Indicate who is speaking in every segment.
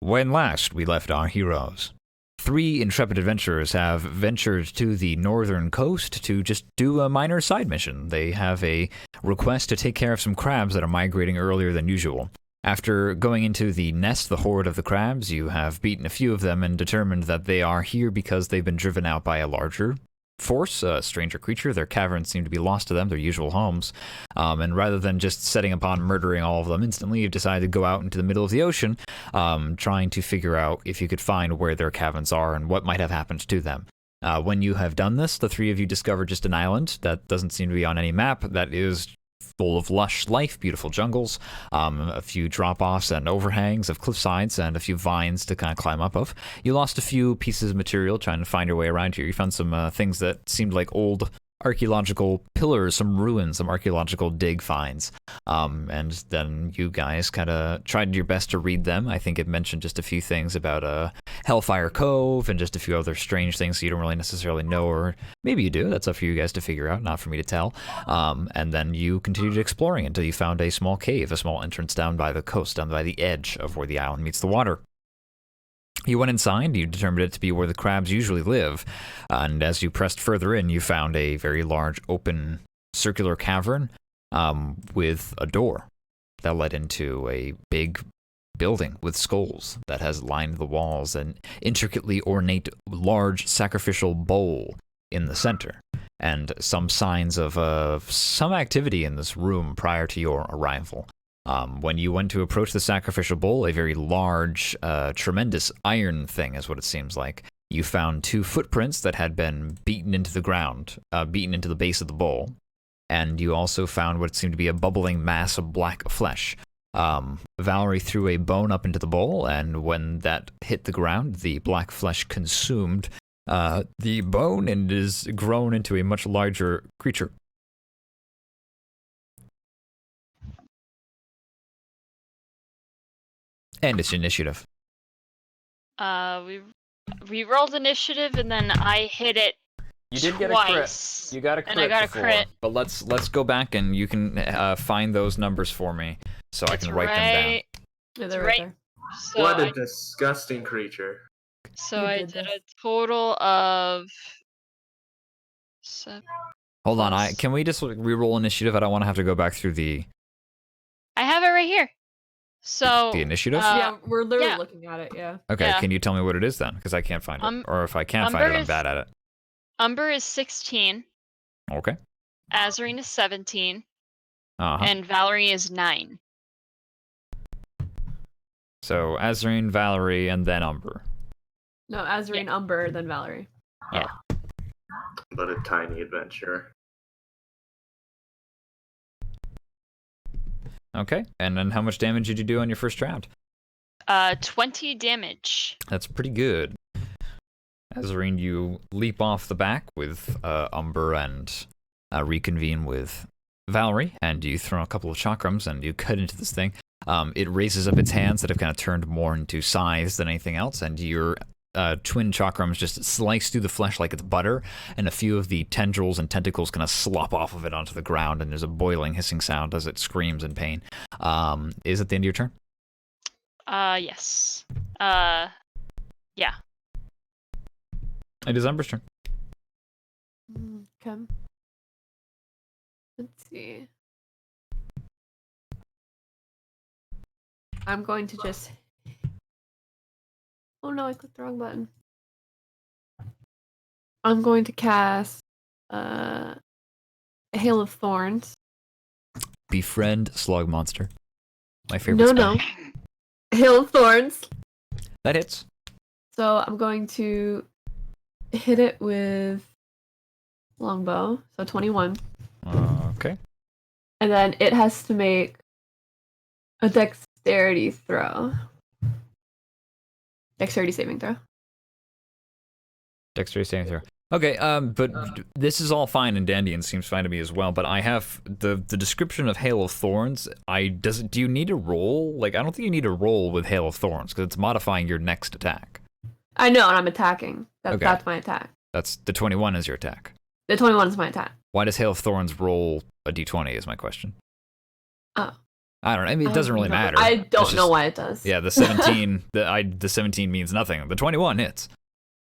Speaker 1: When last we left our heroes, 3 intrepid adventurers have ventured to the northern coast to just do a minor side mission. They have a request to take care of some crabs that are migrating earlier than usual. After going into the nest, the horde of the crabs, you have beaten a few of them and determined that they are here because they've been driven out by a larger force, a stranger creature. Their caverns seem to be lost to them, their usual homes. And rather than just setting upon murdering all of them instantly, you've decided to go out into the middle of the ocean, trying to figure out if you could find where their caverns are and what might have happened to them. When you have done this, the 3 of you discover just an island that doesn't seem to be on any map, that is full of lush life, beautiful jungles, a few drop-offs and overhangs of cliff sides, and a few vines to kind of climb up of. You lost a few pieces of material trying to find your way around here. You found some things that seemed like old archaeological pillars, some ruins, some archaeological dig finds. And then you guys kind of tried your best to read them. I think it mentioned just a few things about Hellfire Cove and just a few other strange things you don't really necessarily know, or maybe you do. That's up for you guys to figure out, not for me to tell. And then you continued exploring until you found a small cave, a small entrance down by the coast, down by the edge of where the island meets the water. You went inside, you determined it to be where the crabs usually live, and as you pressed further in, you found a very large, open, circular cavern with a door that led into a big building with skulls that has lined the walls, an intricately ornate, large sacrificial bowl in the center, and some signs of some activity in this room prior to your arrival. When you went to approach the sacrificial bowl, a very large, tremendous iron thing is what it seems like, you found 2 footprints that had been beaten into the ground, beaten into the base of the bowl, and you also found what seemed to be a bubbling mass of black flesh. Valerie threw a bone up into the bowl, and when that hit the ground, the black flesh consumed the bone and is grown into a much larger creature. And it's initiative.
Speaker 2: We rolled initiative and then I hit it.
Speaker 1: You did get
Speaker 2: twice.
Speaker 1: a crit. You got a crit
Speaker 2: and I got
Speaker 1: before,
Speaker 2: a crit.
Speaker 1: But let's go back and you can find those numbers for me so I can write them down.
Speaker 3: Yeah, they're right there.
Speaker 2: So
Speaker 4: What a disgusting creature.
Speaker 2: So I did a total of 7.
Speaker 1: Hold on, can we just re-roll initiative? I don't want to have to go back through the
Speaker 2: I have it right here. So
Speaker 1: the initiative.
Speaker 3: Yeah, we're literally looking at it. Yeah.
Speaker 1: Okay,
Speaker 2: yeah.
Speaker 1: Can you tell me what it is then? Because I can't find it, or if I can't find it, I'm bad at it.
Speaker 2: Umber is 16.
Speaker 1: Okay.
Speaker 2: Azarine is 17.
Speaker 1: Uh-huh.
Speaker 2: And Valerie is 9.
Speaker 1: So Azarine, Valerie, and then Umber.
Speaker 3: No, Azarine, Umber, then Valerie.
Speaker 2: Yeah.
Speaker 4: But a tiny adventurer.
Speaker 1: Okay, and then how much damage did you do on your first round?
Speaker 2: 20 damage.
Speaker 1: That's pretty good. Azarine, you leap off the back with Umber and reconvene with Valerie, and you throw a couple of chakrams and you cut into this thing. It raises up its hands that have kind of turned more into scythes than anything else, and your twin chakrams just slice through the flesh like it's butter, and a few of the tendrils and tentacles kind of slop off of it onto the ground, and there's a boiling, hissing sound as it screams in pain. Is it the end of your turn?
Speaker 2: Yes. Yeah.
Speaker 1: It is Umber's turn.
Speaker 3: Okay. Let's see. I'm going to just... Oh no, I clicked the wrong button. I'm going to cast a Hail of Thorns.
Speaker 1: Befriend Slug Monster. My favorite spell.
Speaker 3: No. Hail of Thorns.
Speaker 1: That hits.
Speaker 3: So I'm going to hit it with longbow, so 21.
Speaker 1: Okay.
Speaker 3: And then it has to make a dexterity throw. Dexterity saving throw.
Speaker 1: Dexterity saving throw. Okay, but this is all fine and dandy and seems fine to me as well, but I have the description of Hail of Thorns. Do you need to roll? Like, I don't think you need to roll with Hail of Thorns, because it's modifying your next attack.
Speaker 3: I know, and I'm attacking.
Speaker 1: Okay.
Speaker 3: That's my attack.
Speaker 1: That's the 21 is your attack.
Speaker 3: The 21 is my attack.
Speaker 1: Why does Hail of Thorns roll a d20 is my question.
Speaker 3: Oh.
Speaker 1: I don't know. I mean, it doesn't really matter.
Speaker 3: I
Speaker 1: It's
Speaker 3: don't know
Speaker 1: just-
Speaker 3: why it does.
Speaker 1: Yeah, the 17, the 17 means nothing. The 21 hits.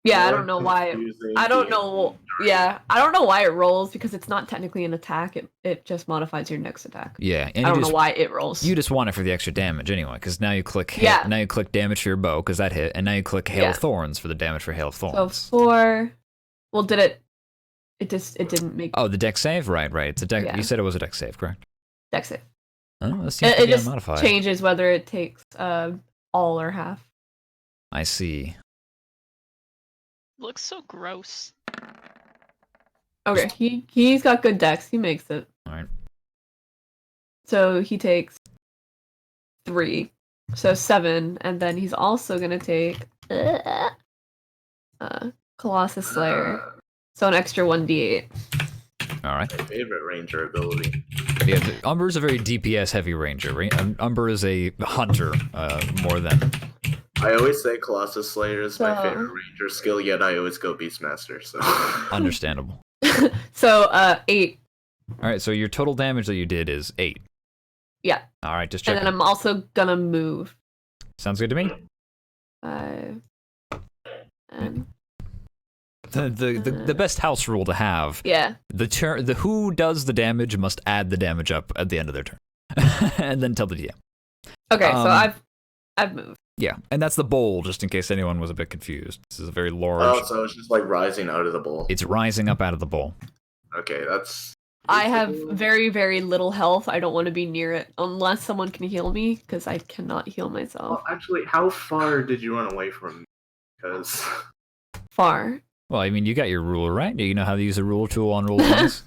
Speaker 3: Yeah, I
Speaker 4: More
Speaker 3: don't know why.
Speaker 4: confusing
Speaker 3: I don't
Speaker 4: being-
Speaker 3: know. Yeah, I don't know why it rolls because it's not technically an attack. It just modifies your next attack.
Speaker 1: Yeah, and
Speaker 3: I
Speaker 1: you
Speaker 3: don't
Speaker 1: just
Speaker 3: know why it rolls.
Speaker 1: you just want it for the extra damage anyway, because now you click hit,
Speaker 3: Yeah.
Speaker 1: now you click damage for your bow because that hit, and now you click hail
Speaker 3: Yeah.
Speaker 1: of thorns for the damage for hail of
Speaker 3: so
Speaker 1: thorns.
Speaker 3: 4. Well, did it? It didn't make
Speaker 1: Oh, the deck save, right? It's a deck.
Speaker 3: Yeah.
Speaker 1: You said it was a deck save, correct?
Speaker 3: dex save.
Speaker 1: Oh, that seems to
Speaker 3: It
Speaker 1: be
Speaker 3: just
Speaker 1: unmodified.
Speaker 3: changes whether it takes all or half.
Speaker 1: I see.
Speaker 2: Looks so gross.
Speaker 3: Okay, he's got good dex. He makes it.
Speaker 1: All right.
Speaker 3: So he takes 3, so 7, and then he's also gonna take Colossus Slayer, so an extra 1d8.
Speaker 1: All right.
Speaker 4: My favorite ranger ability.
Speaker 1: Yeah, Umber is a very DPS heavy ranger. Right? Umber is a hunter more than.
Speaker 4: I always say Colossus Slayer is my
Speaker 3: So-
Speaker 4: favorite ranger skill, yet I always go Beastmaster. So
Speaker 1: Understandable.
Speaker 3: So 8,
Speaker 1: All right, so your total damage that you did is 8.
Speaker 3: yeah,
Speaker 1: All right, just
Speaker 3: and
Speaker 1: checking.
Speaker 3: then I'm also gonna move
Speaker 1: Sounds good to me.
Speaker 3: 5, and
Speaker 1: The best house rule to have:
Speaker 3: yeah,
Speaker 1: the who does the damage must add the damage up at the end of their turn, and then tell the DM.
Speaker 3: okay. So
Speaker 1: Um,
Speaker 3: I've moved.
Speaker 1: Yeah, and that's the bowl, just in case anyone was a bit confused. This is a very large.
Speaker 4: oh, so it's just like rising out of the bowl.
Speaker 1: It's rising up out of the bowl.
Speaker 4: Okay, that's.
Speaker 3: I have very, very little health. I don't want to be near it unless someone can heal me because I cannot heal myself.
Speaker 4: Well, actually, how far did you run away from me? Because
Speaker 3: Far.
Speaker 1: Well, I mean, you got your ruler, right? Do you know how to use a ruler tool on roll 20s?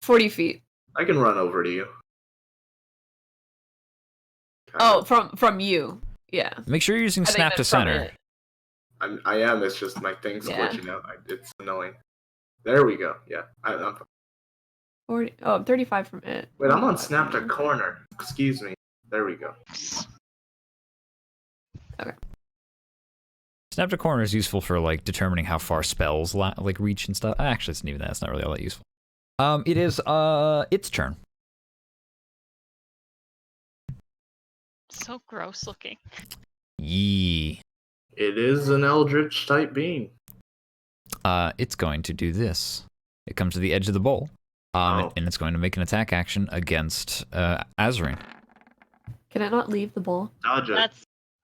Speaker 3: 40 feet.
Speaker 4: I can run over to you.
Speaker 3: Oh, from you. Yeah.
Speaker 1: Make sure you're using
Speaker 3: I think
Speaker 1: snap to
Speaker 3: that's from
Speaker 1: center.
Speaker 3: it.
Speaker 4: I am. It's just my thing's
Speaker 3: Yeah.
Speaker 4: glitching out. It's annoying. There we go. Yeah. I'm
Speaker 3: 40. Oh, I'm 35 from it.
Speaker 4: wait, I'm on snap to corner. Excuse me. There we go.
Speaker 1: Snap to corner is useful for like determining how far spells like reach and stuff. Actually, it's not even that. It's not really all that useful. It is its turn.
Speaker 2: So gross looking.
Speaker 1: Yee.
Speaker 4: It is an eldritch type being.
Speaker 1: It's going to do this. It comes to the edge of the bowl,
Speaker 4: Oh.
Speaker 1: and it's going to make an attack action against Azrain.
Speaker 3: Can I not leave the ball?
Speaker 4: Dodge it.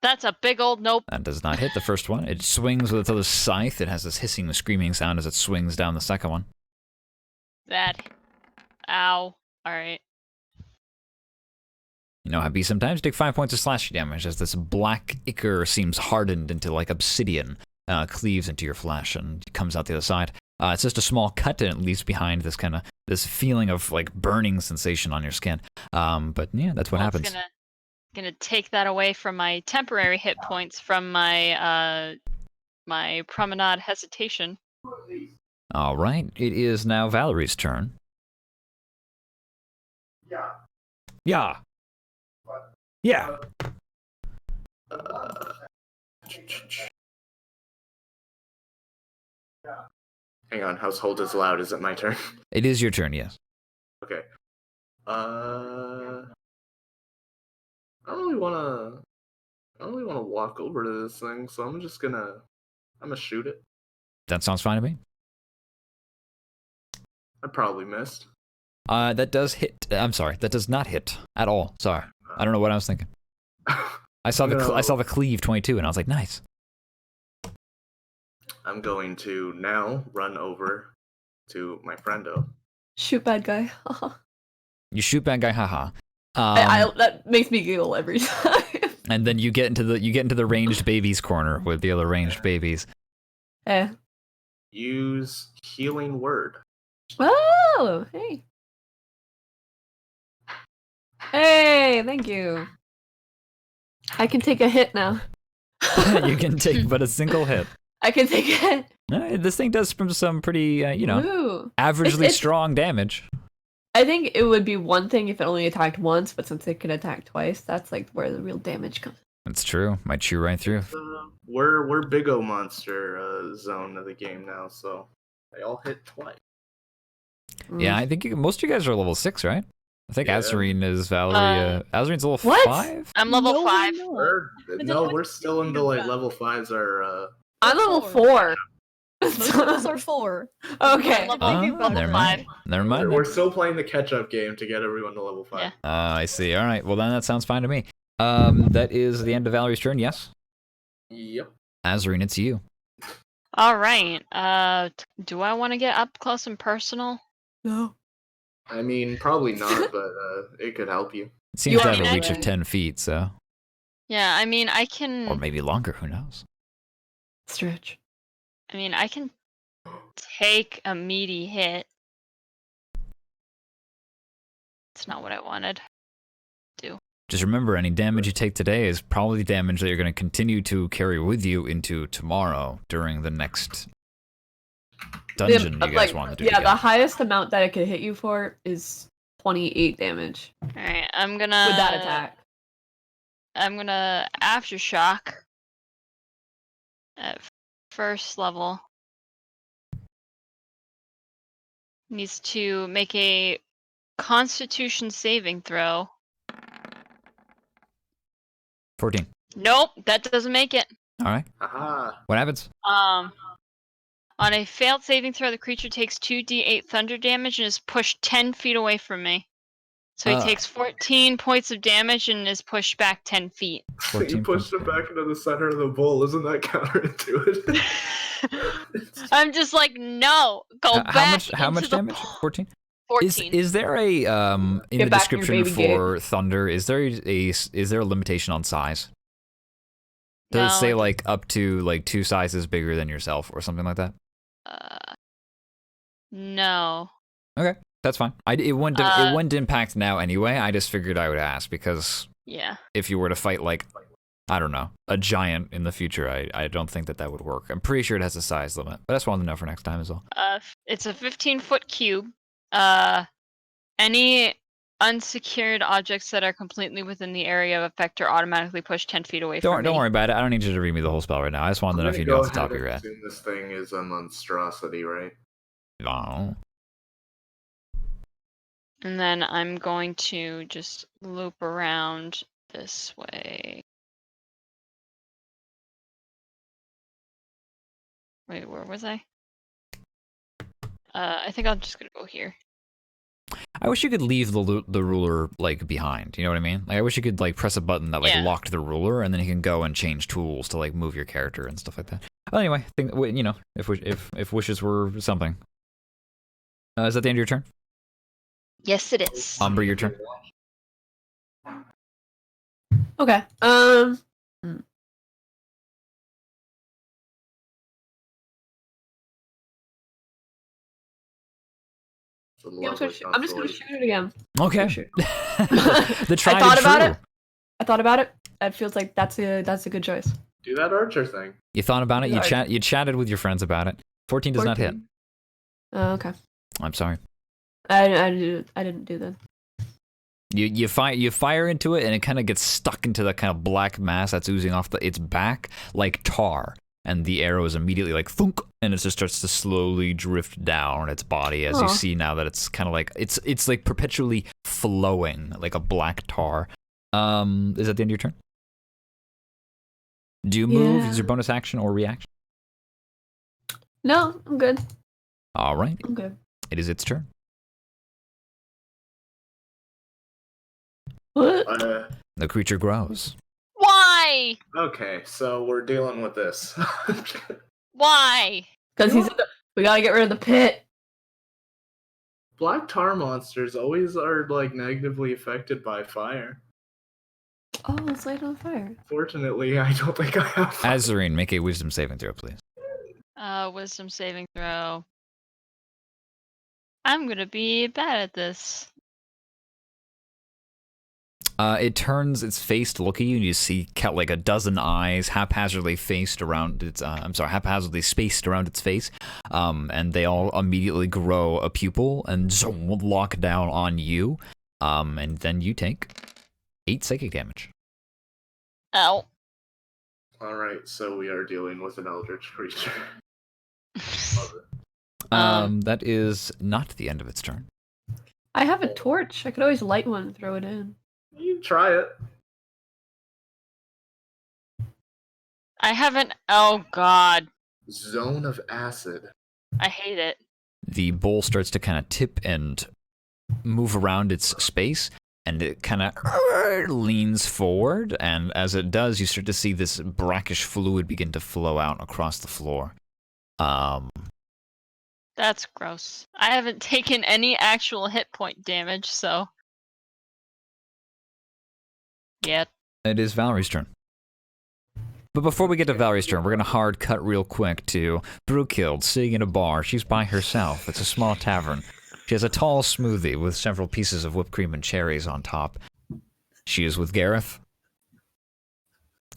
Speaker 2: That's a big old nope.
Speaker 1: That does not hit the first one. It swings with its other scythe. It has this hissing, screaming sound as it swings down the second one.
Speaker 2: That. Ow. Alright.
Speaker 1: You know how it be sometimes. Take 5 points of slashing damage as this black ichor seems hardened into like obsidian, cleaves into your flesh and comes out the other side. It's just a small cut and it leaves behind this feeling of like burning sensation on your skin. But yeah, that's what
Speaker 2: Well,
Speaker 1: happens.
Speaker 2: It's gonna take that away from my temporary hit points from my my promenade hesitation.
Speaker 1: All right, it is now Valerie's turn.
Speaker 4: Yeah.
Speaker 1: Yeah. Yeah.
Speaker 4: Hang on. Household is loud. Is it my turn?
Speaker 1: It is your turn, yes.
Speaker 4: Okay. I don't really wanna walk over to this thing, so I'm gonna shoot it.
Speaker 1: That sounds fine to me.
Speaker 4: I probably missed.
Speaker 1: That does hit. I'm sorry, that does not hit at all. Sorry, I don't know what I was thinking. I saw the cleave 22, and I was like, nice.
Speaker 4: I'm going to now run over to my friendo.
Speaker 3: Shoot bad guy.
Speaker 1: You shoot bad guy, haha.
Speaker 3: That makes me giggle every time.
Speaker 1: And then you get into the ranged babies corner with the other ranged babies.
Speaker 3: Eh.
Speaker 4: Use healing word.
Speaker 3: Oh, hey. Hey, thank you. I can take a hit now.
Speaker 1: You can take but a single hit.
Speaker 3: I can take a hit.
Speaker 1: This thing does some pretty,
Speaker 3: Ooh.
Speaker 1: averagely
Speaker 3: It's-
Speaker 1: strong damage.
Speaker 3: I think it would be one thing if it only attacked once, but since it can attack twice, that's like where the real damage comes.
Speaker 1: That's true. Might chew right through.
Speaker 4: We're big O monster zone of the game now, so they all hit twice.
Speaker 1: Yeah, I think most of you guys are level 6, right? I think
Speaker 4: Yeah.
Speaker 1: Azarine is Valerie. Azarine's level
Speaker 3: What?
Speaker 1: 5?
Speaker 2: I'm level
Speaker 5: No,
Speaker 2: 5.
Speaker 5: no.
Speaker 4: We're still into like level 5s are
Speaker 3: I'm level 4.
Speaker 5: Most of us are 4.
Speaker 3: Okay.
Speaker 2: I'm level
Speaker 5: Thinking about
Speaker 1: never
Speaker 5: it.
Speaker 1: mind. Never mind.
Speaker 4: we're still playing the catch-up game to get everyone to level 5.
Speaker 2: Yeah.
Speaker 1: I see. All right. Well, then that sounds fine to me. That is the end of Valerie's turn. Yes.
Speaker 4: Yep.
Speaker 1: Azarine, it's you.
Speaker 2: All right. Do I want to get up close and personal?
Speaker 3: No.
Speaker 4: I mean, probably not, but it could help you.
Speaker 1: It seems to have
Speaker 2: mean,
Speaker 1: a
Speaker 2: I
Speaker 1: reach of
Speaker 2: can-
Speaker 1: 10 feet, so
Speaker 2: Yeah, I mean, I can.
Speaker 1: or maybe longer. Who knows?
Speaker 3: Stretch.
Speaker 2: I mean, I can take a meaty hit. It's not what I wanted.
Speaker 1: Just remember, any damage you take today is probably damage that you're going to continue to carry with you into tomorrow during the next dungeon you guys want to do.
Speaker 3: Yeah,
Speaker 1: together.
Speaker 3: the highest amount that it could hit you for is 28 damage
Speaker 2: All right, I'm gonna.
Speaker 3: with that attack.
Speaker 2: I'm gonna aftershock at first level. Needs to make a Constitution saving throw.
Speaker 1: 14.
Speaker 2: Nope, that doesn't make it.
Speaker 1: All right.
Speaker 4: Aha.
Speaker 1: What happens?
Speaker 2: On a failed saving throw, the creature takes 2d8 thunder damage and is pushed 10 feet away from me. So he takes 14 points of damage and is pushed back 10 feet.
Speaker 4: You
Speaker 1: 14
Speaker 4: pushed him back into the center of the bowl. Isn't that counterintuitive?
Speaker 2: I'm just like, no, go back.
Speaker 1: How much
Speaker 2: into the
Speaker 1: damage?
Speaker 2: pool.
Speaker 1: 14.
Speaker 2: 14.
Speaker 1: Is there a in
Speaker 3: Get
Speaker 1: the
Speaker 3: back in your
Speaker 1: description
Speaker 3: baby
Speaker 1: for thunder? Is there a limitation on size? Does it
Speaker 2: No,
Speaker 1: say
Speaker 2: it-
Speaker 1: like up to like 2 sizes bigger than yourself or something like that?
Speaker 2: No.
Speaker 1: Okay, that's fine. It wouldn't impact now anyway. I just figured I would ask because
Speaker 2: Yeah.
Speaker 1: if you were to fight like, I don't know, a giant in the future, I don't think that would work. I'm pretty sure it has a size limit, but I just wanted to know for next time as well.
Speaker 2: It's a 15-foot cube. Any unsecured objects that are completely within the area of effect are automatically pushed 10 feet away from me.
Speaker 1: Don't worry about it. I don't need you to read me the whole spell right now. I just wanted to know if you knew off the top of your head.
Speaker 4: Assume this thing is a monstrosity, right?
Speaker 1: No.
Speaker 2: And then I'm going to just loop around this way. Wait, where was I? I think I'm just gonna go here.
Speaker 1: I wish you could leave the ruler like behind. You know what I mean? Like I wish you could like press a button that like
Speaker 2: Yeah.
Speaker 1: locked the ruler, and then you can go and change tools to like move your character and stuff like that. Well, anyway, you know, if wishes were something. Is that the end of your turn?
Speaker 2: Yes, it is.
Speaker 1: Umbra, your turn.
Speaker 3: Okay.
Speaker 4: It's a
Speaker 3: Yeah,
Speaker 4: lovely
Speaker 3: I'm just gonna
Speaker 4: constellation.
Speaker 3: shoot it again.
Speaker 1: Okay.
Speaker 3: Shoot.
Speaker 1: The tried
Speaker 3: I thought
Speaker 1: and
Speaker 3: about
Speaker 1: true.
Speaker 3: it. I thought about it. It feels like that's a good choice.
Speaker 4: Do that archer thing.
Speaker 1: You thought about it.
Speaker 3: Sorry.
Speaker 1: You chatted with your friends about it. 14 does not hit.
Speaker 3: 14. Oh, okay.
Speaker 1: I'm sorry.
Speaker 3: I didn't do that.
Speaker 1: You fire into it, and it kind of gets stuck into the kind of black mass that's oozing off its back like tar. And the arrow is immediately like thunk, and it just starts to slowly drift down its body as you
Speaker 3: Aw.
Speaker 1: see now that it's kind of like it's like perpetually flowing like a black tar. Is that the end of your turn? Do you move?
Speaker 3: Yeah.
Speaker 1: Is your bonus action or reaction?
Speaker 3: No, I'm good.
Speaker 1: All right,
Speaker 3: I'm good.
Speaker 1: it is its turn.
Speaker 3: What?
Speaker 1: The creature grows.
Speaker 2: Why?
Speaker 4: Okay, so we're dealing with this.
Speaker 2: Why?
Speaker 3: Because we gotta get rid of the pit.
Speaker 4: Black tar monsters always are like negatively affected by fire.
Speaker 3: Oh, let's light it on fire.
Speaker 4: Fortunately, I don't think I have fire.
Speaker 1: Azarine, make a wisdom saving throw, please.
Speaker 2: Wisdom saving throw. I'm gonna be bad at this.
Speaker 1: It turns its face to look at you, and you see like a dozen eyes haphazardly spaced around its face, and they all immediately grow a pupil and lock down on you, and then you take 8 psychic damage.
Speaker 2: Ow.
Speaker 4: Alright, so we are dealing with an eldritch creature. Love it.
Speaker 1: That is not the end of its turn.
Speaker 3: I have a torch. I could always light one and throw it in.
Speaker 4: You can try it.
Speaker 2: I haven't. Oh God,
Speaker 4: Zone of acid.
Speaker 2: I hate it.
Speaker 1: The bowl starts to kind of tip and move around its space, and it kind of leans forward, and as it does, you start to see this brackish fluid begin to flow out across the floor.
Speaker 2: That's gross. I haven't taken any actual hit point damage, so. Yeah.
Speaker 1: It is Valerie's turn. But before we get to Valerie's turn, we're going to hard cut real quick to Brewkild sitting in a bar. She's by herself. It's a small tavern. She has a tall smoothie with several pieces of whipped cream and cherries on top. She is with Gareth.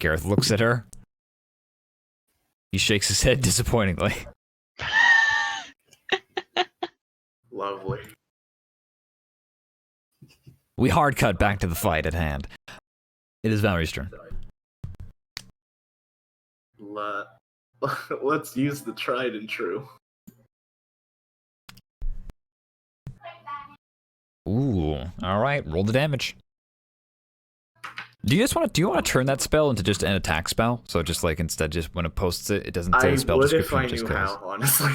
Speaker 1: Gareth looks at her. He shakes his head disappointingly.
Speaker 4: Lovely.
Speaker 1: We hard cut back to the fight at hand. It is Valerie's turn.
Speaker 4: Let's use the tried and true.
Speaker 1: Ooh, all right. Roll the damage. Do you want to turn that spell into just an attack spell? So just like instead, just when it posts it, it doesn't say the spell description.
Speaker 4: I would if I knew how, honestly.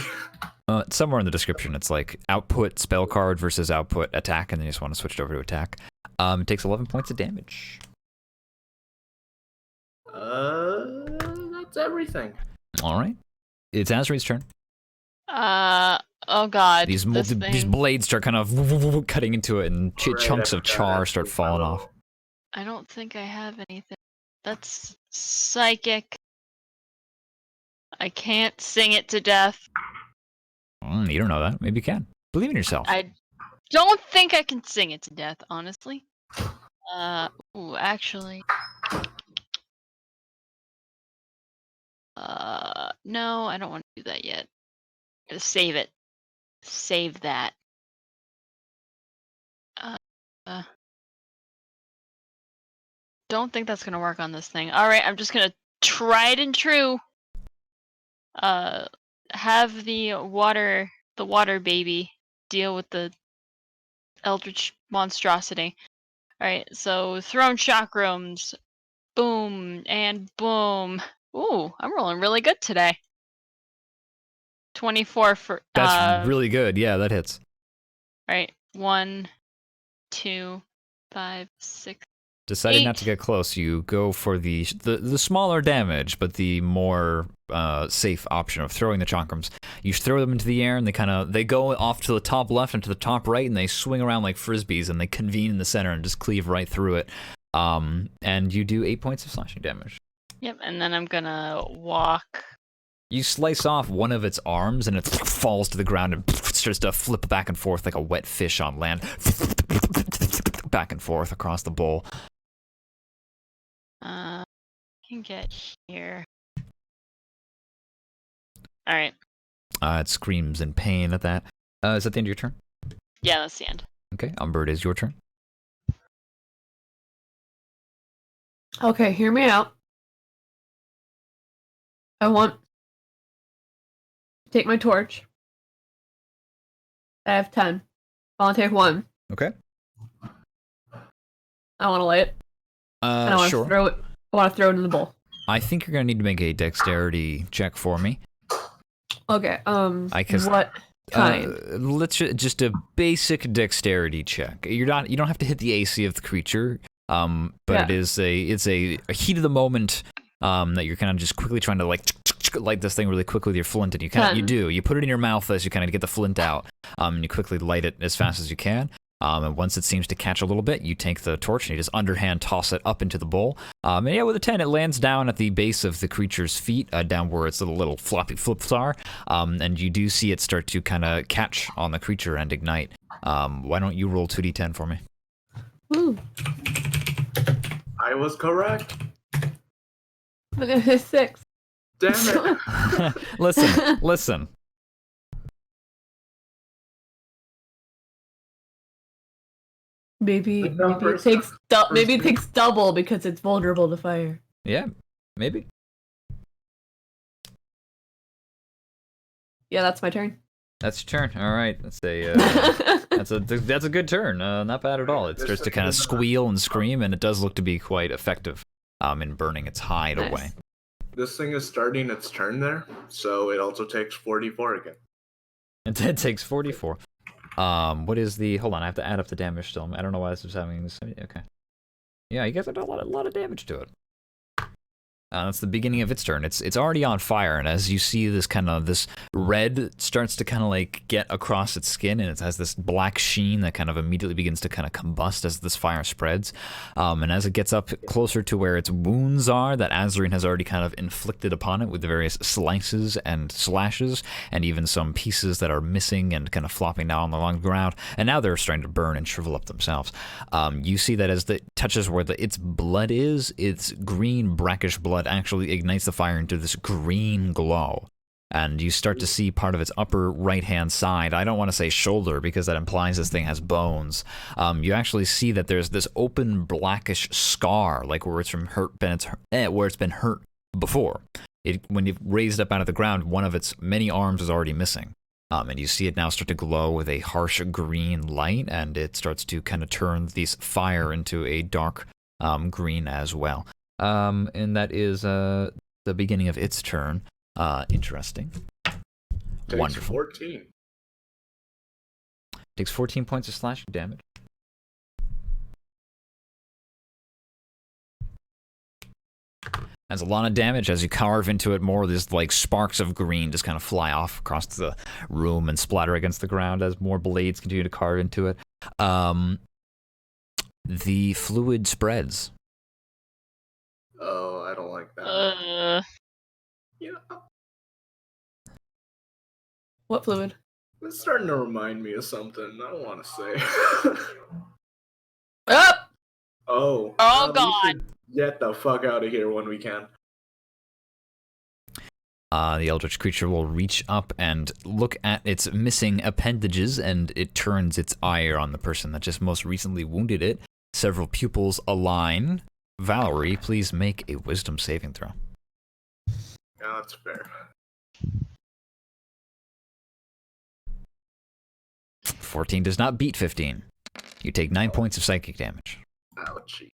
Speaker 1: Somewhere in the description, it's like output spell card versus output attack, and then you just want to switch it over to attack. It takes 11 points of damage.
Speaker 4: That's everything.
Speaker 1: All right. It's Azri's turn.
Speaker 2: Oh God.
Speaker 1: These blades start kind of cutting into it, and chunks of char start falling off.
Speaker 2: I don't think I have anything. That's psychic. I can't sing it to death.
Speaker 1: You don't know that. Maybe you can. Believe in yourself.
Speaker 2: I don't think I can sing it to death, honestly. Ooh, actually. No, I don't want to do that yet. Gotta save it. Save that. Don't think that's gonna work on this thing. Alright, I'm just gonna tried and true. Have the water baby deal with the eldritch monstrosity. Alright, so throne chakrams. Boom and boom. Ooh, I'm rolling really good today. 24 for
Speaker 1: That's really good. Yeah, that hits.
Speaker 2: Alright. 1, 2, 5, 6.
Speaker 1: Deciding
Speaker 2: 8.
Speaker 1: not to get close, you go for the smaller damage, but the more safe option of throwing the chakrams. You throw them into the air, and they go off to the top left and to the top right, and they swing around like frisbees, and they convene in the center and just cleave right through it. And you do 8 points of slashing damage.
Speaker 2: Yep, and then I'm gonna walk.
Speaker 1: You slice off one of its arms, and it falls to the ground and starts to flip back and forth like a wet fish on land. Back and forth across the bowl.
Speaker 2: I can get here. Alright.
Speaker 1: It screams in pain at that. Is that the end of your turn?
Speaker 2: Yeah, that's the end.
Speaker 1: Okay, Umber, it is your turn.
Speaker 3: Okay, hear me out. I want to take my torch. I have 10. I want to take 1.
Speaker 1: Okay.
Speaker 3: I want to light it. And I want to throw it. I want to throw it in the bowl.
Speaker 1: I think you're gonna need to make a dexterity check for me.
Speaker 3: Okay. What kind?
Speaker 1: Let's just a basic dexterity check. You don't have to hit the AC of the creature. But yeah. It's a heat of the moment that you're kind of just quickly trying to light this thing really quickly with your flint, and you put it in your mouth as you kind of get the flint out, and you quickly light it as fast as you can. And once it seems to catch a little bit, you take the torch and you just underhand toss it up into the bowl. And yeah, with a 10, it lands down at the base of the creature's feet, down where its little floppy flips are. And you do see it start to kind of catch on the creature and ignite. Why don't you roll 2d10 for me?
Speaker 3: Ooh.
Speaker 4: I was correct.
Speaker 3: Look at his 6.
Speaker 4: Damn it.
Speaker 1: Listen.
Speaker 3: Maybe it takes double because it's vulnerable to fire.
Speaker 1: Yeah, maybe.
Speaker 3: Yeah, that's my turn.
Speaker 1: That's your turn. All right. That's a that's a good turn. Not bad at all. It starts to kind of squeal and scream, and it does look to be quite effective in burning its hide
Speaker 3: Nice.
Speaker 1: away.
Speaker 4: This thing is starting its turn there, so it also takes 44 again.
Speaker 1: And it takes 44. What is the? Hold on, I have to add up the damage still. I don't know why this is having this. Okay. Yeah, you guys have done a lot of damage to it. That's the beginning of its turn. It's already on fire, and as you see this red starts to kind of like get across its skin, and it has this black sheen that kind of immediately begins to kind of combust as this fire spreads. And as it gets up closer to where its wounds are, that Azarine has already kind of inflicted upon it with the various slices and slashes, and even some pieces that are missing and kind of flopping down along the ground. And now they're starting to burn and shrivel up themselves. You see that as it touches where its blood is, its green brackish blood actually ignites the fire into this green glow, and you start to see part of its upper right hand side. I don't want to say shoulder because that implies this thing has bones. You actually see that there's this open blackish scar, like where it's been hurt before. When you've raised up out of the ground, one of its many arms is already missing. And you see it now start to glow with a harsh green light, and it starts to kind of turn this fire into a dark green as well. And that is the beginning of its turn. Interesting.
Speaker 4: Takes
Speaker 1: Wonderful.
Speaker 4: 14.
Speaker 1: Takes 14 points of slashing damage. That's a lot of damage as you carve into it. More of these like sparks of green just kind of fly off across the room and splatter against the ground as more blades continue to carve into it. The fluid spreads.
Speaker 4: Oh, I don't like that. Yeah,
Speaker 3: What fluid?
Speaker 4: it's starting to remind me of something. I don't want to say.
Speaker 3: Up!
Speaker 4: Oh.
Speaker 2: Oh,
Speaker 4: we
Speaker 2: God.
Speaker 4: should get the fuck out of here when we can.
Speaker 1: The eldritch creature will reach up and look at its missing appendages, and it turns its ire on the person that just most recently wounded it. Several pupils align. Valerie, please make a wisdom saving throw.
Speaker 4: Yeah, that's fair.
Speaker 1: 14 does not beat 15. You take 9 points of psychic damage.
Speaker 4: Ouchie.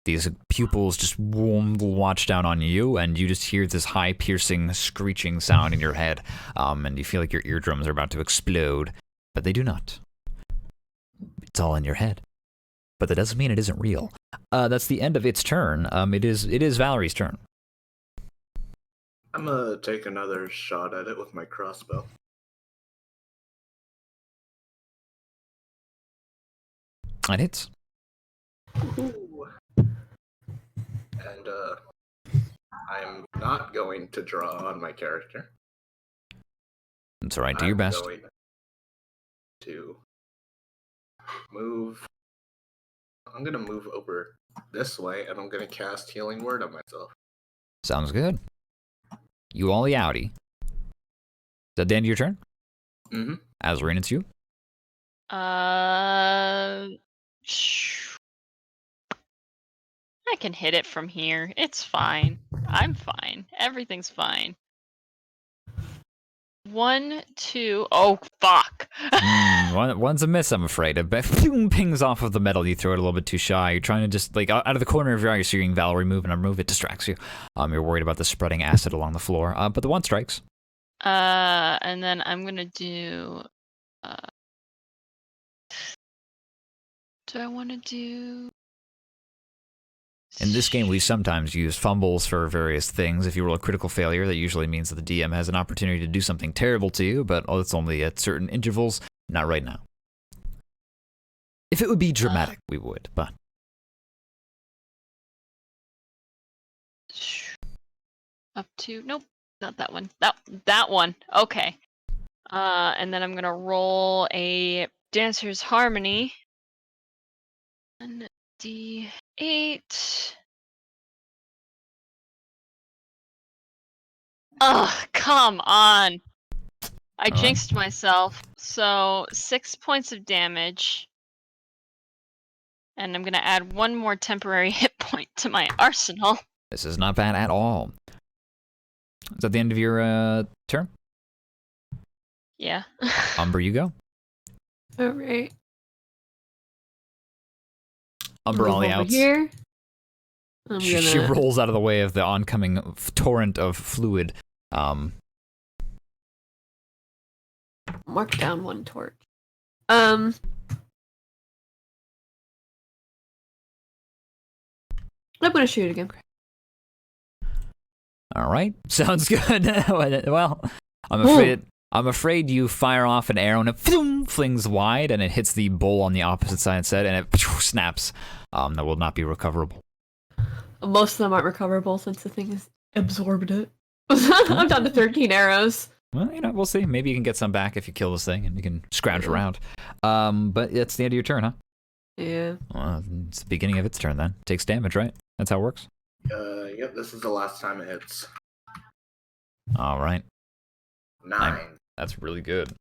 Speaker 1: These pupils just watch down on you, and you just hear this high, piercing, screeching sound in your head, and you feel like your eardrums are about to explode, but they do not. It's all in your head. But that doesn't mean it isn't real. That's the end of its turn. It is Valerie's turn.
Speaker 4: I'm gonna take another shot at it with my crossbow.
Speaker 1: It hits.
Speaker 4: Ooh. And I'm not going to draw on my character.
Speaker 1: It's alright, do your best.
Speaker 4: I'm going to move. I'm gonna move over this way, and I'm gonna cast Healing Word on myself.
Speaker 1: Sounds good. You all outie. Is that the end of your turn?
Speaker 4: Mm-hmm.
Speaker 1: Azarine, it's you.
Speaker 2: I can hit it from here. It's fine. I'm fine. Everything's fine. 1, 2. Oh, fuck.
Speaker 1: One's a miss, I'm afraid. A boom pings off of the metal. You throw it a little bit too shy. You're trying to just, like, out of the corner of your eye, you're seeing Valerie move, and a move, it distracts you. You're worried about the spreading acid along the floor. But the one strikes.
Speaker 2: And then I'm gonna do. Do I want to do?
Speaker 1: In this game, we sometimes use fumbles for various things. If you roll a critical failure, that usually means that the DM has an opportunity to do something terrible to you, but it's only at certain intervals. Not right now. If it would be dramatic, we would, but...
Speaker 2: Up to... Nope, not that one. That one. Okay. And then I'm gonna roll a Dancer's Harmony. And D8. Ugh, come on. I jinxed myself. So 6 points of damage. And I'm gonna add one more temporary hit point to my arsenal.
Speaker 1: This is not bad at all. Is that the end of your turn?
Speaker 2: Yeah.
Speaker 1: Umber, you go.
Speaker 3: All right.
Speaker 1: Umber
Speaker 3: Move
Speaker 1: on the
Speaker 3: over
Speaker 1: outs.
Speaker 3: here. I'm
Speaker 1: She
Speaker 3: gonna.
Speaker 1: rolls out of the way of the oncoming torrent of fluid.
Speaker 3: Mark down 1 torch. I'm gonna shoot again.
Speaker 1: All right, sounds good. Well, I'm afraid you fire off an arrow and it flings wide and it hits the bowl on the opposite side instead, and it snaps. That will not be recoverable.
Speaker 3: Most of them aren't recoverable since the thing is absorbed it. I'm down to 13 arrows.
Speaker 1: Well, we'll see. Maybe you can get some back if you kill this thing and you can scrounge around. But it's the end of your turn, huh?
Speaker 3: Yeah.
Speaker 1: Well, it's the beginning of its turn then. Takes damage, right? That's how it works.
Speaker 4: Yep, this is the last time it hits.
Speaker 1: All right.
Speaker 4: 9.
Speaker 1: That's really good.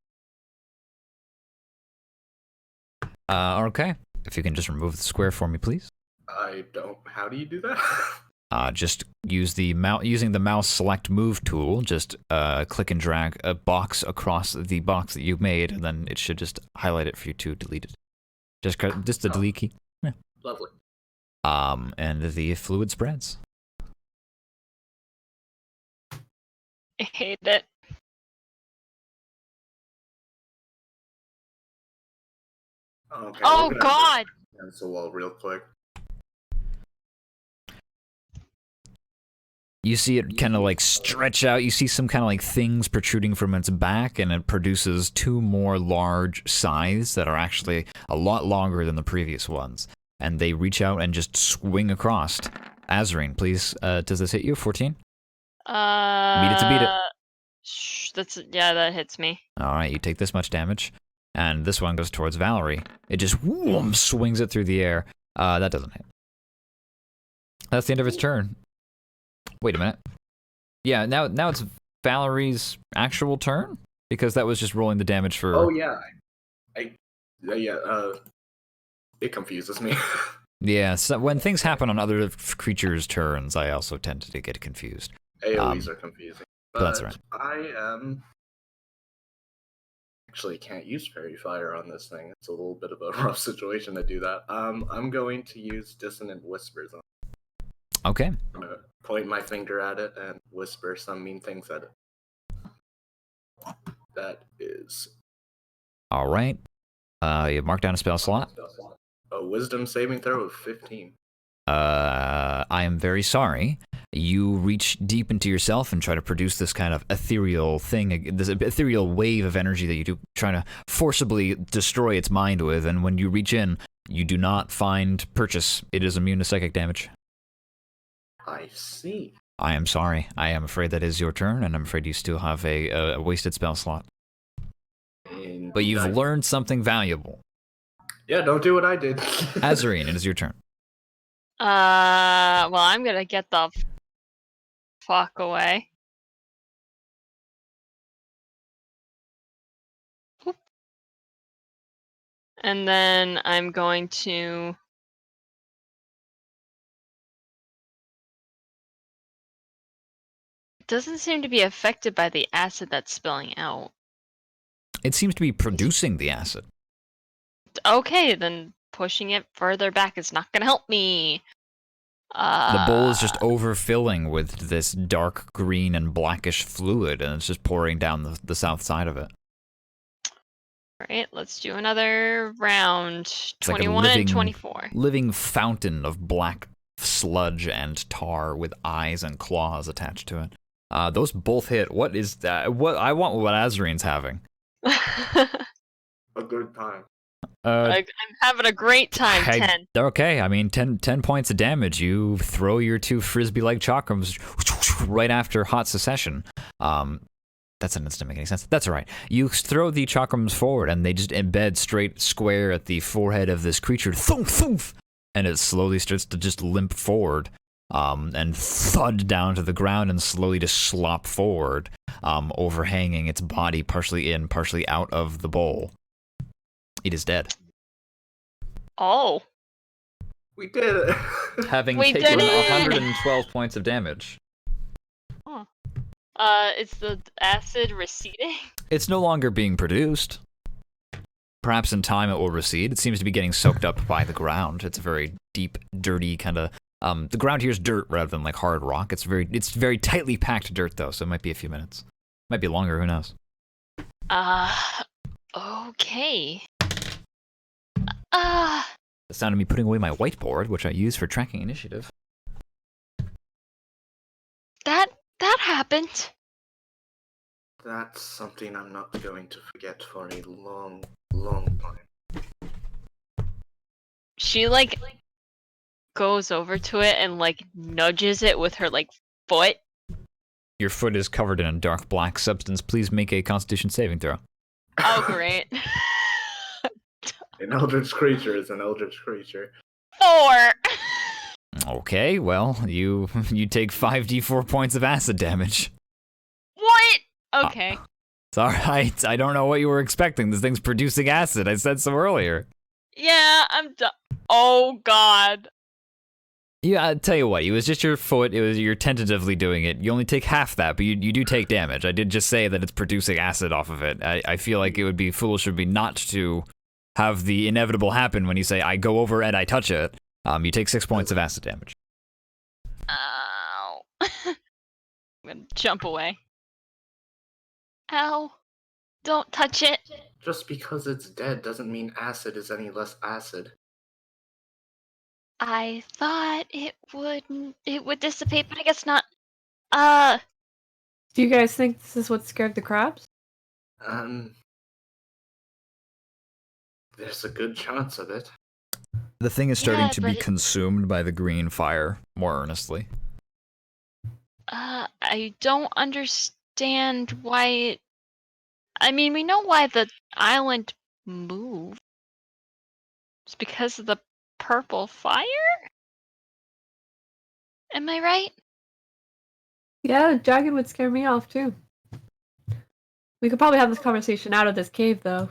Speaker 1: Okay. If you can just remove the square for me, please.
Speaker 4: I don't. How do you do that?
Speaker 1: Just use using the mouse select move tool. Just click and drag a box across the box that you've made, and then it should just highlight it for you to delete it. Just the delete key. Yeah.
Speaker 4: Lovely.
Speaker 1: And the fluid spreads.
Speaker 2: I hate it.
Speaker 4: Okay,
Speaker 2: Oh
Speaker 4: we're gonna
Speaker 2: God!
Speaker 4: against the wall real quick.
Speaker 1: You see it kind of like stretch out. You see some kind of like things protruding from its back, and it produces 2 more large scythes that are actually a lot longer than the previous ones. And they reach out and just swing across. Azarine, please. Does this hit you? 14? Beat it to beat it.
Speaker 2: That hits me.
Speaker 1: All right, you take this much damage. And this one goes towards Valerie. It just swings it through the air. That doesn't hit. That's the end of its turn. Wait a minute. Yeah, now it's Valerie's actual turn? Because that was just rolling the damage for...
Speaker 4: Oh, yeah. It confuses me.
Speaker 1: Yeah, so when things happen on other creatures' turns, I also tend to get confused.
Speaker 4: AoEs are confusing. But
Speaker 1: that's right.
Speaker 4: I actually can't use Fairy Fire on this thing. It's a little bit of a rough situation to do that. I'm going to use Dissonant Whispers on it.
Speaker 1: Okay.
Speaker 4: I'm going to point my finger at it and whisper some mean things at it. That is...
Speaker 1: All right. You mark down a spell slot.
Speaker 4: A Wisdom saving throw of 15.
Speaker 1: I am very sorry. You reach deep into yourself and try to produce this kind of ethereal thing, this ethereal wave of energy that you do, trying to forcibly destroy its mind with, and when you reach in, you do not find purchase. It is immune to psychic damage.
Speaker 4: I see.
Speaker 1: I am sorry. I am afraid that is your turn, and I'm afraid you still have a wasted spell slot. But you've learned something valuable.
Speaker 4: Yeah, don't do what I did.
Speaker 1: Azarine, it is your turn.
Speaker 2: Well, I'm gonna get the fuck away. Oop. And then I'm going to... It doesn't seem to be affected by the acid that's spilling out.
Speaker 1: It seems to be producing the acid.
Speaker 2: Okay, then pushing it further back is not gonna help me.
Speaker 1: The bowl is just overfilling with this dark green and blackish fluid, and it's just pouring down the south side of it.
Speaker 2: Alright, let's do another round.
Speaker 1: It's
Speaker 2: 21
Speaker 1: like a
Speaker 2: and 24.
Speaker 1: living fountain of black sludge and tar with eyes and claws attached to it. Those both hit. What is that? I want what Azarine's having.
Speaker 4: A good time.
Speaker 2: I'm having a great time, 10.
Speaker 1: Okay, I mean, 10 points of damage. You throw your 2 frisbee-like chakrams right after Hot Secession. That sentence didn't make any sense. That's all right. You throw the chakrams forward, and they just embed straight square at the forehead of this creature. Thump, thump, and it slowly starts to just limp forward, and thud down to the ground and slowly just slop forward, overhanging its body partially in, partially out of the bowl. It is dead.
Speaker 2: Oh.
Speaker 4: We did it.
Speaker 1: Having
Speaker 2: We
Speaker 1: taken
Speaker 2: did it!
Speaker 1: 112 points of damage.
Speaker 2: Huh. Is the acid receding?
Speaker 1: It's no longer being produced. Perhaps in time it will recede. It seems to be getting soaked up by the ground. It's a very deep, dirty kind of. The ground here is dirt rather than like hard rock. It's very tightly packed dirt though, so it might be a few minutes. Might be longer. Who knows?
Speaker 2: Okay.
Speaker 1: The sound of me putting away my whiteboard, which I use for tracking initiative.
Speaker 2: That happened.
Speaker 4: That's something I'm not going to forget for a long, long time.
Speaker 2: She like goes over to it and like nudges it with her like foot.
Speaker 1: Your foot is covered in a dark black substance. Please make a Constitution saving throw.
Speaker 2: Oh, great.
Speaker 4: An eldritch creature is an eldritch creature.
Speaker 2: 4.
Speaker 1: Okay, well, you take 5d4 points of acid damage.
Speaker 2: What? Okay.
Speaker 1: It's alright. I don't know what you were expecting. This thing's producing acid. I said so earlier.
Speaker 2: Yeah, I'm done. Oh, God.
Speaker 1: Yeah, I'll tell you what. It was just your foot. You're tentatively doing it. You only take half that, but you do take damage. I did just say that it's producing acid off of it. I feel like it would be foolish of me not to have the inevitable happen when you say, I go over and I touch it. You take 6 points of acid damage.
Speaker 2: Ow. I'm gonna jump away. Ow. Don't touch it.
Speaker 4: Just because it's dead doesn't mean acid is any less acid.
Speaker 2: I thought it would dissipate, but I guess not.
Speaker 3: Do you guys think this is what scared the crabs?
Speaker 4: There's a good chance of it.
Speaker 1: The thing is starting
Speaker 2: Yeah,
Speaker 1: to
Speaker 2: but
Speaker 1: be
Speaker 2: it-
Speaker 1: consumed by the green fire more earnestly.
Speaker 2: I don't understand why I mean, we know why the island moved. It's because of the purple fire? Am I right?
Speaker 3: Yeah, the dragon would scare me off too. We could probably have this conversation out of this cave, though.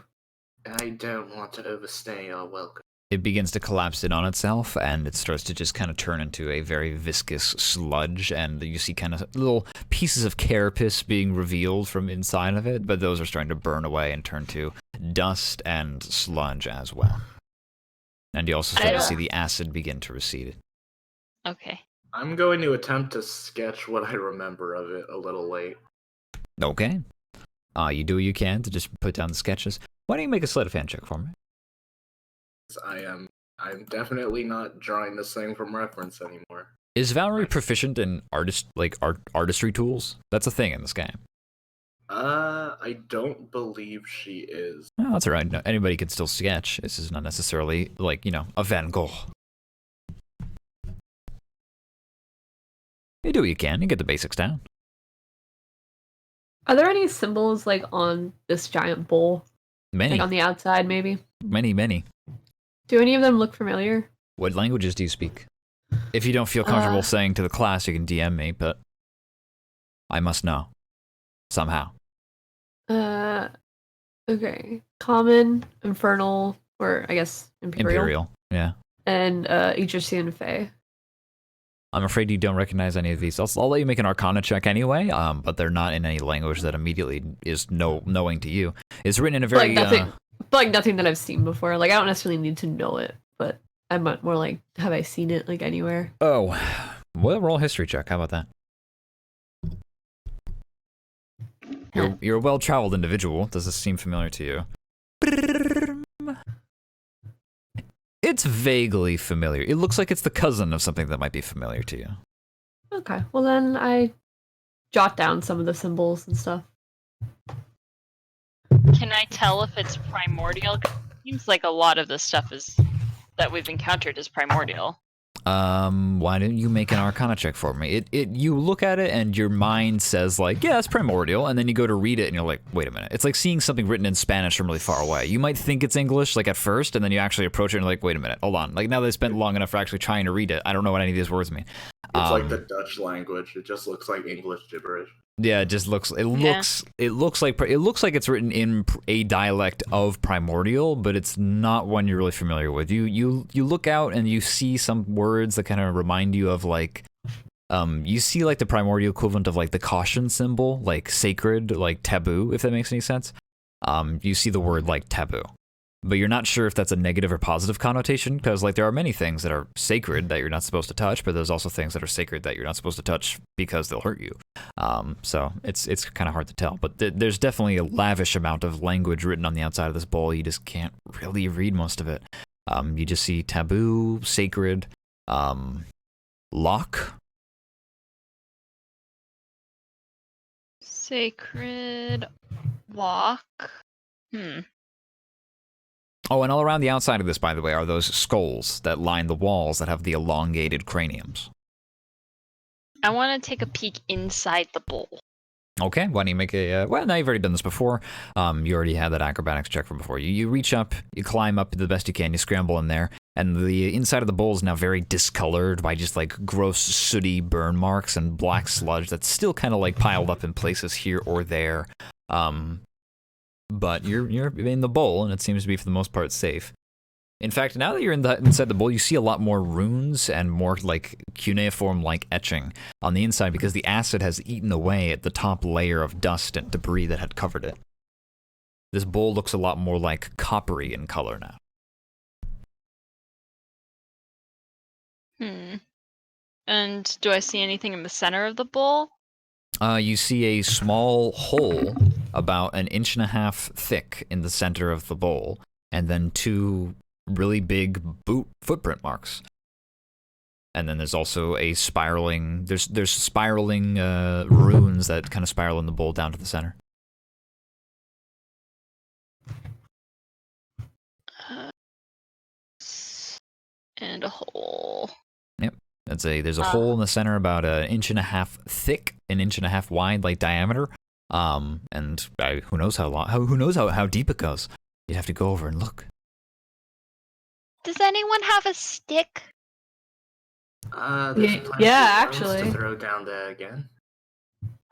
Speaker 4: I don't want to overstay our welcome.
Speaker 1: It begins to collapse in on itself, and it starts to just kind of turn into a very viscous sludge, and you see kind of little pieces of carapace being revealed from inside of it, but those are starting to burn away and turn to dust and sludge as well. And you also start to see the acid begin to recede.
Speaker 2: Okay.
Speaker 4: I'm going to attempt to sketch what I remember of it a little late.
Speaker 1: Okay. You do what you can to just put down the sketches. Why don't you make a sleight of hand check for me?
Speaker 4: I'm definitely not drawing this thing from reference anymore.
Speaker 1: Is Valerie proficient in artistry tools? That's a thing in this game.
Speaker 4: I don't believe she is.
Speaker 1: Oh, that's alright. No, anybody can still sketch. This is not necessarily like, a Van Gogh. You do what you can. You get the basics down.
Speaker 3: Are there any symbols like on this giant bowl?
Speaker 1: Many.
Speaker 3: Like on the outside, maybe?
Speaker 1: Many.
Speaker 3: Do any of them look familiar?
Speaker 1: What languages do you speak? If you don't feel comfortable saying to the class, you can DM me, but I must know. Somehow.
Speaker 3: Okay. Common, Infernal, or I guess Imperial.
Speaker 1: Yeah.
Speaker 3: And Egyptian Fae.
Speaker 1: I'm afraid you don't recognize any of these. I'll let you make an Arcana check anyway, but they're not in any language that immediately is knowing to you. It's written in a very...
Speaker 3: nothing that I've seen before. Like, I don't necessarily need to know it, but I'm more like, have I seen it, like, anywhere?
Speaker 1: Oh, well, roll a history check. How about that? You're a well-traveled individual. Does this seem familiar to you? It's vaguely familiar. It looks like it's the cousin of something that might be familiar to you.
Speaker 3: Okay, well then I jot down some of the symbols and stuff.
Speaker 2: Can I tell if it's primordial? 'Cause it seems like a lot of the stuff that we've encountered is primordial.
Speaker 1: Why don't you make an Arcana check for me? You look at it and your mind says like, yeah, it's primordial, and then you go to read it and you're like, wait a minute. It's like seeing something written in Spanish from really far away. You might think it's English like at first, and then you actually approach it and you're like, wait a minute, hold on. Like now that I spent long enough for actually trying to read it, I don't know what any of these words mean.
Speaker 4: It's like the Dutch language. It just looks like English gibberish.
Speaker 1: Yeah, it just looks. It looks like it's written in a dialect of primordial, but it's not one you're really familiar with. You look out and you see some words that kind of remind you of like You see like the primordial equivalent of like the caution symbol, like sacred, like taboo, if that makes any sense. You see the word like taboo, but you're not sure if that's a negative or positive connotation, because like there are many things that are sacred that you're not supposed to touch, but there's also things that are sacred that you're not supposed to touch because they'll hurt you. So it's kind of hard to tell, but there's definitely a lavish amount of language written on the outside of this bowl. You just can't really read most of it. You just see taboo, sacred, lock.
Speaker 2: Sacred walk.
Speaker 1: Oh, and all around the outside of this, by the way, are those skulls that line the walls that have the elongated craniums.
Speaker 2: I want to take a peek inside the bowl.
Speaker 1: Okay, why don't you make a... well, now you've already done this before. You already had that acrobatics check from before. You reach up, you climb up the best you can, you scramble in there, and the inside of the bowl is now very discolored by just like gross sooty burn marks and black sludge that's still kind of like piled up in places here or there. But you're in the bowl, and it seems to be for the most part safe. In fact, now that you're inside the bowl, you see a lot more runes and more like cuneiform-like etching on the inside because the acid has eaten away at the top layer of dust and debris that had covered it. This bowl looks a lot more like coppery in color now.
Speaker 2: And do I see anything in the center of the bowl?
Speaker 1: You see a small hole about 1.5 inches thick in the center of the bowl, and then 2 really big footprint marks. And then there's also a spiraling, there's spiraling runes that kind of spiral in the bowl down to the center.
Speaker 2: And a hole.
Speaker 1: Yep. There's a hole in the center about 1.5 inches thick, 1.5 inches wide, like diameter. And who knows how long? Who knows how deep it goes? You'd have to go over and look.
Speaker 2: Does anyone have a stick?
Speaker 4: There's plenty
Speaker 3: yeah,
Speaker 4: of bones
Speaker 3: actually.
Speaker 4: to throw down there again.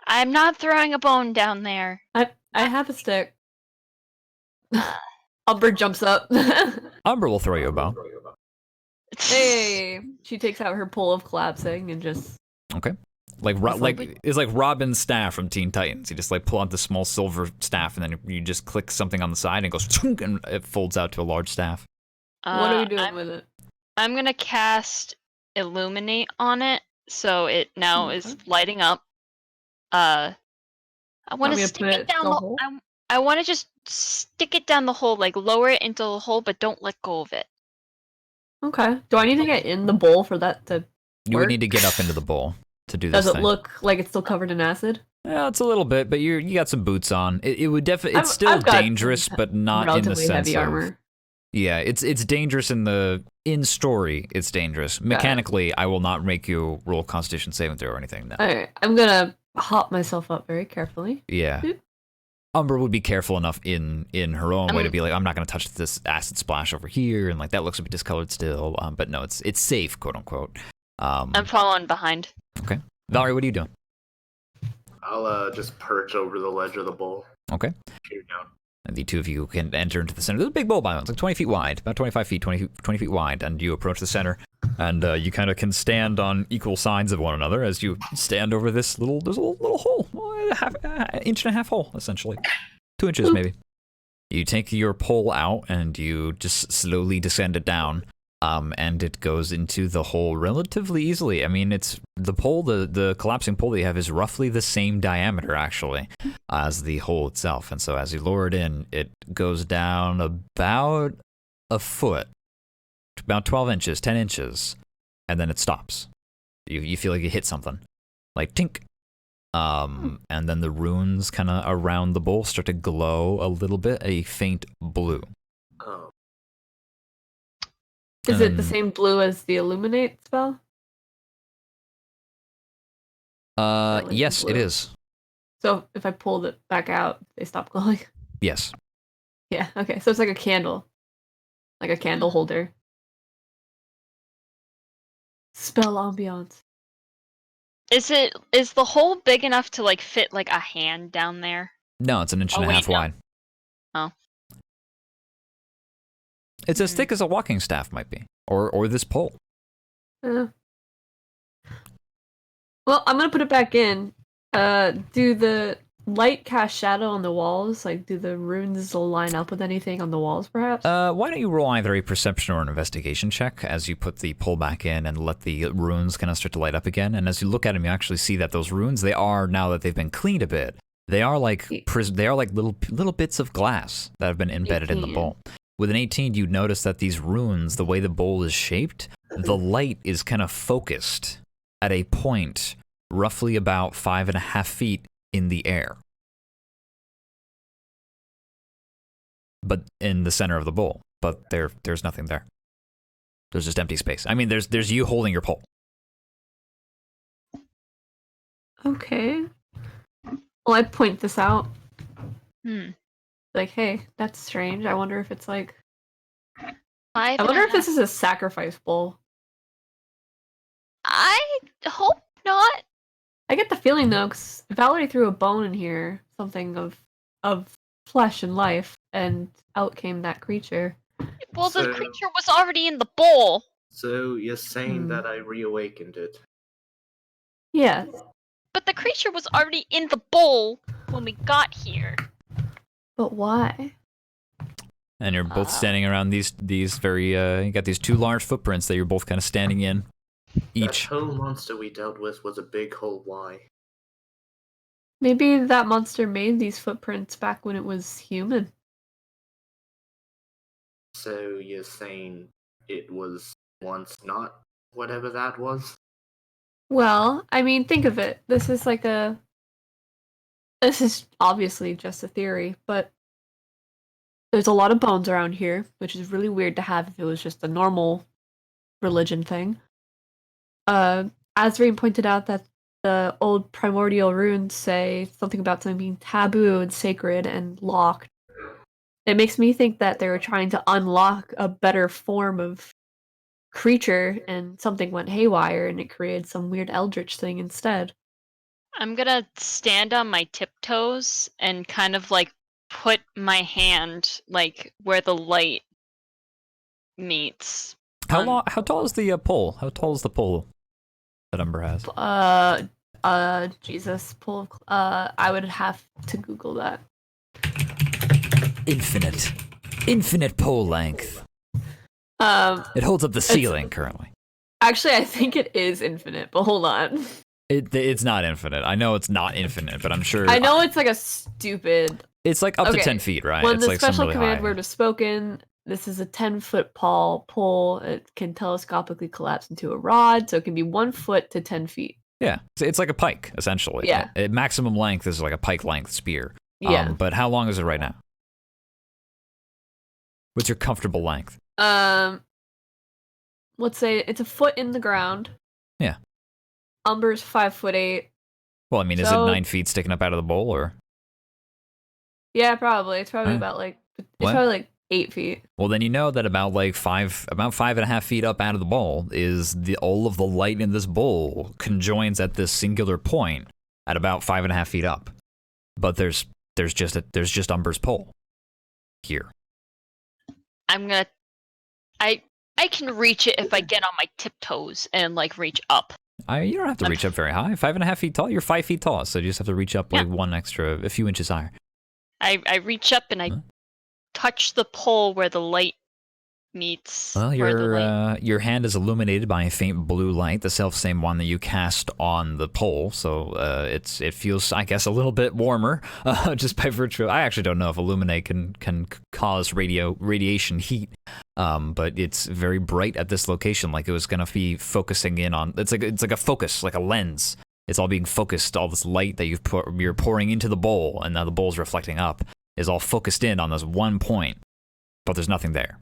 Speaker 2: I'm not throwing a bone down there.
Speaker 3: I have a stick. Umber jumps up.
Speaker 1: Umber will throw you a bone.
Speaker 3: Hey, she takes out her pole of collapsing and just.
Speaker 1: Okay. It's like Robin's staff from Teen Titans. You just like pull out the small silver staff, and then you just click something on the side, and it goes chunk, and it folds out to a large staff.
Speaker 3: What are we doing with it?
Speaker 2: I'm gonna cast Illuminate on it, so it now is lighting up. I want to stick it down the hole. I want to just stick it down the hole, like lower it into the hole, but don't let go of it.
Speaker 3: Okay. Do I need to get in the bowl for that to?
Speaker 1: You would need to get up into the bowl to do this.
Speaker 3: Does it
Speaker 1: thing.
Speaker 3: look like it's still covered in acid?
Speaker 1: Yeah, it's a little bit, but you got some boots on. It would definitely. It's still dangerous, but not in the sense
Speaker 3: heavy
Speaker 1: of.
Speaker 3: Armor.
Speaker 1: Yeah, it's dangerous in story. It's dangerous. Mechanically, I will not make you roll Constitution saving throw or anything. No.
Speaker 3: All right, I'm gonna hop myself up very carefully.
Speaker 1: Yeah.
Speaker 3: Boop.
Speaker 1: Umber would be careful enough in her own way to be like, I'm not going to touch this acid splash over here, and like that looks a bit discolored still. But no, it's safe, quote unquote.
Speaker 2: I'm following behind.
Speaker 1: Okay, Valerie, what are you doing?
Speaker 4: I'll just perch over the ledge of the bowl.
Speaker 1: Okay.
Speaker 4: Shoot down.
Speaker 1: And the two of you can enter into the center. There's a big bowl by it's like 20 feet wide, about 25 feet, 20 feet wide, and you approach the center, and you kind of can stand on equal sides of one another as you stand over this there's a little hole, 1.5 inch hole, essentially. 2 inches, maybe. You take your pole out, and you just slowly descend it down, and it goes into the hole relatively easily. I mean, it's the pole, the collapsing pole that you have is roughly the same diameter, actually, as the hole itself. And so as you lower it in, it goes down about a foot, about 12 inches, 10 inches, and then it stops. You feel like you hit something, like tink. And then the runes kind of around the bowl start to glow a little bit, a faint blue.
Speaker 4: Oh.
Speaker 3: Is it the same blue as the Illuminate spell?
Speaker 1: Yes, it is.
Speaker 3: So if I pulled it back out, they stop glowing?
Speaker 1: Yes.
Speaker 3: Yeah, okay. So it's like a candle. Like a candle holder. Spell ambiance.
Speaker 2: Is the hole big enough to like fit like a hand down there?
Speaker 1: No, it's 1.5 inches wide.
Speaker 2: Oh.
Speaker 1: It's as thick as a walking staff might be, or this pole.
Speaker 3: Well, I'm gonna put it back in. Do the light cast shadow on the walls? Like, do the runes line up with anything on the walls, perhaps?
Speaker 1: Why don't you roll either a perception or an investigation check as you put the pole back in and let the runes kind of start to light up again. And as you look at them, you actually see that those runes, they are, now that they've been cleaned a bit, they are like little bits of glass that have been embedded in the
Speaker 3: 18.
Speaker 1: bowl. With an 18, you notice that these runes, the way the bowl is shaped, the light is kind of focused at a point roughly about 5.5 feet in the air. But in the center of the bowl. But there's nothing there. There's just empty space. I mean, there's you holding your pole.
Speaker 3: Okay. Well, I point this out. Like, hey, that's strange. I wonder if it's like... I wonder if this is a sacrifice bowl.
Speaker 2: I hope not.
Speaker 3: I get the feeling, though, because Valerie threw a bone in here. Something of flesh and life, and out came that creature.
Speaker 2: Well, the
Speaker 4: So-
Speaker 2: creature was already in the bowl.
Speaker 4: So you're saying that I reawakened it?
Speaker 3: Yes.
Speaker 2: But the creature was already in the bowl when we got here.
Speaker 3: But why?
Speaker 1: And you're both standing around these very, you got these two large footprints that you're both kind of standing in.
Speaker 4: That
Speaker 1: Each.
Speaker 4: whole monster we dealt with was a big hole. Why?
Speaker 3: Maybe that monster made these footprints back when it was human.
Speaker 4: So you're saying it was once not whatever that was?
Speaker 3: Well, I mean, think of it. This is obviously just a theory, but there's a lot of bones around here, which is really weird to have if it was just a normal religion thing. Azreen pointed out that the old primordial runes say something about something being taboo and sacred and locked. It makes me think that they were trying to unlock a better form of creature, and something went haywire and it created some weird eldritch thing instead.
Speaker 2: I'm gonna stand on my tiptoes and kind of like put my hand like where the light meets.
Speaker 1: How tall is the pole? How tall is the pole that Umber has?
Speaker 3: Jesus, I would have to Google that.
Speaker 1: Infinite pole length. It holds up the ceiling currently.
Speaker 3: Actually, I think it is infinite, but hold on.
Speaker 1: It's not infinite. I know it's not infinite, but I'm sure.
Speaker 3: I know it's like a stupid.
Speaker 1: It's like up to
Speaker 3: Okay.
Speaker 1: 10 feet, right?
Speaker 3: When
Speaker 1: it's
Speaker 3: the
Speaker 1: like some
Speaker 3: special
Speaker 1: really
Speaker 3: command
Speaker 1: high.
Speaker 3: word was spoken, this is a 10-foot pole. It can telescopically collapse into a rod, so it can be 1 foot to 10 feet.
Speaker 1: Yeah, it's like a pike essentially.
Speaker 3: Yeah.
Speaker 1: Maximum length is like a pike length spear.
Speaker 3: Yeah.
Speaker 1: But how long is it right now? What's your comfortable length?
Speaker 3: Let's say it's a foot in the ground.
Speaker 1: Yeah.
Speaker 3: Umber's 5'8".
Speaker 1: Well, I mean, is it
Speaker 3: So-
Speaker 1: 9 feet sticking up out of the bowl, or?
Speaker 3: Yeah, probably. It's probably
Speaker 1: Huh.
Speaker 3: it's
Speaker 1: What?
Speaker 3: probably like 8 feet.
Speaker 1: Well, then you know that about 5.5 feet up out of the bowl is all of the light in this bowl conjoins at this singular point at about 5.5 feet up. But there's just Umber's pole here.
Speaker 2: I can reach it if I get on my tiptoes and like reach up.
Speaker 1: You don't have to reach up very high. 5.5 feet tall. You're 5 feet tall, so you just have to reach up like a few inches higher.
Speaker 2: I reach up and I touch the pole where the light meets.
Speaker 1: Well,
Speaker 2: where the light...
Speaker 1: your hand is illuminated by a faint blue light, the self-same one that you cast on the pole. So it feels, I guess, a little bit warmer, just by virtue. I actually don't know if illuminate can cause radiation heat, but it's very bright at this location, like it was gonna be focusing in on. It's like a focus, like a lens. It's all being focused. All this light that you're pouring into the bowl, and now the bowl's reflecting up, is all focused in on this one point, but there's nothing there.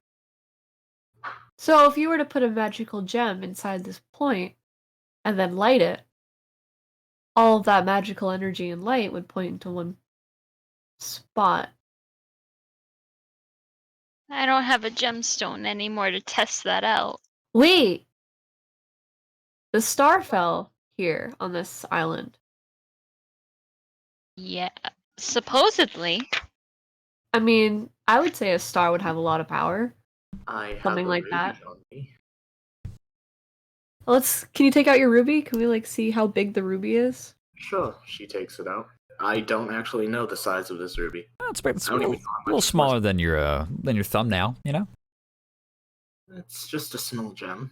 Speaker 3: So if you were to put a magical gem inside this point and then light it, all of that magical energy and light would point into one spot.
Speaker 2: I don't have a gemstone anymore to test that out.
Speaker 3: Wait! The star fell here on this island.
Speaker 2: Yeah, supposedly.
Speaker 3: I mean, I would say a star would have a lot of power.
Speaker 4: I have
Speaker 3: Something
Speaker 4: a
Speaker 3: like
Speaker 4: ruby
Speaker 3: that.
Speaker 4: on me.
Speaker 3: Can you take out your ruby? Can we like see how big the ruby is?
Speaker 4: Sure, she takes it out. I don't actually know the size of this ruby.
Speaker 1: Oh, it's
Speaker 4: I
Speaker 1: a
Speaker 4: don't
Speaker 1: little,
Speaker 4: even know how
Speaker 1: little
Speaker 4: much it's
Speaker 1: smaller than your thumbnail, you know?
Speaker 4: It's just a small gem,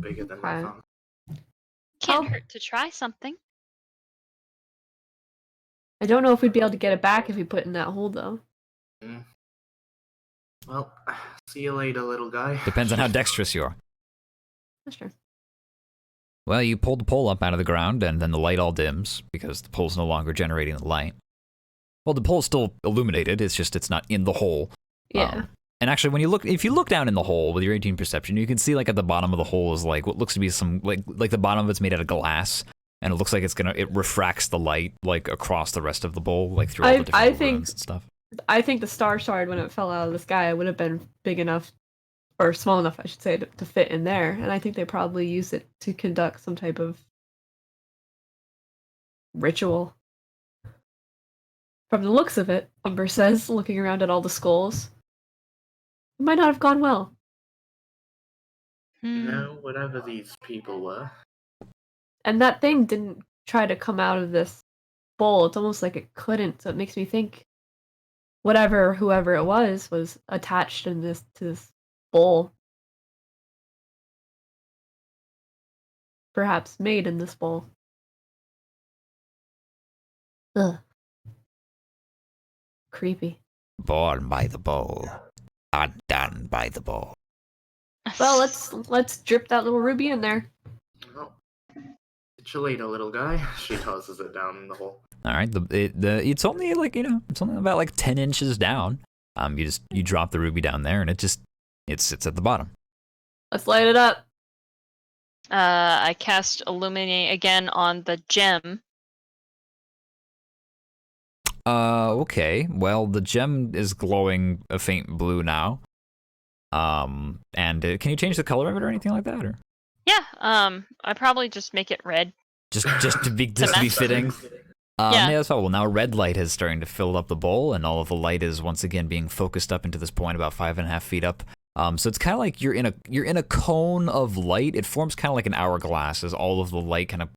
Speaker 4: bigger than my
Speaker 3: Right.
Speaker 4: thumb.
Speaker 2: Can't
Speaker 3: Oh.
Speaker 2: hurt to try something.
Speaker 3: I don't know if we'd be able to get it back if we put it in that hole though.
Speaker 4: Mm. Well, see you later, little guy.
Speaker 1: Depends on how dexterous you are.
Speaker 3: That's true.
Speaker 1: Well, you pull the pole up out of the ground, and then the light all dims, because the pole's no longer generating the light. Well, the pole's still illuminated, it's not in the hole.
Speaker 3: Yeah.
Speaker 1: And actually, if you look down in the hole with your 18 perception, you can see like at the bottom of the hole is like what looks to be some like the bottom of it's made out of glass, and it looks like it refracts the light like across the rest of the bowl, like through all the different runes and stuff.
Speaker 3: I think the star shard when it fell out of the sky would have been big enough, or small enough, I should say, to fit in there. And I think they probably used it to conduct some type of ritual. From the looks of it, Umber says, looking around at all the skulls. It might not have gone well.
Speaker 4: You know, whatever these people were.
Speaker 3: And that thing didn't try to come out of this bowl. It's almost like it couldn't. So it makes me think whoever it was attached to this bowl. Perhaps made in this bowl. Ugh. Creepy.
Speaker 1: Born by the bowl, undone by the bowl.
Speaker 3: Well, let's drip that little ruby in there.
Speaker 4: Well, see you later, little guy. She tosses it down in the hole.
Speaker 1: All right, it's only like it's only about like 10 inches down. You drop the ruby down there, and it sits at the bottom.
Speaker 3: Let's light it up.
Speaker 2: I cast Illuminate again on the gem.
Speaker 1: Okay. Well, the gem is glowing a faint blue now. And can you change the color of it or anything like that, or?
Speaker 2: Yeah. I probably just make it red.
Speaker 1: Just to be fitting.
Speaker 2: Yeah.
Speaker 1: That's all. Well, now red light is starting to fill up the bowl, and all of the light is once again being focused up into this point about 5.5 feet up. So it's kind of like you're in a cone of light. It forms kind of like an hourglass as all of the light kind of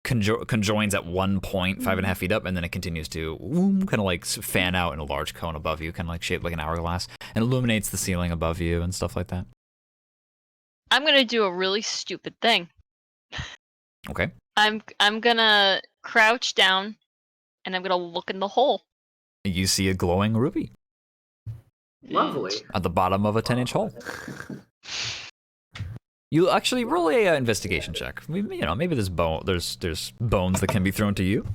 Speaker 1: conjoins at one point, 5.5 feet up, and then it continues to kind of like fan out in a large cone above you, kind of like shaped like an hourglass, and illuminates the ceiling above you and stuff like that.
Speaker 2: I'm gonna do a really stupid thing.
Speaker 1: Okay.
Speaker 2: I'm gonna crouch down, and I'm gonna look in the hole.
Speaker 1: You see a glowing ruby
Speaker 4: Lovely.
Speaker 1: at the bottom of a 10-inch hole. You actually roll a investigation check. Maybe there's bones that can be thrown to you,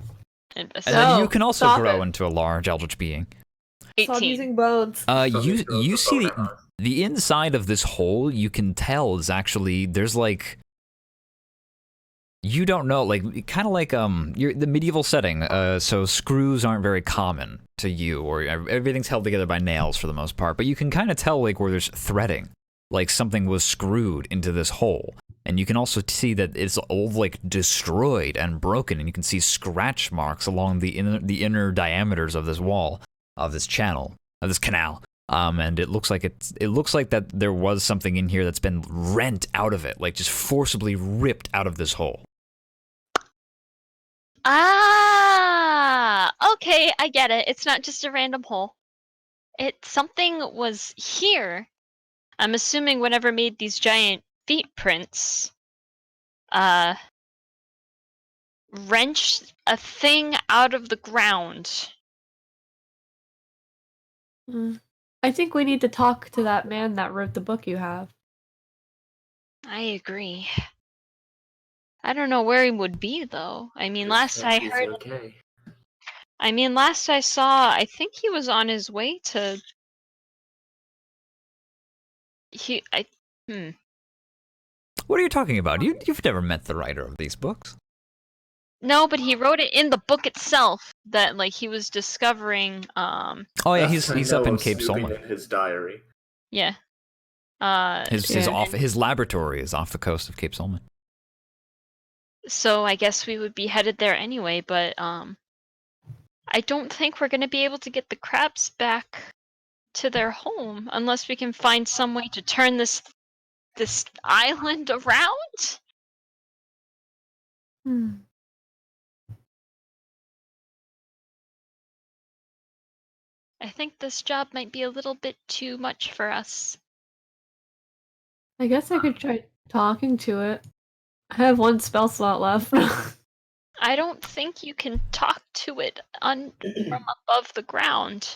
Speaker 1: and then you can also grow into a large eldritch being.
Speaker 2: 18.
Speaker 3: Stop using bones.
Speaker 1: You see the inside of this hole. You can tell is actually there's like you don't know, like kind of like you're the medieval setting. So screws aren't very common to you, or everything's held together by nails for the most part. But you can kind of tell like where there's threading. Like something was screwed into this hole. And you can also see that it's all like destroyed and broken, and you can see scratch marks along the inner diameters of this wall, of this channel, of this canal. And it looks like that there was something in here that's been rent out of it, like just forcibly ripped out of this hole.
Speaker 2: Ah, okay, I get it. It's not just a random hole. Something was here. I'm assuming whatever made these giant feet prints, wrenched a thing out of the ground.
Speaker 3: I think we need to talk to that man that wrote the book you have.
Speaker 2: I agree. I don't know where he would be though. I mean, last I heard,
Speaker 4: Okay.
Speaker 2: last I saw, I think he was on his way to.
Speaker 1: What are you talking about? You've never met the writer of these books.
Speaker 2: No, but he wrote it in the book itself that like he was discovering.
Speaker 1: Oh yeah, he's up in Cape Solman.
Speaker 4: In his diary.
Speaker 2: Yeah.
Speaker 1: His laboratory is off the coast of Cape Solman.
Speaker 2: So I guess we would be headed there anyway, but I don't think we're gonna be able to get the crabs back to their home unless we can find some way to turn this island around.
Speaker 3: Hmm.
Speaker 2: I think this job might be a little bit too much for us.
Speaker 3: I guess I could try talking to it. I have one spell slot left.
Speaker 2: I don't think you can talk to it from above the ground.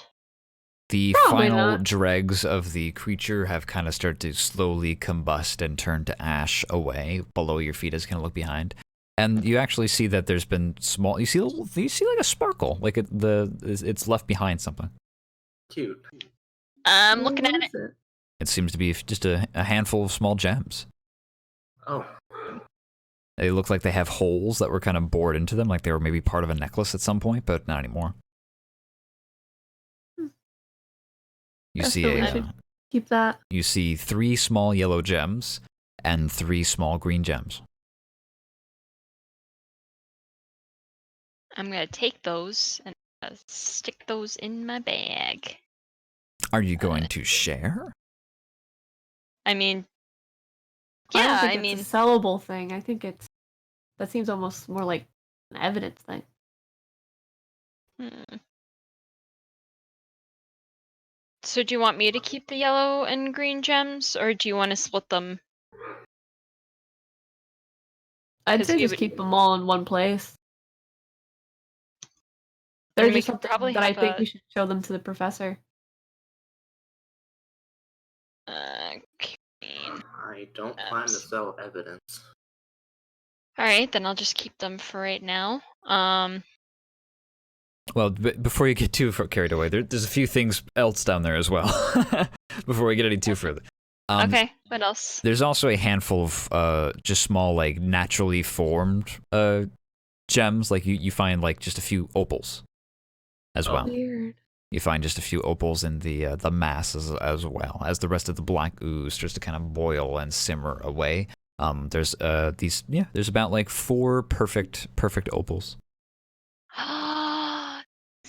Speaker 1: The
Speaker 3: Probably
Speaker 1: final
Speaker 3: not.
Speaker 1: dregs of the creature have kind of started to slowly combust and turn to ash away below your feet as you kind of look behind. And you actually see that there's been small. You see like a sparkle, like it's left behind something.
Speaker 4: Cute.
Speaker 2: I'm
Speaker 3: Oh,
Speaker 2: looking
Speaker 3: what
Speaker 2: at
Speaker 3: is it?
Speaker 1: It seems to be just a handful of small gems.
Speaker 4: Oh,
Speaker 1: They look like they have holes that were kind of bored into them, like they were maybe part of a necklace at some point, but not anymore. You
Speaker 3: Guess
Speaker 1: see
Speaker 3: that we
Speaker 1: a
Speaker 3: should keep that.
Speaker 1: you see 3 small yellow gems and 3 small green gems.
Speaker 2: I'm gonna take those and stick those in my bag.
Speaker 1: Are you going to share?
Speaker 2: I mean,
Speaker 3: I don't
Speaker 2: yeah,
Speaker 3: think
Speaker 2: I
Speaker 3: it's
Speaker 2: mean,
Speaker 3: a sellable thing. I think that seems almost more like an evidence thing.
Speaker 2: So do you want me to keep the yellow and green gems, or do you want to split them?
Speaker 3: I'd
Speaker 2: 'Cause
Speaker 3: say
Speaker 2: we
Speaker 3: just
Speaker 2: would-
Speaker 3: keep them all in one place.
Speaker 2: And
Speaker 3: They're
Speaker 2: we
Speaker 3: just
Speaker 2: could
Speaker 3: something
Speaker 2: probably
Speaker 3: that I
Speaker 2: have
Speaker 3: think
Speaker 2: a-
Speaker 3: we should show them to the professor.
Speaker 2: Okay.
Speaker 4: I don't plan to sell evidence.
Speaker 2: All right, then I'll just keep them for right now.
Speaker 1: Well, before you get too carried away, there's a few things else down there as well. Before we get any too further.
Speaker 2: Okay. What else?
Speaker 1: There's also a handful of just small, like naturally formed gems. Like you find like just a few opals as well.
Speaker 3: Weird.
Speaker 1: You find just a few opals in the mass as well as the rest of the black ooze starts to kind of boil and simmer away. There's there's about like 4 perfect opals.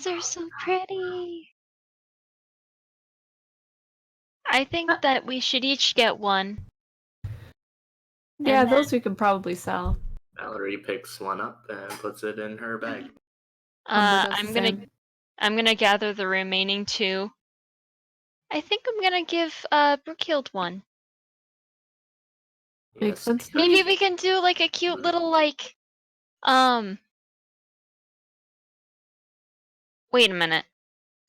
Speaker 2: They're so pretty. I think that we should each get one.
Speaker 3: Yeah,
Speaker 2: And
Speaker 3: those we can probably sell.
Speaker 4: Valerie picks one up and puts it in her bag.
Speaker 3: Humber does the same.
Speaker 2: I'm gonna gather the remaining 2. I think I'm gonna give Brookhild one.
Speaker 3: Makes sense to
Speaker 2: Maybe
Speaker 3: me.
Speaker 2: we can do like a cute little like wait a minute.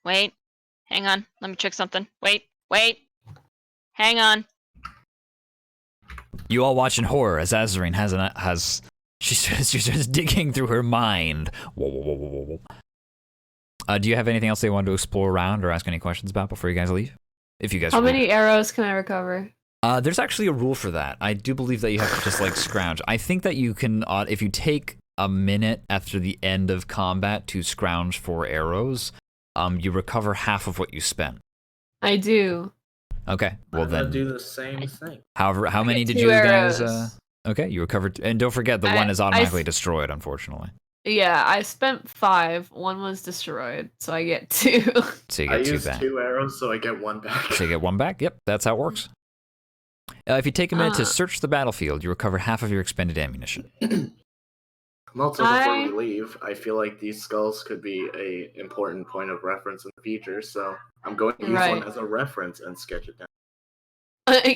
Speaker 2: Wait. Hang on. Let me check something. Wait. Hang on.
Speaker 1: You all watch in horror as Azarine she starts digging through her mind. Whoa. Do you have anything else they want to explore around or ask any questions about before you guys leave? If you guys
Speaker 3: How
Speaker 1: leave.
Speaker 3: many arrows can I recover?
Speaker 1: There's actually a rule for that. I do believe that you have to just like scrounge. I think that you can, if you take a minute after the end of combat to scrounge for arrows, you recover half of what you spent.
Speaker 3: I do.
Speaker 1: Okay, well
Speaker 4: I'm gonna
Speaker 1: then.
Speaker 4: do the same thing.
Speaker 1: However, how many
Speaker 3: get
Speaker 1: did
Speaker 3: 2
Speaker 1: you guys?
Speaker 3: arrows.
Speaker 1: Okay, you recovered, and don't forget the one is automatically destroyed, unfortunately.
Speaker 3: Yeah, I spent 5. 1 was destroyed, so I get 2.
Speaker 1: So you
Speaker 4: I
Speaker 1: get 2
Speaker 4: use
Speaker 1: back.
Speaker 4: 2 arrows, so I get 1 back.
Speaker 1: So you get 1 back. Yep, that's how it works. If you take a minute to search the battlefield, you recover half of your expended ammunition.
Speaker 4: Also, before we leave, I feel like these skulls could be a important point of reference in the future, so I'm going to use one as a reference and sketch it down.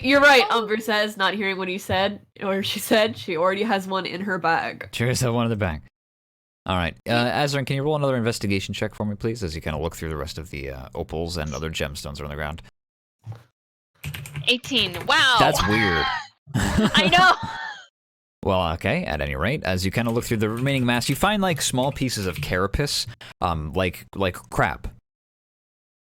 Speaker 3: You're right, Umber says, not hearing what he said, or she said she already has one in her bag.
Speaker 1: She has one in the bag. All right. Azrin, can you roll another investigation check for me, please, as you kind of look through the rest of the opals and other gemstones on the ground?
Speaker 2: 18. Wow.
Speaker 1: That's weird.
Speaker 2: I know.
Speaker 1: Well, okay, at any rate, as you kind of look through the remaining mass, you find like small pieces of carapace, like crab.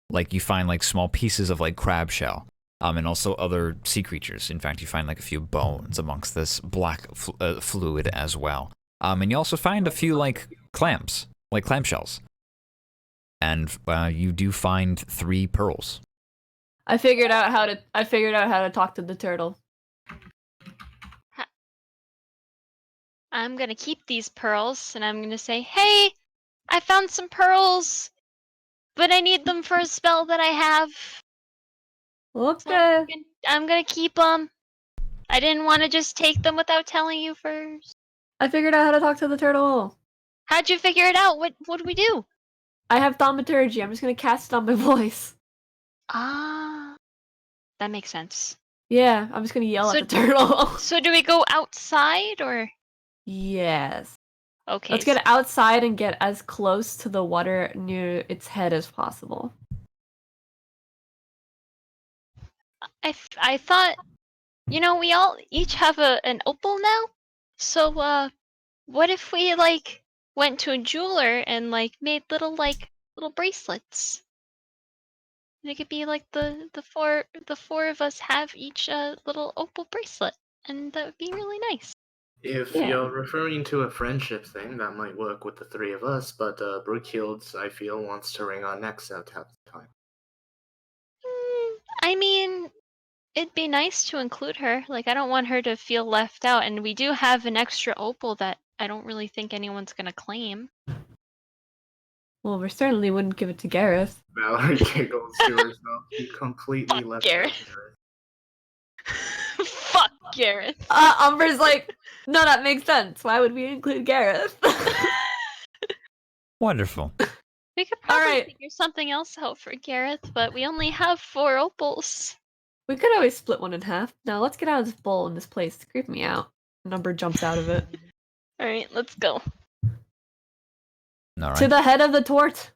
Speaker 1: Like you find like small pieces of like crab shell, and also other sea creatures. In fact, you find like a few bones amongst this black fluid as well. And you also find a few like clams, like clamshells. And you do find 3 pearls.
Speaker 3: I figured out how to talk to the turtle.
Speaker 2: I'm gonna keep these pearls and I'm gonna say, hey, I found some pearls, but I need them for a spell that I have.
Speaker 3: Okay.
Speaker 2: I'm gonna keep them. I didn't want to just take them without telling you first.
Speaker 3: I figured out how to talk to the turtle.
Speaker 2: How'd you figure it out? What do we do?
Speaker 3: I have thaumaturgy. I'm just gonna cast it on my voice.
Speaker 2: Ah, that makes sense.
Speaker 3: Yeah, I'm just gonna yell
Speaker 2: So-
Speaker 3: at the turtle.
Speaker 2: So do we go outside or?
Speaker 3: Yes.
Speaker 2: Okay.
Speaker 3: Let's get outside and get as close to the water near its head as possible.
Speaker 2: I thought, we all each have an opal now. So what if we like went to a jeweler and like made little bracelets? They could be like the four of us have each little opal bracelet, and that would be really nice.
Speaker 4: If
Speaker 3: Yeah.
Speaker 4: you're referring to a friendship thing, that might work with the three of us, but Brookfield, I feel, wants to ring our necks out half the time.
Speaker 2: I mean, it'd be nice to include her. Like, I don't want her to feel left out, and we do have an extra opal that I don't really think anyone's gonna claim.
Speaker 3: Well, we certainly wouldn't give it to Gareth.
Speaker 4: Valerie giggles to herself. You completely
Speaker 2: Fuck
Speaker 4: left
Speaker 2: Gareth.
Speaker 4: out Gareth.
Speaker 2: Fuck Gareth.
Speaker 3: Umber's like, no, that makes sense. Why would we include Gareth?
Speaker 1: Wonderful.
Speaker 2: We could probably
Speaker 3: Alright.
Speaker 2: figure something else out for Gareth, but we only have 4 opals.
Speaker 3: We could always split one in half. Now let's get out of this bowl in this place. It's creeping me out. Umber jumps out of it.
Speaker 2: Alright, let's go.
Speaker 1: All
Speaker 3: To
Speaker 1: right.
Speaker 3: the head of the tort.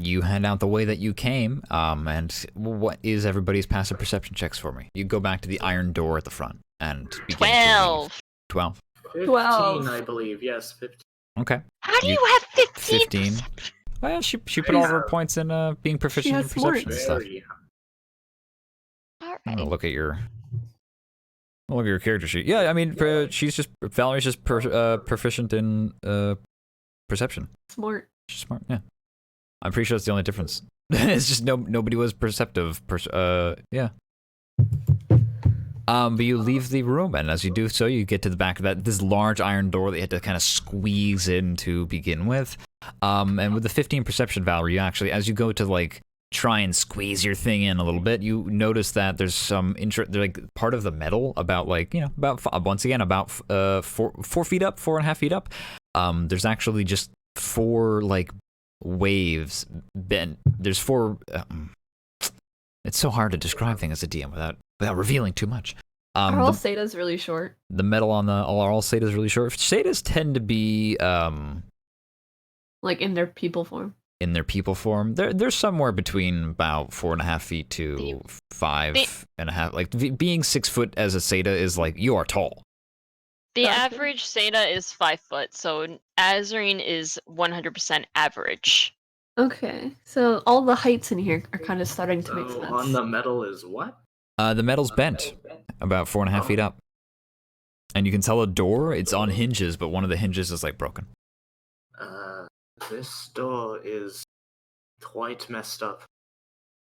Speaker 1: You head out the way that you came, and what is everybody's passive perception checks for me? You go back to the iron door at the front and begin to leave.
Speaker 2: 12.
Speaker 1: 12.
Speaker 3: 12.
Speaker 4: 15, I believe. Yes, 15.
Speaker 1: Okay.
Speaker 2: How do
Speaker 1: You-
Speaker 2: you have 15?
Speaker 1: 15. Well, she put all of her
Speaker 4: Yeah.
Speaker 1: points in being proficient in
Speaker 3: has smart.
Speaker 1: perception and stuff.
Speaker 4: Very
Speaker 1: I'm gonna
Speaker 2: Alright.
Speaker 1: look at your character sheet. Yeah, I mean, Valerie's just proficient in perception.
Speaker 3: Smart.
Speaker 1: She's smart. Yeah, I'm pretty sure that's the only difference. It's just nobody was perceptive. Yeah. But you leave the room, and as you do so, you get to the back of this large iron door that you had to kind of squeeze in to begin with. And with the 15 perception, Valerie, you actually, as you go to like try and squeeze your thing in a little bit, you notice that there's some like part of the metal about once again about 4 feet up, 4.5 feet up. There's actually just 4 like waves bent. There's 4. It's so hard to describe things as a DM without revealing too much.
Speaker 3: Are all Setas really short?
Speaker 1: The metal on all Setas is really short. Setas tend to be
Speaker 3: Like in their people form?
Speaker 1: in their people form. They're somewhere between about 4.5 feet to 5.5. Like being 6 foot as a Seta is like you are tall.
Speaker 2: The
Speaker 3: Gotcha.
Speaker 2: average Seta is 5 foot, so Azarine is 100% average.
Speaker 3: Okay, so all the heights in here are kind of starting to make
Speaker 4: So
Speaker 3: sense.
Speaker 4: on the metal is what?
Speaker 1: The metal's bent about 4.5 feet up, and you can tell a door. It's on hinges, but one of the hinges is like broken.
Speaker 4: This door is quite messed up.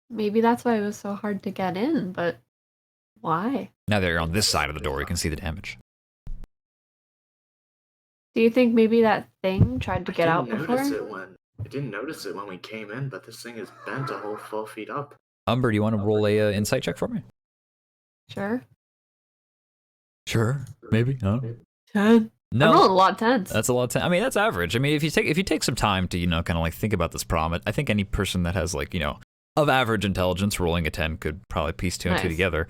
Speaker 3: Maybe that's why it was so hard to get in, but why?
Speaker 1: Now that you're on this side of the door, you can see the damage.
Speaker 3: Do you think maybe that thing tried to get out before?
Speaker 4: I didn't notice it when we came in, but this thing is bent a whole 4 feet up.
Speaker 1: Umber, do you want to roll a insight check for me?
Speaker 3: Sure.
Speaker 1: Sure, maybe. I don't know.
Speaker 3: 10.
Speaker 1: No,
Speaker 3: I'm rolling a lot of 10s.
Speaker 1: that's a lot. I mean, that's average. I mean, if you take some time to kind of like think about this problem, I think any person that has like of average intelligence rolling a 10 could probably piece 2 and 2
Speaker 3: Nice.
Speaker 1: together.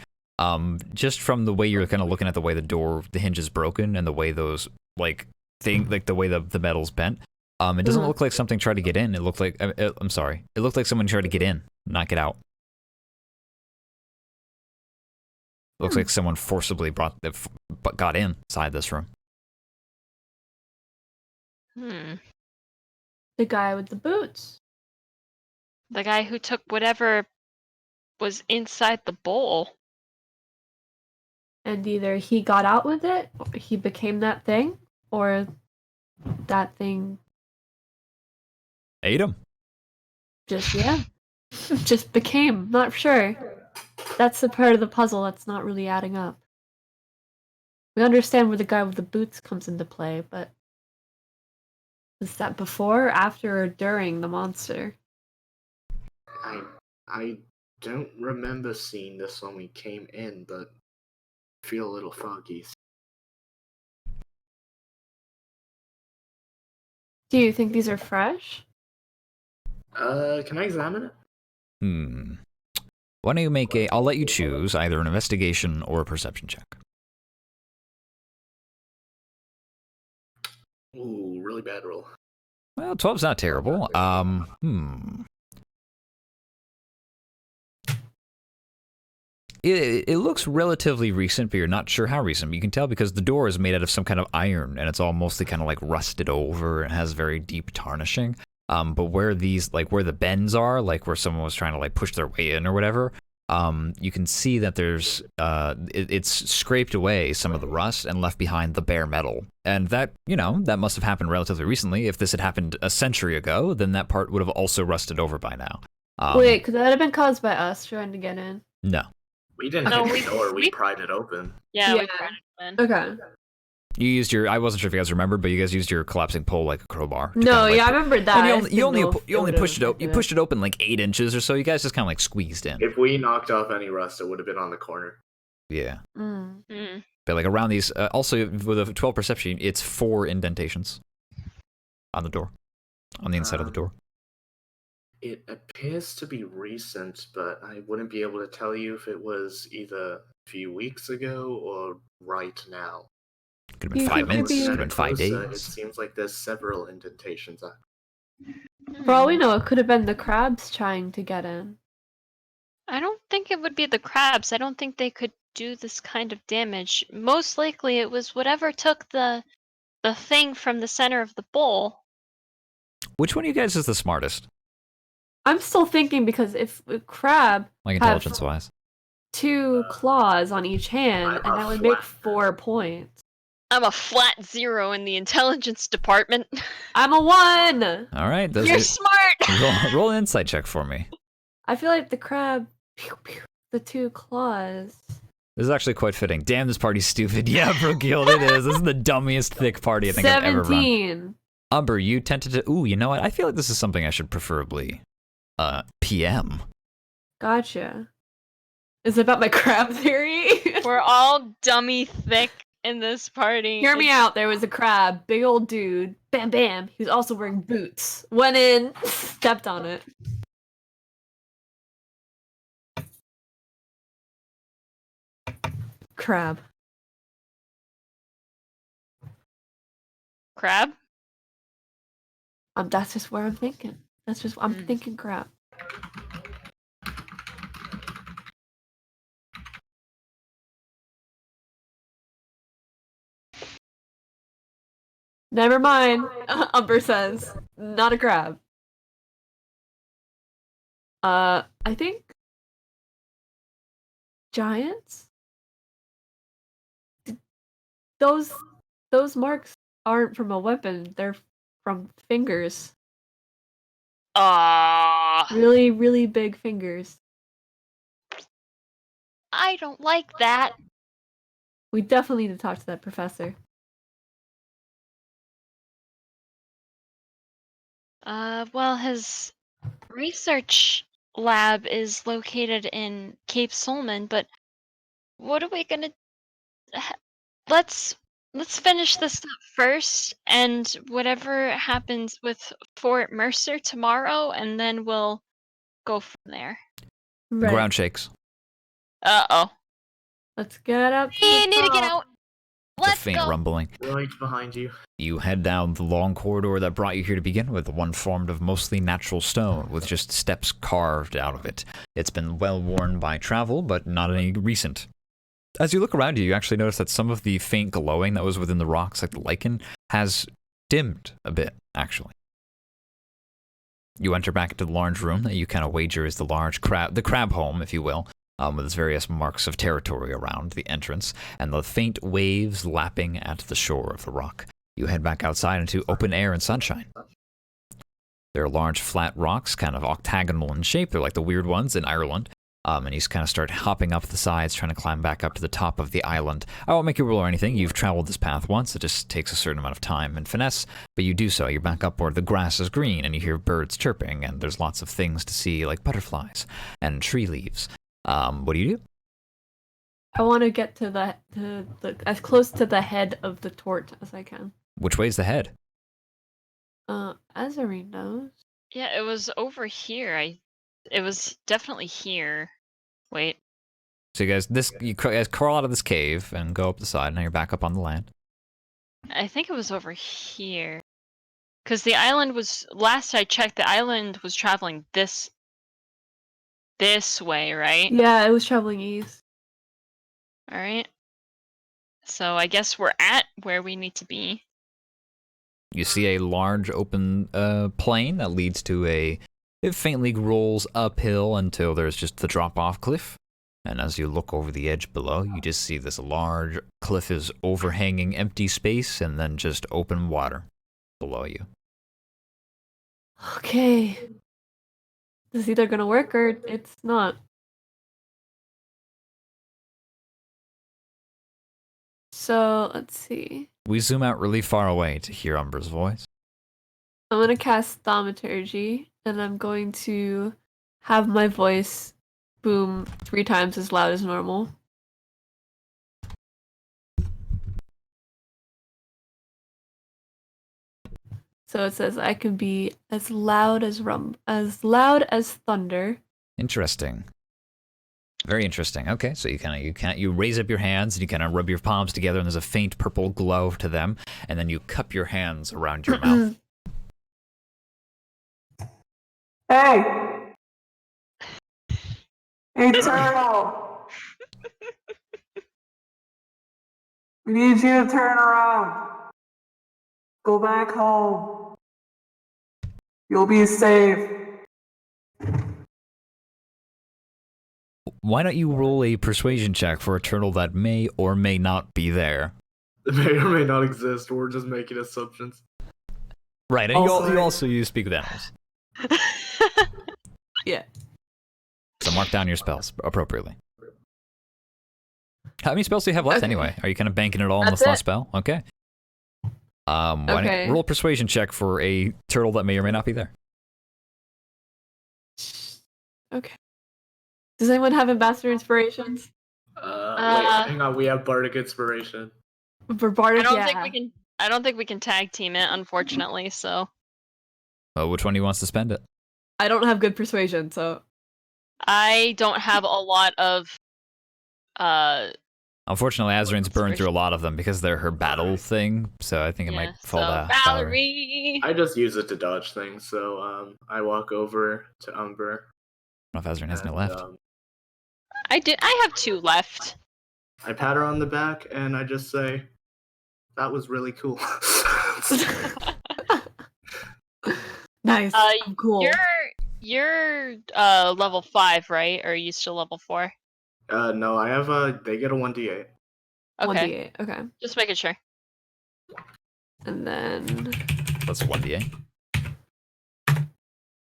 Speaker 1: Just from the way you're kind of looking at the way the hinge is broken and the way those like the way the metal's bent. It doesn't look like something tried to get in. It looked like I'm sorry. It looked like someone tried to get in, not get out. Looks like someone forcibly got inside this room.
Speaker 3: The guy with the boots.
Speaker 2: The guy who took whatever was inside the bowl.
Speaker 3: And either he got out with it, or he became that thing, or that thing
Speaker 1: Ate him.
Speaker 3: just became. Not sure. That's the part of the puzzle that's not really adding up. We understand where the guy with the boots comes into play, but is that before, after, or during the monster?
Speaker 4: I don't remember seeing this when we came in, but I feel a little foggy.
Speaker 3: Do you think these are fresh?
Speaker 4: Can I examine it?
Speaker 1: Why don't you make I'll let you choose either an investigation or a perception check.
Speaker 4: Ooh, really bad roll.
Speaker 1: Well, 12's not terrible. It looks relatively recent, but you're not sure how recent. You can tell because the door is made out of some kind of iron, and it's all mostly kind of like rusted over and has very deep tarnishing. But where these, like where the bends are, like where someone was trying to like push their way in or whatever, you can see that there's, it's scraped away some of the rust and left behind the bare metal. And that, that must have happened relatively recently. If this had happened a century ago, then that part would have also rusted over by now.
Speaker 3: Wait, could that have been caused by us trying to get in?
Speaker 1: No.
Speaker 4: We didn't hit the door, we pried it open.
Speaker 2: Yeah, we pried it open.
Speaker 3: Okay.
Speaker 1: You used your, I wasn't sure if you guys remember, but you guys used your collapsing pole like a crowbar.
Speaker 3: No, I remember that.
Speaker 1: And you only pushed it open. You pushed it open like 8 inches or so. You guys just kind of like squeezed in.
Speaker 4: If we knocked off any rust, it would have been on the corner.
Speaker 1: Yeah. But like around these, also with a 12 perception, it's 4 indentations on the door, on the inside of the door.
Speaker 4: It appears to be recent, but I wouldn't be able to tell you if it was either a few weeks ago or right now.
Speaker 1: Could have been 5 minutes, could have been 5 days.
Speaker 4: It seems like there's several indentations.
Speaker 3: For all we know, it could have been the crabs trying to get in.
Speaker 2: I don't think it would be the crabs. I don't think they could do this kind of damage. Most likely it was whatever took the thing from the center of the bowl.
Speaker 1: Which one of you guys is the smartest?
Speaker 3: I'm still thinking because if a crab
Speaker 1: like intelligence-wise,
Speaker 3: 2 claws on each hand, and that would make 4 points.
Speaker 2: I'm a flat 0 in the intelligence department.
Speaker 3: I'm a 1!
Speaker 1: All right.
Speaker 2: You're smart!
Speaker 1: Roll an insight check for me.
Speaker 3: I feel like the crab, the 2 claws.
Speaker 1: This is actually quite fitting. Damn, this party's stupid. Yeah, Brookefield, it is. This is the dummiest thick party I think I've ever run.
Speaker 3: 17.
Speaker 1: Umber, you tended to... Ooh, you know what? I feel like this is something I should preferably PM.
Speaker 3: Gotcha. Is it about my crab theory?
Speaker 2: We're all dummy thick in this party.
Speaker 3: Hear me out. There was a crab, big old dude. Bam, bam. He was also wearing boots. Went in, stepped on it. Crab.
Speaker 2: Crab?
Speaker 3: That's just where I'm thinking. I'm thinking crab. Never mind, Umber says. Not a crab. I think giants? Those marks aren't from a weapon, they're from fingers. Really, really big fingers.
Speaker 2: I don't like that.
Speaker 3: We definitely need to talk to that professor.
Speaker 2: Well, his research lab is located in Cape Solomon, but what are we gonna... Let's finish this up first, and whatever happens with Fort Mercer tomorrow, and then we'll go from there.
Speaker 1: Right. Ground shakes.
Speaker 2: Uh-oh.
Speaker 3: Let's get up.
Speaker 2: We need to get out.
Speaker 1: It's a faint rumbling.
Speaker 4: Right behind you.
Speaker 1: You head down the long corridor that brought you here to begin with, one formed of mostly natural stone, with just steps carved out of it. It's been well worn by travel, but not any recent. As you look around you, you actually notice that some of the faint glowing that was within the rocks, like the lichen, has dimmed a bit, actually. You enter back into the large room that you kind of wager is the crab home, if you will, with its various marks of territory around the entrance, and the faint waves lapping at the shore of the rock. You head back outside into open air and sunshine. There are large flat rocks, kind of octagonal in shape. They're like the weird ones in Ireland. And you kind of start hopping up the sides, trying to climb back up to the top of the island. I won't make you roll or anything. You've traveled this path once. It just takes a certain amount of time and finesse, but you do so. You're back up where the grass is green, and you hear birds chirping, and there's lots of things to see, like butterflies and tree leaves. What do you do?
Speaker 3: I want to get to the as close to the head of the tort as I can.
Speaker 1: Which way's the head?
Speaker 3: Azarine knows.
Speaker 2: Yeah, it was over here. It was definitely here. Wait.
Speaker 1: So you guys crawl out of this cave and go up the side. Now you're back up on the land.
Speaker 2: I think it was over here. Because the island was, last I checked, the island was traveling this way, right?
Speaker 3: Yeah, it was traveling east.
Speaker 2: Alright. So I guess we're at where we need to be.
Speaker 1: You see a large open plain that leads to it faintly rolls uphill until there's just the drop-off cliff. And as you look over the edge below, you just see this large cliff is overhanging empty space and then just open water below you.
Speaker 3: Okay. This is either gonna work or it's not. So, let's see.
Speaker 1: We zoom out really far away to hear Umber's voice.
Speaker 3: I'm gonna cast Thaumaturgy, and I'm going to have my voice boom 3 times as loud as normal. So it says I can be as loud as thunder.
Speaker 1: Interesting. Very interesting. Okay, so you raise up your hands and you kind of rub your palms together, and there's a faint purple glow to them, and then you cup your hands around your mouth.
Speaker 6: Hey! Eternal! We need you to turn around. Go back home. You'll be safe.
Speaker 1: Why don't you roll a persuasion check for a turtle that may or may not be there?
Speaker 4: It may or may not exist. We're just making assumptions.
Speaker 1: Right, and you also speak with animals.
Speaker 3: Yeah.
Speaker 1: So mark down your spells appropriately. How many spells do you have left anyway? Are you kind of banking it all on this last spell? Okay. Why don't you roll a persuasion check for a turtle that may or may not be there?
Speaker 3: Okay. Does anyone have ambassador inspirations?
Speaker 4: Wait, hang on. We have bardic inspiration.
Speaker 3: For bardic,
Speaker 2: I don't think we can tag team it, unfortunately. So.
Speaker 1: Well, which one do you wants to spend it?
Speaker 3: I don't have good persuasion, so.
Speaker 2: I don't have a lot of.
Speaker 1: Unfortunately, Azarine's burned through a lot of them because they're her battle thing, so I think it might fall to Valerie.
Speaker 4: I just use it to dodge things, so I walk over to Umber.
Speaker 1: I don't know if Azarine has any left.
Speaker 2: I have 2 left.
Speaker 4: I pat her on the back and I just say, "That was really cool."
Speaker 3: Nice. Cool.
Speaker 2: You're level 5, right? Or are you still level 4?
Speaker 4: No, I have they get a 1d8.
Speaker 2: Okay.
Speaker 3: 1d8, okay.
Speaker 2: Just making sure.
Speaker 3: And then...
Speaker 1: That's a 1d8.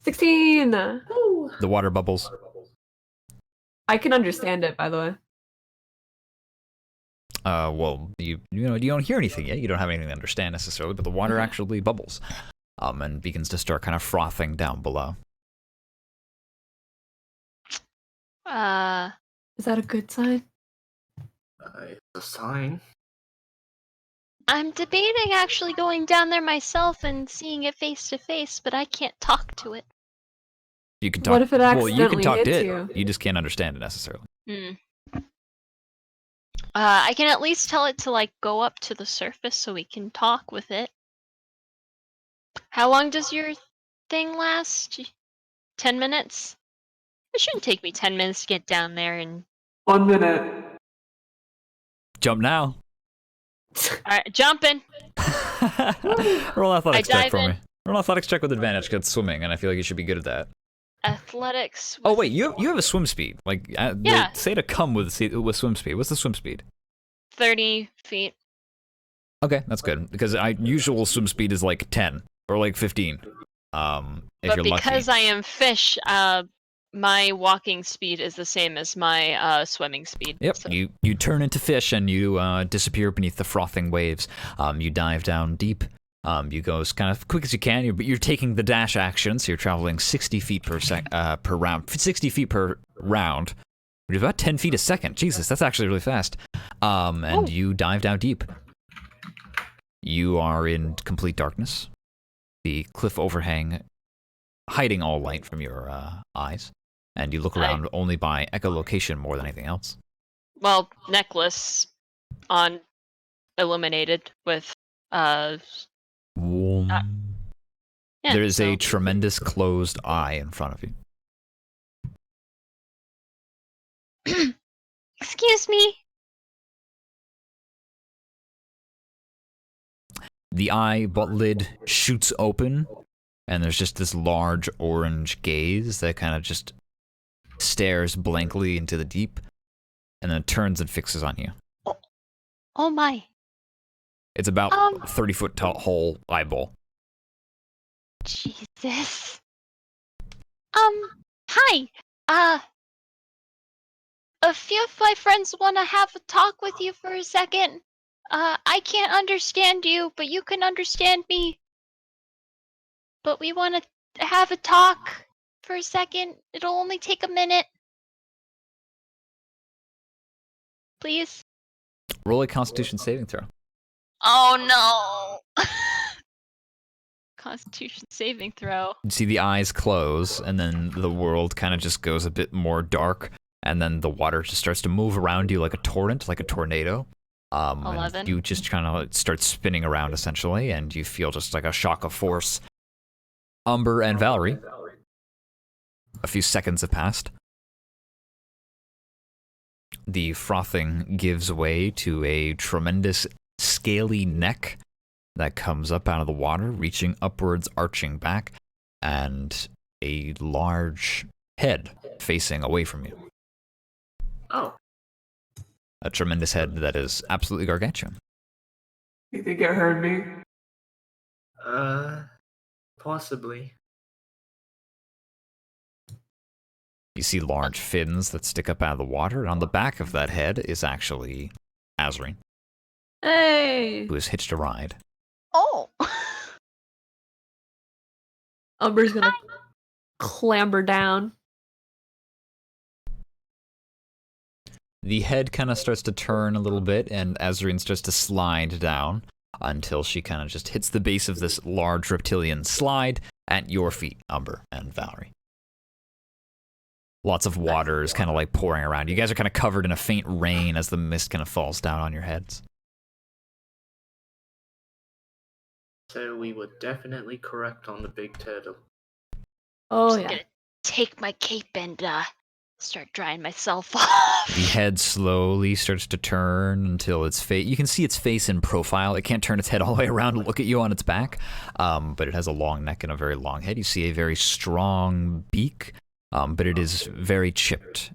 Speaker 3: 16!
Speaker 1: Ooh. The water bubbles.
Speaker 3: I can understand it, by the way.
Speaker 1: Well, you don't hear anything yet. You don't have anything to understand necessarily, but the water actually bubbles, and begins to start kind of frothing down below.
Speaker 3: Is that a good sign?
Speaker 4: It's a sign.
Speaker 2: I'm debating actually going down there myself and seeing it face to face, but I can't talk to it.
Speaker 1: You can talk.
Speaker 3: What if it accidentally
Speaker 1: you can talk to
Speaker 3: hits
Speaker 1: it.
Speaker 3: you?
Speaker 1: You just can't understand it necessarily.
Speaker 2: I can at least tell it to go up to the surface so we can talk with it. How long does your thing last? 10 minutes? It shouldn't take me 10 minutes to get down there and...
Speaker 6: 1 minute.
Speaker 1: Jump now.
Speaker 2: Alright, jumping.
Speaker 1: Roll athletics check for me. Roll athletics check with advantage because it's swimming, and I feel like you should be good at that.
Speaker 2: Athletics.
Speaker 1: Oh wait, you have a swim speed. They say to come with swim speed. What's the swim speed?
Speaker 2: 30 feet.
Speaker 1: Okay, that's good because usual swim speed is 10 or 15. If
Speaker 2: but
Speaker 1: you're
Speaker 2: because
Speaker 1: lucky.
Speaker 2: I am fish, my walking speed is the same as my swimming speed.
Speaker 1: Yep.
Speaker 2: So.
Speaker 1: You turn into fish and you disappear beneath the frothing waves. You dive down deep. You go as kind of quick as you can, but you're taking the dash action, so you're traveling 60 feet per round. 60 feet per round, which is about 10 feet a second. Jesus, that's actually really fast. You dive down deep. You are in complete darkness. the cliff overhang hiding all light from your eyes, and you look around only by echolocation more than anything else.
Speaker 2: Well, necklace on illuminated with yeah,
Speaker 1: there is a
Speaker 2: so-
Speaker 1: tremendous closed eye in front of you.
Speaker 2: Excuse me.
Speaker 1: The eye lid shoots open, and there's just this large orange gaze that kind of just stares blankly into the deep, and then turns and fixes on you.
Speaker 2: Oh my.
Speaker 1: It's about 30-foot tall whole eyeball.
Speaker 2: Jesus. Hi. A few of my friends want to have a talk with you for a second. I can't understand you, but you can understand me. But we want to have a talk for a second. It'll only take a minute. Please.
Speaker 1: Roll a Constitution saving throw.
Speaker 2: Oh no. Constitution saving throw.
Speaker 1: You see the eyes close, and then the world kind of just goes a bit more dark, and then the water just starts to move around you like a torrent, like a tornado.
Speaker 2: 11.
Speaker 1: And you just kind of start spinning around, essentially, and you feel just like a shock of force. Umber and Valerie, a few seconds have passed. The frothing gives way to a tremendous scaly neck that comes up out of the water, reaching upwards, arching back, and a large head facing away from you.
Speaker 4: Oh.
Speaker 1: A tremendous head that is absolutely gargantuan.
Speaker 6: You think it heard me?
Speaker 4: Possibly.
Speaker 1: You see large fins that stick up out of the water, and on the back of that head is actually Azreen,
Speaker 3: Hey!
Speaker 1: who has hitched a ride.
Speaker 2: Oh.
Speaker 3: Umber's gonna clamber down.
Speaker 1: The head kind of starts to turn a little bit, and Azreen starts to slide down until she kind of just hits the base of this large reptilian slide at your feet, Umber and Valerie. Lots of water is kind of like pouring around. You guys are kind of covered in a faint rain as the mist kind of falls down on your heads.
Speaker 4: So we would definitely correct on the big turtle.
Speaker 3: Oh
Speaker 2: Just
Speaker 3: yeah.
Speaker 2: gonna take my cape and start drying myself off.
Speaker 1: The head slowly starts to turn until its face. You can see its face in profile. It can't turn its head all the way around to look at you on its back, but it has a long neck and a very long head. You see a very strong beak, but it is very chipped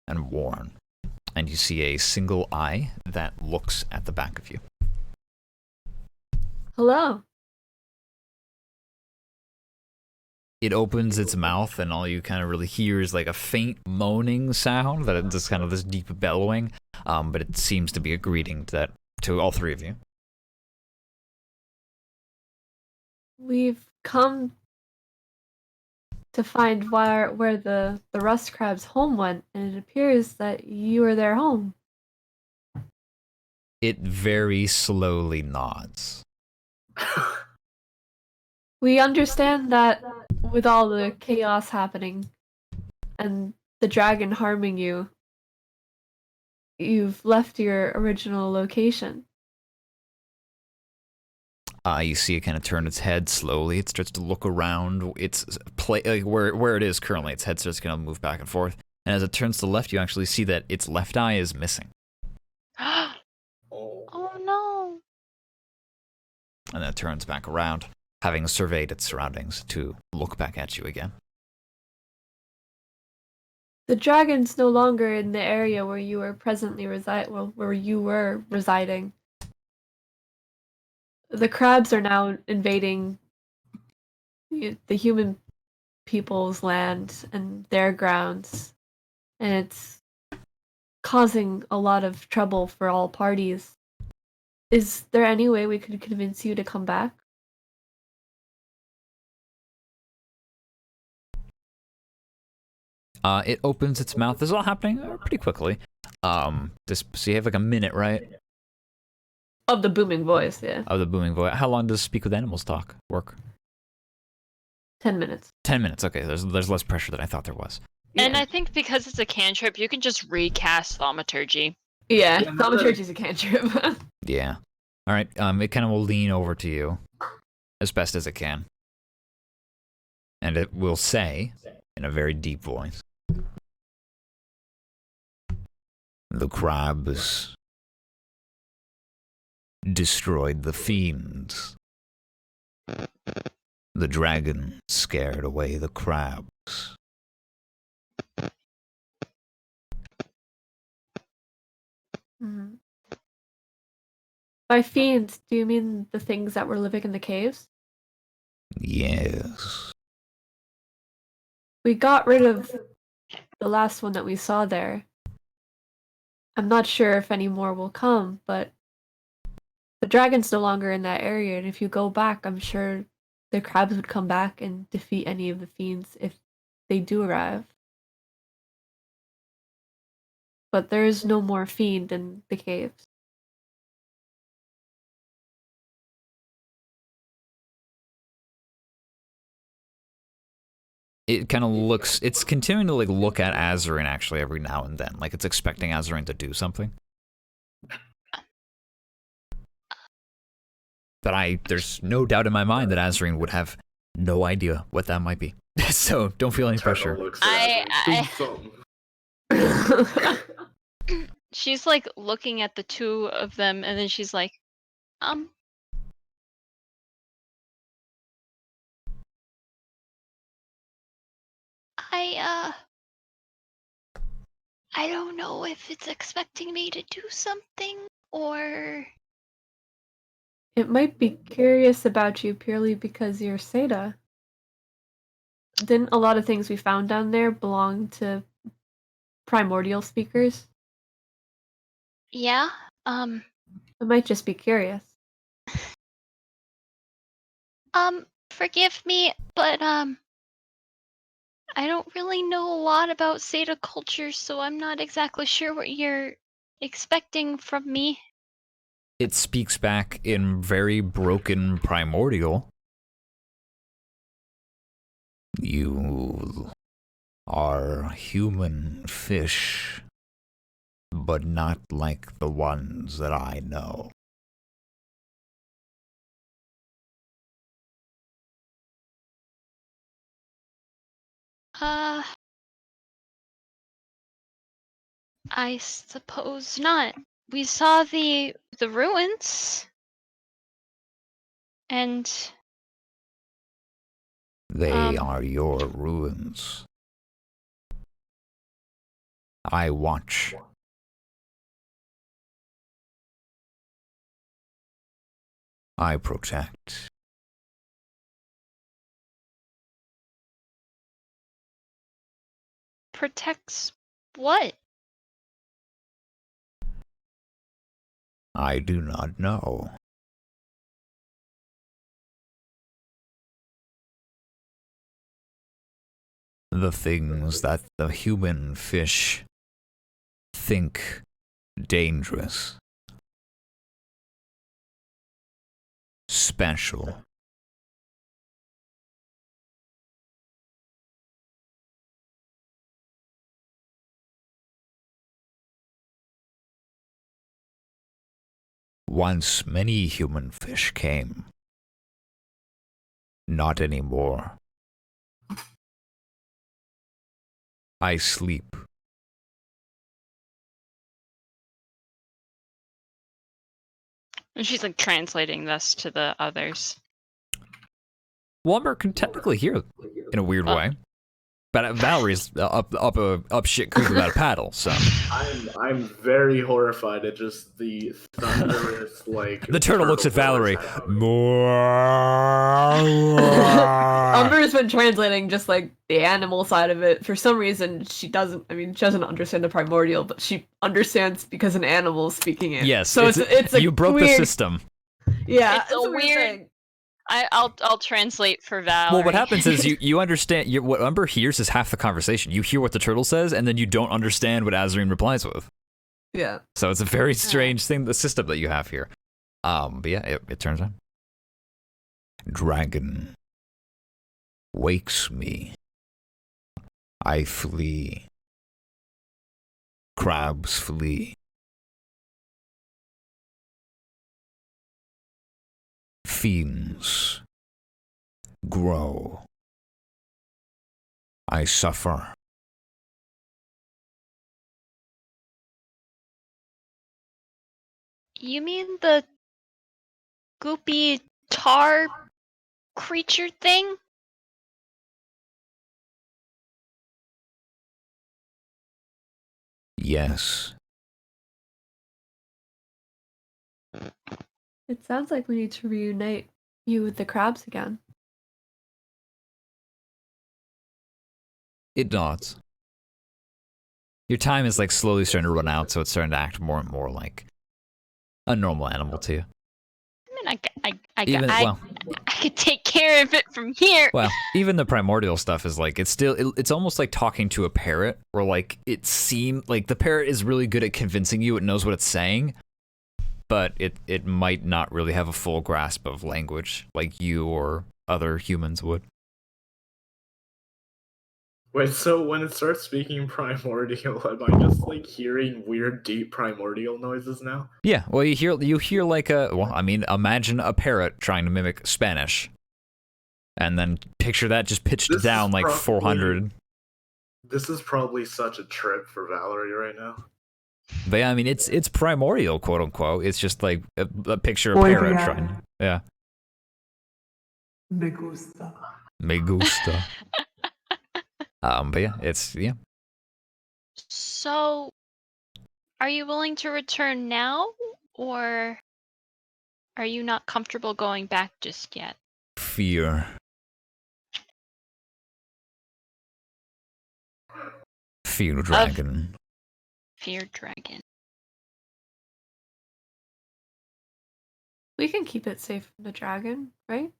Speaker 1: and worn. And you see a single eye that looks at the back of you.
Speaker 3: Hello.
Speaker 1: It opens its mouth, and all you kind of really hear is like a faint moaning sound, that it's just kind of this deep bellowing, but it seems to be a greeting to all three of you.
Speaker 3: We've come to find where the rust crab's home went, and it appears that you are their home.
Speaker 1: It very slowly nods.
Speaker 3: We understand that with all the chaos happening and the dragon harming you, you've left your original location.
Speaker 1: You see it kind of turn its head slowly. It starts to look around. It's where it is currently. Its head starts to kind of move back and forth. And as it turns to the left, you actually see that its left eye is missing.
Speaker 2: Oh no.
Speaker 1: And then it turns back around, having surveyed its surroundings, to look back at you again.
Speaker 3: The dragon's no longer in the area where you were presently where you were residing. The crabs are now invading the human people's land and their grounds, and it's causing a lot of trouble for all parties. Is there any way we could convince you to come back?
Speaker 1: It opens its mouth. This is all happening pretty quickly. So you have like a minute, right?
Speaker 3: Of the booming voice, yeah.
Speaker 1: Of the booming voice. How long does Speak with Animals work?
Speaker 3: 10 minutes.
Speaker 1: 10 minutes. Okay, there's less pressure than I thought there was.
Speaker 2: And
Speaker 3: Yeah.
Speaker 2: I think because it's a cantrip, you can just recast thaumaturgy.
Speaker 3: Yeah, thaumaturgy is a cantrip.
Speaker 1: Yeah. All right. It kind of will lean over to you as best as it can, and it will say in a very deep voice, "The crabs destroyed the fiends. The dragon scared away the crabs.
Speaker 3: Mhm. By fiends, do you mean the things that were living in the caves?
Speaker 1: Yes.
Speaker 3: We got rid of the last one that we saw there. I'm not sure if any more will come, but the dragon's no longer in that area, and if you go back, I'm sure the crabs would come back and defeat any of the fiends if they do arrive. But there is no more fiend in the caves.
Speaker 1: It kind of looks. It's continuing to like look at Azarin actually every now and then, like it's expecting Azarin to do something. But there's no doubt in my mind that Azarin would have no idea what that might be. So don't feel any pressure.
Speaker 2: She's like looking at the two of them, and then she's like, I don't know if it's expecting me to do something or.
Speaker 3: It might be curious about you purely because you're Seda. Didn't a lot of things we found down there belong to primordial speakers?
Speaker 2: Yeah,
Speaker 3: It might just be curious.
Speaker 2: Forgive me, but, I don't really know a lot about Seda culture, so I'm not exactly sure what you're expecting from me.
Speaker 1: It speaks back in very broken primordial. You are human fish, but not like the ones that I know.
Speaker 2: I suppose not. We saw the ruins. And
Speaker 1: They are your ruins. I watch. I protect.
Speaker 2: protects what?
Speaker 1: I do not know. The things that the human fish think dangerous, special. Once many human fish came. Not anymore. I sleep.
Speaker 2: And she's like translating this to the others.
Speaker 1: Walmer can technically hear in a weird way, but Valerie's up shit creek without a paddle. So
Speaker 4: I'm very horrified at just the thunderous like.
Speaker 1: the turtle looks at Valerie.
Speaker 3: Umber's been translating just like the animal side of it. For some reason, she doesn't. I mean, she doesn't understand the primordial, but she understands because an animal is speaking it.
Speaker 1: Yes,
Speaker 3: so it's a
Speaker 1: you broke
Speaker 3: weird,
Speaker 1: the system.
Speaker 3: Yeah,
Speaker 2: it's a weird
Speaker 3: thing.
Speaker 2: I'll translate for Valerie.
Speaker 1: Well, what happens is you understand. What Umber hears is half the conversation. You hear what the turtle says, and then you don't understand what Azarine replies with.
Speaker 3: Yeah.
Speaker 1: So it's a very strange thing, the system that you have here. But yeah, it turns out. Dragon. wakes me, I flee. Crabs flee. Fiends grow. I suffer.
Speaker 2: You mean the goopy tar creature thing?
Speaker 1: Yes.
Speaker 3: It sounds like we need to reunite you with the crabs again.
Speaker 1: It does. Your time is like slowly starting to run out, so it's starting to act more and more like a normal animal to you.
Speaker 2: I mean, I could take care of it from here.
Speaker 1: Well, even the primordial stuff is like, it's almost like talking to a parrot, where like it seemed like the parrot is really good at convincing you it knows what it's saying, but it might not really have a full grasp of language like you or other humans would.
Speaker 4: Wait, so when it starts speaking primordial, am I just like hearing weird, deep primordial noises now?
Speaker 1: Yeah, well, you hear like imagine a parrot trying to mimic Spanish, and then picture that just pitched down like 400.
Speaker 4: This is probably such a trip for Valerie right now.
Speaker 1: But yeah, I mean, it's primordial, quote unquote. It's just like a picture of a parrot trying. Yeah.
Speaker 6: Me gusta.
Speaker 1: Me gusta. But yeah.
Speaker 2: So, are you willing to return now, or are you not comfortable going back just yet?
Speaker 1: Fear. Fear dragon.
Speaker 2: Fear dragon.
Speaker 3: We can keep it safe from the dragon, right?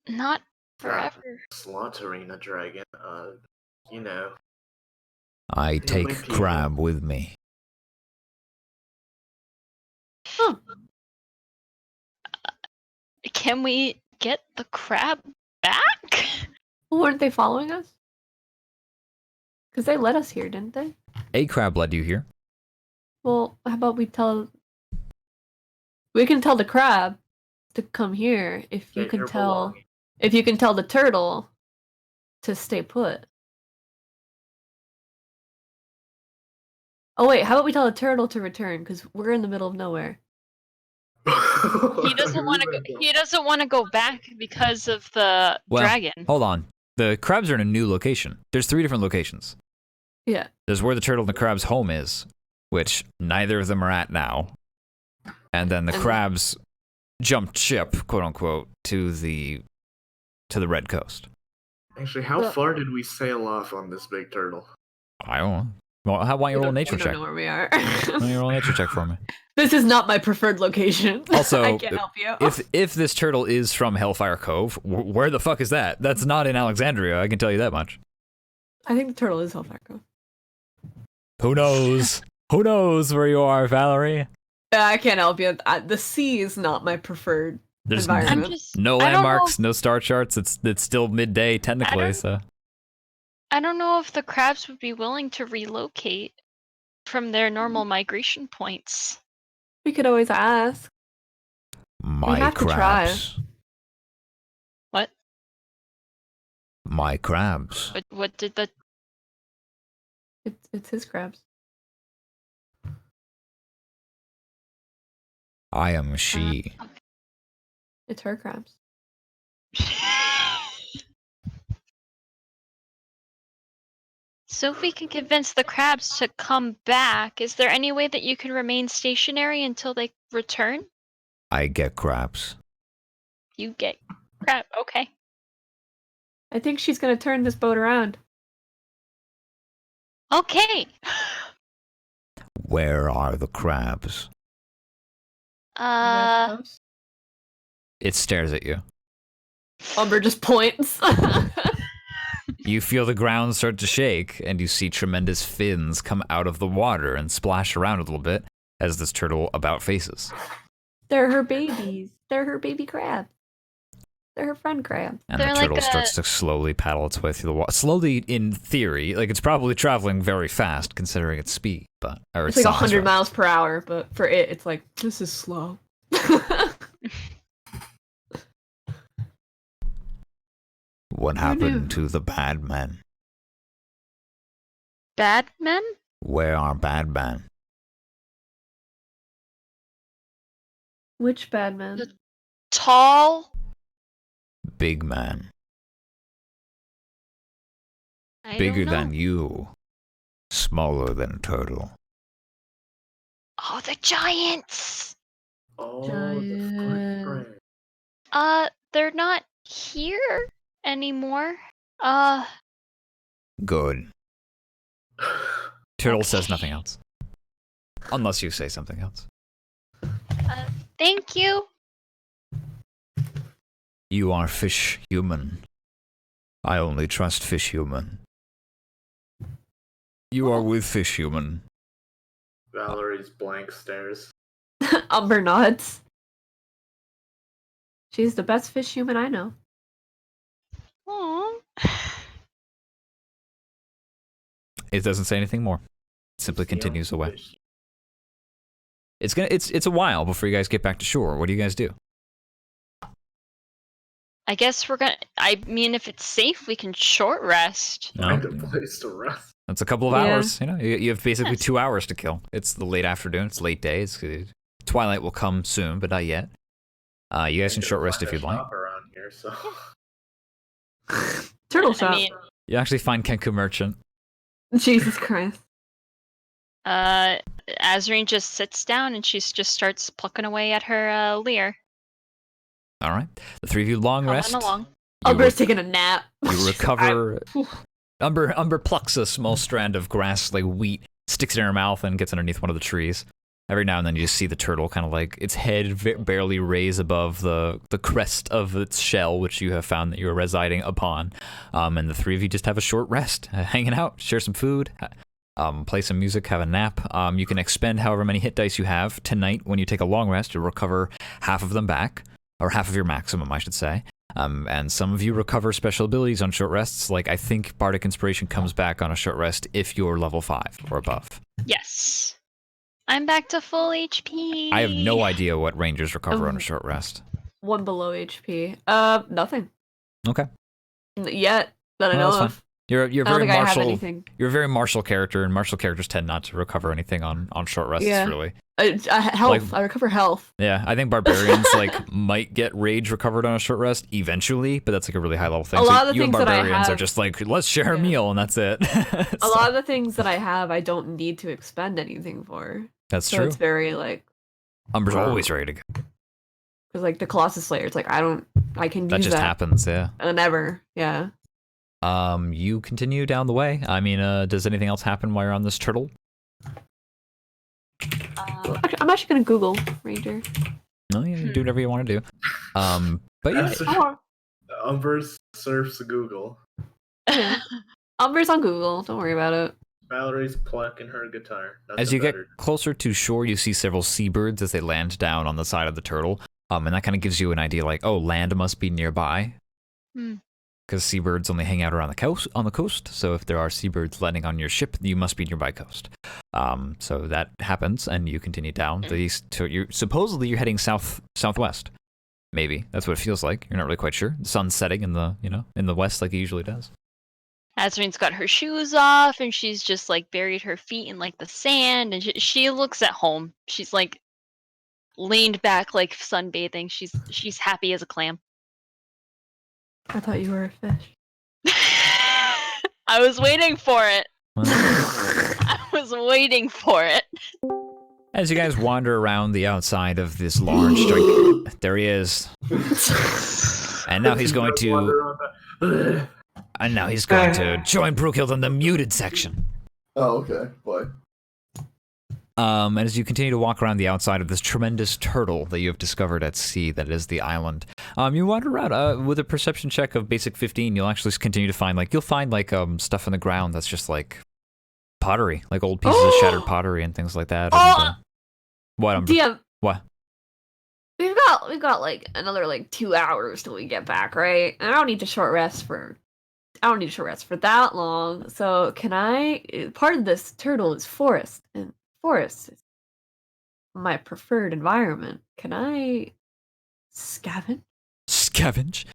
Speaker 2: Not forever.
Speaker 4: Slaughtering a dragon, you know.
Speaker 1: I
Speaker 4: like
Speaker 1: take
Speaker 4: people.
Speaker 1: crab with me.
Speaker 3: Huh.
Speaker 2: Can we get the crab back?
Speaker 3: Weren't they following us? Because they led us here, didn't they?
Speaker 1: A crab led you here.
Speaker 3: Well, how about we can tell the crab to come here if you
Speaker 4: Get
Speaker 3: can
Speaker 4: your
Speaker 3: tell
Speaker 4: belongings.
Speaker 3: if you can tell the turtle to stay put. Oh wait, how about we tell the turtle to return, because we're in the middle of nowhere.
Speaker 2: He doesn't want to go. He doesn't want to go back because of the dragon.
Speaker 1: Hold on. The crabs are in a new location. There's 3 different locations.
Speaker 3: Yeah.
Speaker 1: There's where the turtle and the crab's home is, which neither of them are at now. And then the crabs jumped ship, quote unquote, to the Red Coast.
Speaker 4: Actually, how far did we sail off on this big turtle?
Speaker 1: I don't know. Well, how about you roll a nature
Speaker 3: I
Speaker 1: check?
Speaker 3: don't know where we are.
Speaker 1: Why don't you roll a nature check for me?
Speaker 3: This is not my preferred location.
Speaker 1: Also,
Speaker 3: I can't help you.
Speaker 1: if this turtle is from Hellfire Cove, where the fuck is that? That's not in Alexandria, I can tell you that much.
Speaker 3: I think the turtle is Hellfire Cove.
Speaker 1: Who knows? Who knows where you are, Valerie?
Speaker 3: I can't help you. The sea is not my preferred
Speaker 1: There's
Speaker 3: environment.
Speaker 1: no landmarks, no star charts. It's still midday technically, so.
Speaker 2: I don't know if the crabs would be willing to relocate from their normal migration points.
Speaker 3: We could always ask.
Speaker 1: My
Speaker 3: have to try.
Speaker 1: crabs.
Speaker 2: What?
Speaker 1: My crabs.
Speaker 2: What did the...
Speaker 3: It's his crabs.
Speaker 1: I am she.
Speaker 3: It's her crabs.
Speaker 2: So if we can convince the crabs to come back, is there any way that you can remain stationary until they return?
Speaker 1: I get crabs.
Speaker 2: You get crab, okay.
Speaker 3: I think she's gonna turn this boat around.
Speaker 2: Okay.
Speaker 1: Where are the crabs? It stares at you.
Speaker 3: Umber just points.
Speaker 1: You feel the ground start to shake, and you see tremendous fins come out of the water and splash around a little bit as this turtle about faces.
Speaker 3: They're her babies. They're her baby crabs. They're her friend crabs.
Speaker 1: And
Speaker 2: They're
Speaker 1: the turtle
Speaker 2: like
Speaker 1: starts to slowly paddle its way through the water. Slowly, in theory, like it's probably traveling very fast considering its speed, but or
Speaker 3: It's like
Speaker 1: size,
Speaker 3: 100
Speaker 1: rather.
Speaker 3: miles per hour, but for it, it's like, this is slow.
Speaker 1: What happened to the bad men?
Speaker 2: Bad men?
Speaker 1: Where are bad men?
Speaker 3: Which bad man?
Speaker 2: Tall?
Speaker 1: Big man.
Speaker 2: I
Speaker 1: Bigger
Speaker 2: don't know.
Speaker 1: than you. Smaller than a turtle.
Speaker 2: Oh, the giants!
Speaker 4: Oh,
Speaker 3: Giant.
Speaker 4: the footprint.
Speaker 2: They're not here anymore.
Speaker 1: Good. Turtle says
Speaker 2: Okay.
Speaker 1: nothing else. Unless you say something else.
Speaker 2: Thank you.
Speaker 1: You are fish human. I only trust fish human. You are with fish human.
Speaker 4: Valerie's blank stares.
Speaker 3: Umber nods. She's the best fish human I know.
Speaker 2: Aww.
Speaker 1: It doesn't say anything more. It simply
Speaker 4: He's the
Speaker 1: continues
Speaker 4: only
Speaker 1: away.
Speaker 4: fish.
Speaker 1: It's a while before you guys get back to shore. What do you guys do?
Speaker 2: I guess we're gonna. I mean, if it's safe, we can short rest.
Speaker 4: Find a place to rest.
Speaker 1: That's a couple of
Speaker 3: Yeah.
Speaker 1: hours. You know, you have basically
Speaker 2: Yes.
Speaker 1: 2 hours to kill. It's the late afternoon. It's late day. Twilight will come soon, but not yet. You guys can short rest if you'd like.
Speaker 4: Shop around here, so.
Speaker 3: Turtle
Speaker 2: I
Speaker 3: shop.
Speaker 2: mean,
Speaker 1: You actually find Kenku Merchant.
Speaker 3: Jesus Christ.
Speaker 2: Azreen just sits down and she just starts plucking away at her leer.
Speaker 1: All right. The three of you long
Speaker 2: Coming
Speaker 1: rest.
Speaker 2: along.
Speaker 1: You,
Speaker 3: Umber's taking a nap.
Speaker 1: you recover. Umber plucks a small strand of grass, like wheat, sticks it in her mouth, and gets underneath one of the trees. Every now and then you just see the turtle kind of like its head barely raise above the crest of its shell, which you have found that you are residing upon. And the three of you just have a short rest, hanging out, share some food, play some music, have a nap. You can expend however many hit dice you have. Tonight, when you take a long rest, you'll recover half of them back, or half of your maximum, I should say. And some of you recover special abilities on short rests, like I think Bardic Inspiration comes back on a short rest if you're level 5 or above.
Speaker 2: Yes. I'm back to full HP.
Speaker 1: I have no idea what rangers recover on a
Speaker 3: Oh.
Speaker 1: short rest.
Speaker 3: One below HP. Nothing.
Speaker 1: Okay.
Speaker 3: Yet that I
Speaker 1: Well,
Speaker 3: know
Speaker 1: that's
Speaker 3: of.
Speaker 1: You're
Speaker 3: I don't
Speaker 1: very
Speaker 3: think I have
Speaker 1: martial.
Speaker 3: anything.
Speaker 1: You're a very martial character, and martial characters tend not to recover anything on short rests,
Speaker 3: Yeah.
Speaker 1: really.
Speaker 3: Health.
Speaker 1: Like-
Speaker 3: I recover health.
Speaker 1: Yeah, I think barbarians like might get rage recovered on a short rest eventually, but that's like a really high level thing.
Speaker 3: A lot of the
Speaker 1: you and
Speaker 3: things that I
Speaker 1: barbarians are
Speaker 3: have-
Speaker 1: just like, let's share a
Speaker 3: Yeah.
Speaker 1: meal, and that's it.
Speaker 3: A lot of the things that I have, I don't need to expend anything for.
Speaker 1: That's
Speaker 3: So
Speaker 1: true.
Speaker 3: it's very like,
Speaker 1: Umber's always ready to go.
Speaker 3: because like the Colossus Slayer, it's like I can
Speaker 1: That
Speaker 3: use
Speaker 1: just
Speaker 3: that
Speaker 1: happens, yeah.
Speaker 3: whenever. Yeah.
Speaker 1: You continue down the way. I mean, does anything else happen while you're on this turtle?
Speaker 3: I'm actually gonna Google Ranger.
Speaker 1: No, yeah, you do whatever you want to do. But yeah,
Speaker 4: That's Umber surfs Google.
Speaker 3: Umber's on Google. Don't worry about it.
Speaker 4: Valerie's plucking her guitar. Nothing
Speaker 1: as you get
Speaker 4: better.
Speaker 1: closer to shore, you see several seabirds as they land down on the side of the turtle. And that kind of gives you an idea, like, oh, land must be nearby.
Speaker 2: Hmm.
Speaker 1: Because seabirds only hang out around the coast. So if there are seabirds landing on your ship, you must be nearby coast. So that happens, and you continue down the east. Supposedly you're heading southwest. Maybe that's what it feels like. You're not really quite sure. The sun's setting in the west like it usually does.
Speaker 2: Azreen's got her shoes off and she's just like buried her feet in like the sand and she looks at home. She's like leaned back like sunbathing. She's happy as a clam.
Speaker 3: I thought you were a fish.
Speaker 2: I was waiting for it.
Speaker 1: Well,
Speaker 2: I was waiting for it.
Speaker 1: as you guys wander around the outside of this large joint, there he is. And now he's going to. And now he's going to join Brookhill in the muted section.
Speaker 7: Oh, okay. Boy.
Speaker 1: And as you continue to walk around the outside of this tremendous turtle that you have discovered at sea, that is the island, you wander around with a perception check of basic 15. You'll actually continue to find stuff in the ground that's just like pottery, like old pieces of shattered pottery and things like that. And, what?
Speaker 3: DM.
Speaker 1: What?
Speaker 3: We've got got like another like 2 hours till we get back, right? And I don't need to short rest for that long. So can I? Part of this turtle is forest, and forest is my preferred environment. Can I scavenge?
Speaker 1: Scavenge?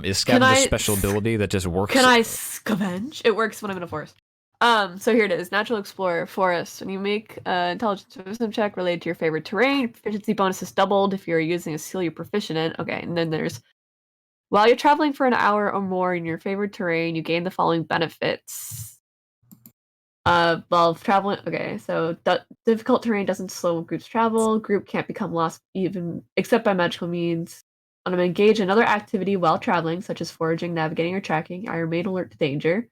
Speaker 1: Is
Speaker 3: Can
Speaker 1: scavenge a
Speaker 3: I
Speaker 1: special ability that just works?
Speaker 3: Can I scavenge? It works when I'm in a forest. So here it is. Natural Explorer, Forest. When you make an intelligence wisdom check related to your favorite terrain, proficiency bonus is doubled if you're using a skill you're proficient in. Okay, and then there's while you're traveling for an hour or more in your favorite terrain, you gain the following benefits. While traveling, okay, so difficult terrain doesn't slow groups travel. Group can't become lost even except by magical means. When I'm engaged in another activity while traveling, such as foraging, navigating, or tracking, I remain alert to danger.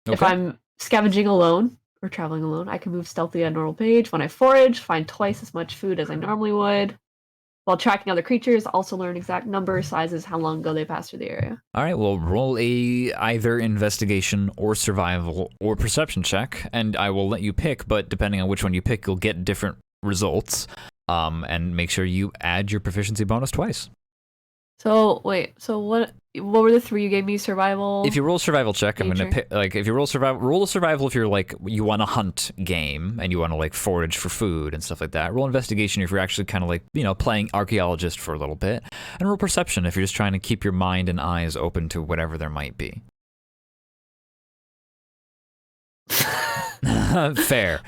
Speaker 3: Okay. If I'm scavenging alone or traveling alone, I can move stealthily at a normal page. When I forage, find twice as much food as I normally would. While tracking other creatures, also learn exact numbers, sizes, how long ago they passed through the area.
Speaker 1: All right, well, roll a either investigation or survival or perception check, and I will let you pick, but depending on which one you pick, you'll get different results. And make sure you add your proficiency bonus twice.
Speaker 3: So wait, so what were the 3 you gave me? Survival.
Speaker 1: If you roll survival check, I'm gonna pick if you roll survival if you're like you want to hunt game and you want to like forage for food and stuff like that. Roll investigation if you're actually kind of like playing archaeologist for a little bit, and roll perception if you're just trying to keep your mind and eyes open to whatever there might be. Fair.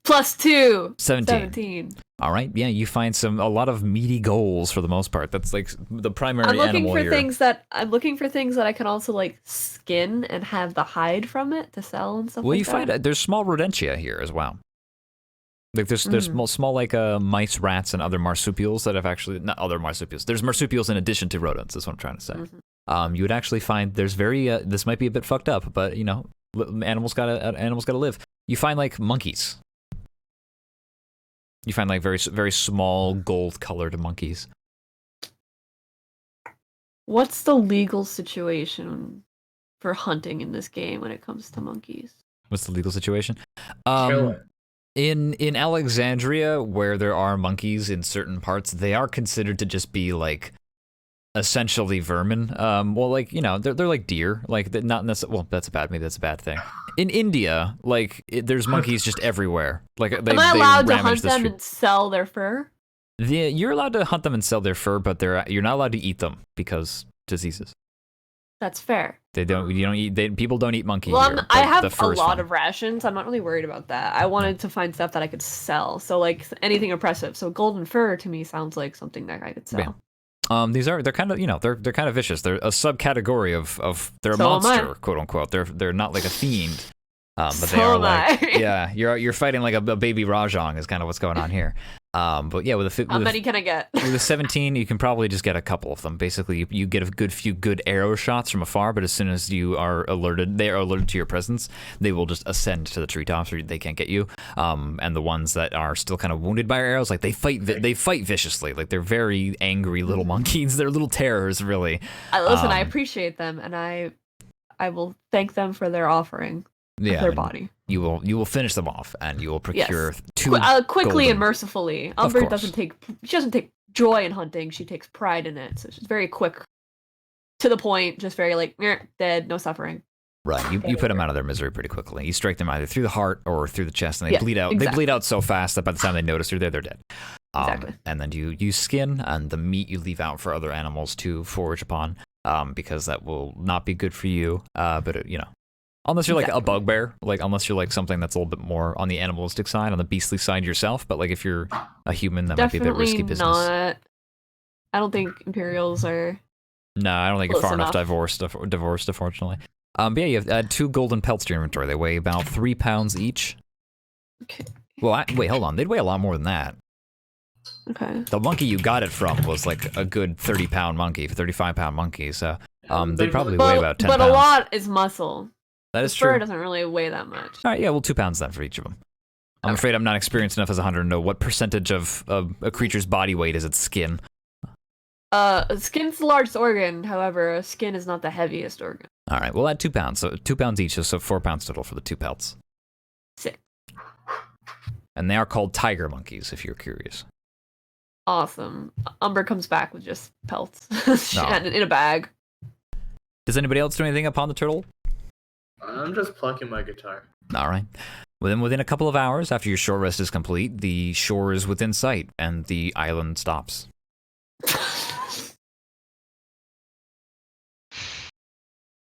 Speaker 3: +2.
Speaker 1: 17. All right, yeah, you find a lot of meaty goals for the most part. That's like the primary animal here.
Speaker 3: I'm looking for things that I can also like skin and have the hide from it to sell and stuff.
Speaker 1: Well,
Speaker 3: like
Speaker 1: you
Speaker 3: that.
Speaker 1: find there's small rodentia here as well. Like there's small like mice, rats, and other marsupials that have actually not other marsupials. There's marsupials in addition to rodents. Is what I'm trying to say. Mm-hmm. You would actually find there's this might be a bit fucked up, but animals gotta live. You find like monkeys. You find like very very small gold-colored monkeys.
Speaker 3: What's the legal situation for hunting in this game when it comes to monkeys?
Speaker 1: What's the legal situation? In Alexandria, where there are monkeys in certain parts, they are considered to just be like essentially vermin. Well, like they're like deer. Like not necessarily. Well, that's a bad thing. In India, like there's monkeys just everywhere. Like
Speaker 3: am I allowed to hunt them and sell their fur?
Speaker 1: You're allowed to hunt them and sell their fur, but you're not allowed to eat them because diseases.
Speaker 3: That's fair.
Speaker 1: People don't eat monkeys.
Speaker 3: Well,
Speaker 1: here,
Speaker 3: I have a lot of rations. I'm not really worried about that. I wanted to find stuff that I could sell. So like anything oppressive. So golden fur to me sounds like something that I could sell.
Speaker 1: Yeah. They're kind of they're kind of vicious. They're a subcategory of they're a monster, quote unquote. They're not like a fiend, but
Speaker 3: so
Speaker 1: they are like you're fighting like a baby Rajang is kind of what's going on here. But yeah,
Speaker 3: how many can I get?
Speaker 1: With a 17, you can probably just get a couple of them. Basically, you get a few good arrow shots from afar, but as soon as they are alerted to your presence, they will just ascend to the treetops, or they can't get you. And the ones that are still kind of wounded by our arrows, like they fight viciously. Like they're very angry little monkeys. They're little terrors, really.
Speaker 3: Listen, I appreciate them, and I will thank them for their offering.
Speaker 1: Yeah,
Speaker 3: their body.
Speaker 1: You will finish them off, and you will procure 2
Speaker 3: quickly and mercifully. Umber doesn't take joy in hunting; she takes pride in it. So she's very quick, to the point, just very like dead, no suffering.
Speaker 1: Right, you put them out of their misery pretty quickly. You strike them either through the heart or through the chest, and they bleed out. Exactly. They bleed out so fast that by the time they notice you're there, they're dead. Exactly. And then you skin, and the meat you leave out for other animals to forage upon, because that will not be good for you. But unless you're like a bugbear, like unless you're like something that's a little bit more on the animalistic side, on the beastly side yourself. But like if you're a human, that might be a bit risky business. Not.
Speaker 3: I don't think Imperials are.
Speaker 1: No, I don't think you're far enough divorced, unfortunately. But yeah, you have 2 golden pelts to your inventory. They weigh about 3 pounds each.
Speaker 3: Okay.
Speaker 1: Well, wait, hold on. They'd weigh a lot more than that.
Speaker 3: Okay.
Speaker 1: The monkey you got it from was like a good 30-pound monkey, 35-pound monkey. So they'd probably weigh about 10 pounds.
Speaker 3: But a lot is muscle.
Speaker 1: That is true.
Speaker 3: Fur doesn't really weigh that much.
Speaker 1: All right, yeah, well, 2 pounds then for each of them. I'm afraid I'm not experienced enough as a hunter to know what percentage of a creature's body weight is its skin.
Speaker 3: Skin's the largest organ. However, skin is not the heaviest organ.
Speaker 1: All right, well, add 2 pounds. So 2 pounds each, so 4 pounds total for the 2 pelts.
Speaker 3: Sick.
Speaker 1: And they are called tiger monkeys, if you're curious.
Speaker 3: Awesome. Umber comes back with just pelts
Speaker 1: No.
Speaker 3: and in a bag.
Speaker 1: Does anybody else do anything upon the turtle?
Speaker 4: I'm just plucking my guitar.
Speaker 1: All right. Within a couple of hours after your short rest is complete, the shore is within sight and the island stops.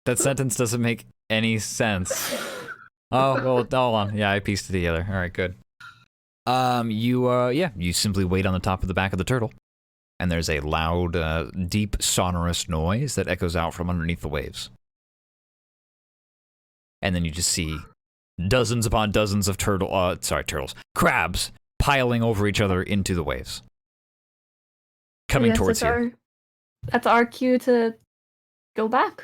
Speaker 1: That sentence doesn't make any sense. Oh, well, hold on. Yeah, I pieced it together. All right, good. You simply wait on the top of the back of the turtle, and there's a loud, deep, sonorous noise that echoes out from underneath the waves. And then you just see dozens upon dozens of crabs piling over each other into the waves, coming towards you.
Speaker 3: That's our cue to go back.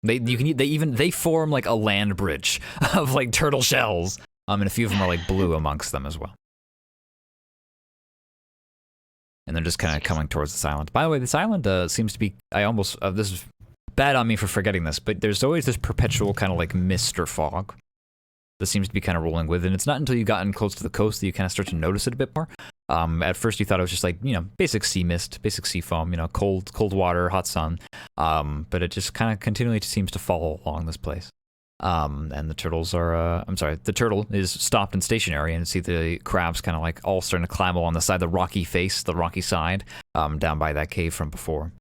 Speaker 1: They form like a land bridge of like turtle shells. And a few of them are like blue amongst them as well. And they're just kind of coming towards this island. By the way, this island seems to be, this is bad on me for forgetting this, but there's always this perpetual kind of like mist or fog that seems to be kind of rolling with. And it's not until you've gotten close to the coast that you kind of start to notice it a bit more. At first you thought it was just like, basic sea mist, basic sea foam, cold water, hot sun. But it just kind of continually seems to fall along this place. And the turtles are, the turtle is stopped and stationary, and you see the crabs kind of like all starting to climb along the side, the rocky side, down by that cave from before.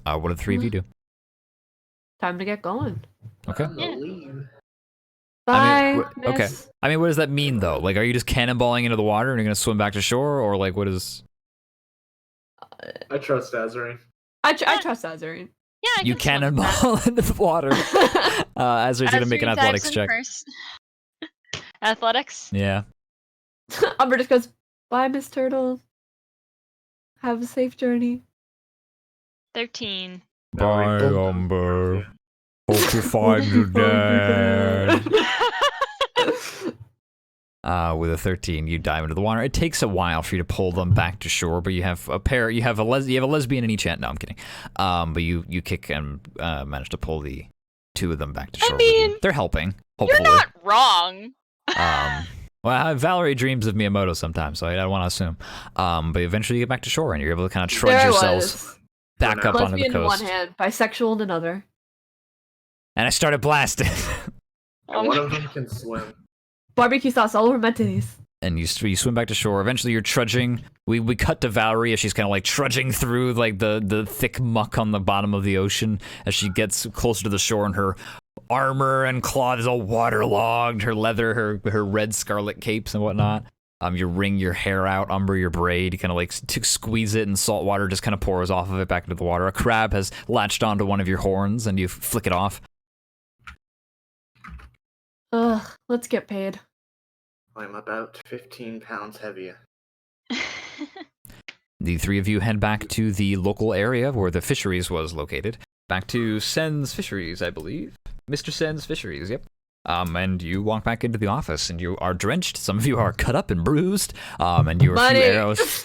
Speaker 1: What do the three of you do?
Speaker 3: Time to get going.
Speaker 1: Okay.
Speaker 3: Bye.
Speaker 1: Okay. I mean, what does that mean though? Like, are you just cannonballing into the water and you're gonna swim back to shore, or like, what is?
Speaker 4: I trust Azarine.
Speaker 3: I trust Azarine.
Speaker 2: Yeah, I
Speaker 1: you
Speaker 2: can
Speaker 1: cannonball into the water. Azarine's gonna make an athletics check.
Speaker 2: First. Athletics?
Speaker 1: Yeah.
Speaker 3: Umber just goes, bye, Miss Turtle. Have a safe journey.
Speaker 2: 13.
Speaker 1: Bye, Umber. Hope you find your dad. With a 13, you dive into the water. It takes a while for you to pull them back to shore, but you have a lesbian in each hand. No, I'm kidding. But you kick and manage to pull the two of them back to shore.
Speaker 2: I mean,
Speaker 1: they're helping. Hopefully.
Speaker 2: You're not wrong.
Speaker 1: Well, Valerie dreams of Miyamoto sometimes, so I don't want to assume. But eventually you get back to shore, and you're able to kind of trudge yourselves back up onto the coast.
Speaker 3: Lesbian in one hand, bisexual in another.
Speaker 1: And I started blasting.
Speaker 4: And one of them can swim.
Speaker 3: Barbecue sauce all over my titties.
Speaker 1: And you swim back to shore. Eventually you're trudging. We cut to Valerie as she's kind of like trudging through like the thick muck on the bottom of the ocean as she gets closer to the shore, and her armor and cloth is all waterlogged, her leather, her red scarlet capes and whatnot. You wring your hair out, Umber, your braid, you kind of like squeeze it, and salt water just kind of pours off of it back into the water. A crab has latched onto one of your horns and you flick it off.
Speaker 3: Ugh, let's get paid.
Speaker 4: I'm about 15 pounds heavier.
Speaker 1: The three of you head back to the local area where the fisheries was located. Back to Sen's Fisheries, I believe. Mr. Sen's Fisheries, yep. And you walk back into the office, and you are drenched. Some of you are cut up and bruised. And you are a few arrows.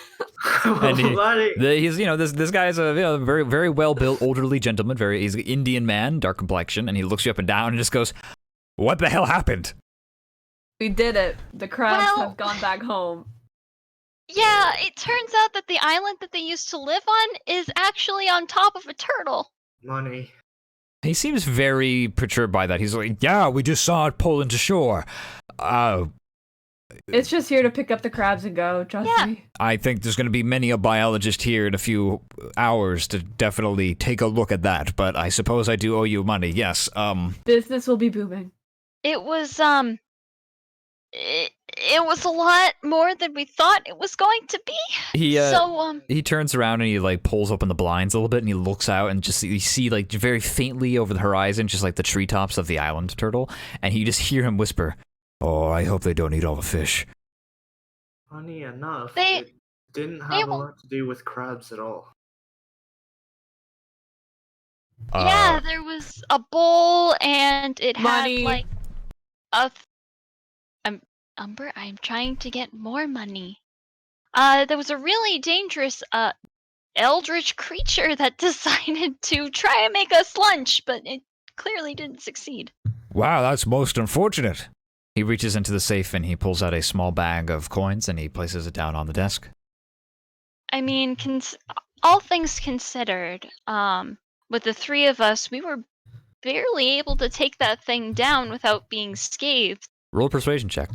Speaker 1: And he's this guy is a very very well built elderly gentleman. He's an Indian man, dark complexion, and he looks you up and down and just goes, "What the hell happened?"
Speaker 3: We did it. The crabs have gone back home.
Speaker 2: Yeah, it turns out that the island that they used to live on is actually on top of a turtle.
Speaker 4: Money.
Speaker 1: He seems very perturbed by that. He's like, "Yeah, we just saw it pull into shore.
Speaker 3: It's just here to pick up the crabs and go, trust me.
Speaker 1: I think there's going to be many a biologist here in a few hours to definitely take a look at that, but I suppose I do owe you money, yes.
Speaker 3: Business will be booming."
Speaker 2: It was, it was a lot more than we thought it was going to be.
Speaker 1: He turns around and he like pulls open the blinds a little bit and he looks out and just you see like very faintly over the horizon just like the treetops of the island turtle, and you just hear him whisper, "Oh, I hope they don't eat all the fish."
Speaker 4: Funny enough, it didn't have a lot to do with crabs at all.
Speaker 2: Yeah, there was a bowl and it
Speaker 3: money.
Speaker 2: Had like Umber, I'm trying to get more money. There was a really dangerous eldritch creature that decided to try and make us lunch, but it clearly didn't succeed.
Speaker 1: Wow, that's most unfortunate. He reaches into the safe and he pulls out a small bag of coins and he places it down on the desk.
Speaker 2: I mean, all things considered, with the three of us, we were barely able to take that thing down without being scathed.
Speaker 1: Roll a persuasion check.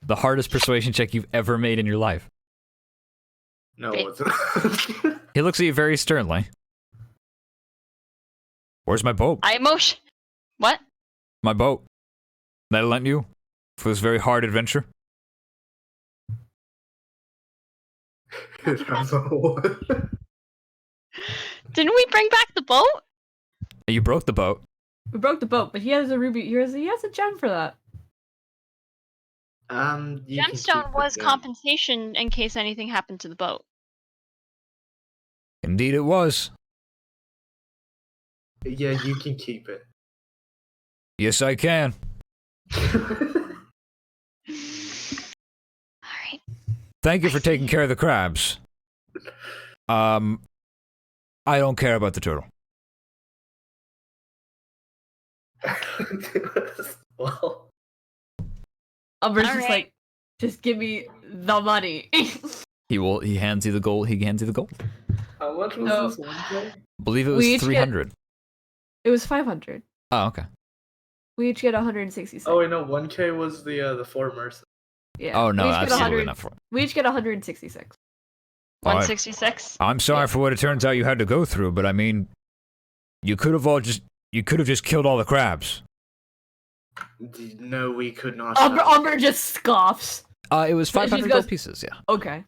Speaker 1: The hardest persuasion check you've ever made in your life.
Speaker 4: No, it's not.
Speaker 1: He looks at you very sternly. Where's my boat?
Speaker 2: What?
Speaker 1: My boat. That I lent you for this very hard adventure.
Speaker 4: It has a hole.
Speaker 2: Didn't we bring back the boat?
Speaker 1: You broke the boat.
Speaker 3: We broke the boat, but he has a ruby. He has a gem for that.
Speaker 4: You can keep
Speaker 2: Gemstone
Speaker 4: the
Speaker 2: was
Speaker 4: gem.
Speaker 2: compensation in case anything happened to the boat.
Speaker 1: Indeed it was.
Speaker 4: Yeah, you can keep it.
Speaker 1: Yes, I can.
Speaker 2: Alright.
Speaker 1: Thank you for taking care of the crabs. I don't care about the turtle.
Speaker 4: Well,
Speaker 3: Umber's just
Speaker 2: Alright.
Speaker 3: like, just give me the money.
Speaker 1: He hands you the gold. He hands you the gold.
Speaker 4: how much was
Speaker 3: No.
Speaker 4: this one day?
Speaker 1: I believe it
Speaker 3: We
Speaker 1: was
Speaker 3: each get-
Speaker 1: 300.
Speaker 3: It was 500.
Speaker 1: Oh, okay.
Speaker 3: We each get 166.
Speaker 4: Oh wait, no, 1K was the 4 mercy.
Speaker 3: Yeah.
Speaker 1: Oh, no,
Speaker 3: we each get
Speaker 1: absolutely
Speaker 3: 100
Speaker 1: not for it.
Speaker 3: We each get 166.
Speaker 2: 166?
Speaker 1: I'm sorry for what it turns out you had to go through, but I mean, you could have just killed all the crabs.
Speaker 4: No, we could not.
Speaker 3: Umber just scoffs.
Speaker 1: It was 500
Speaker 3: She
Speaker 1: gold
Speaker 3: goes-
Speaker 1: pieces, yeah.
Speaker 3: Okay.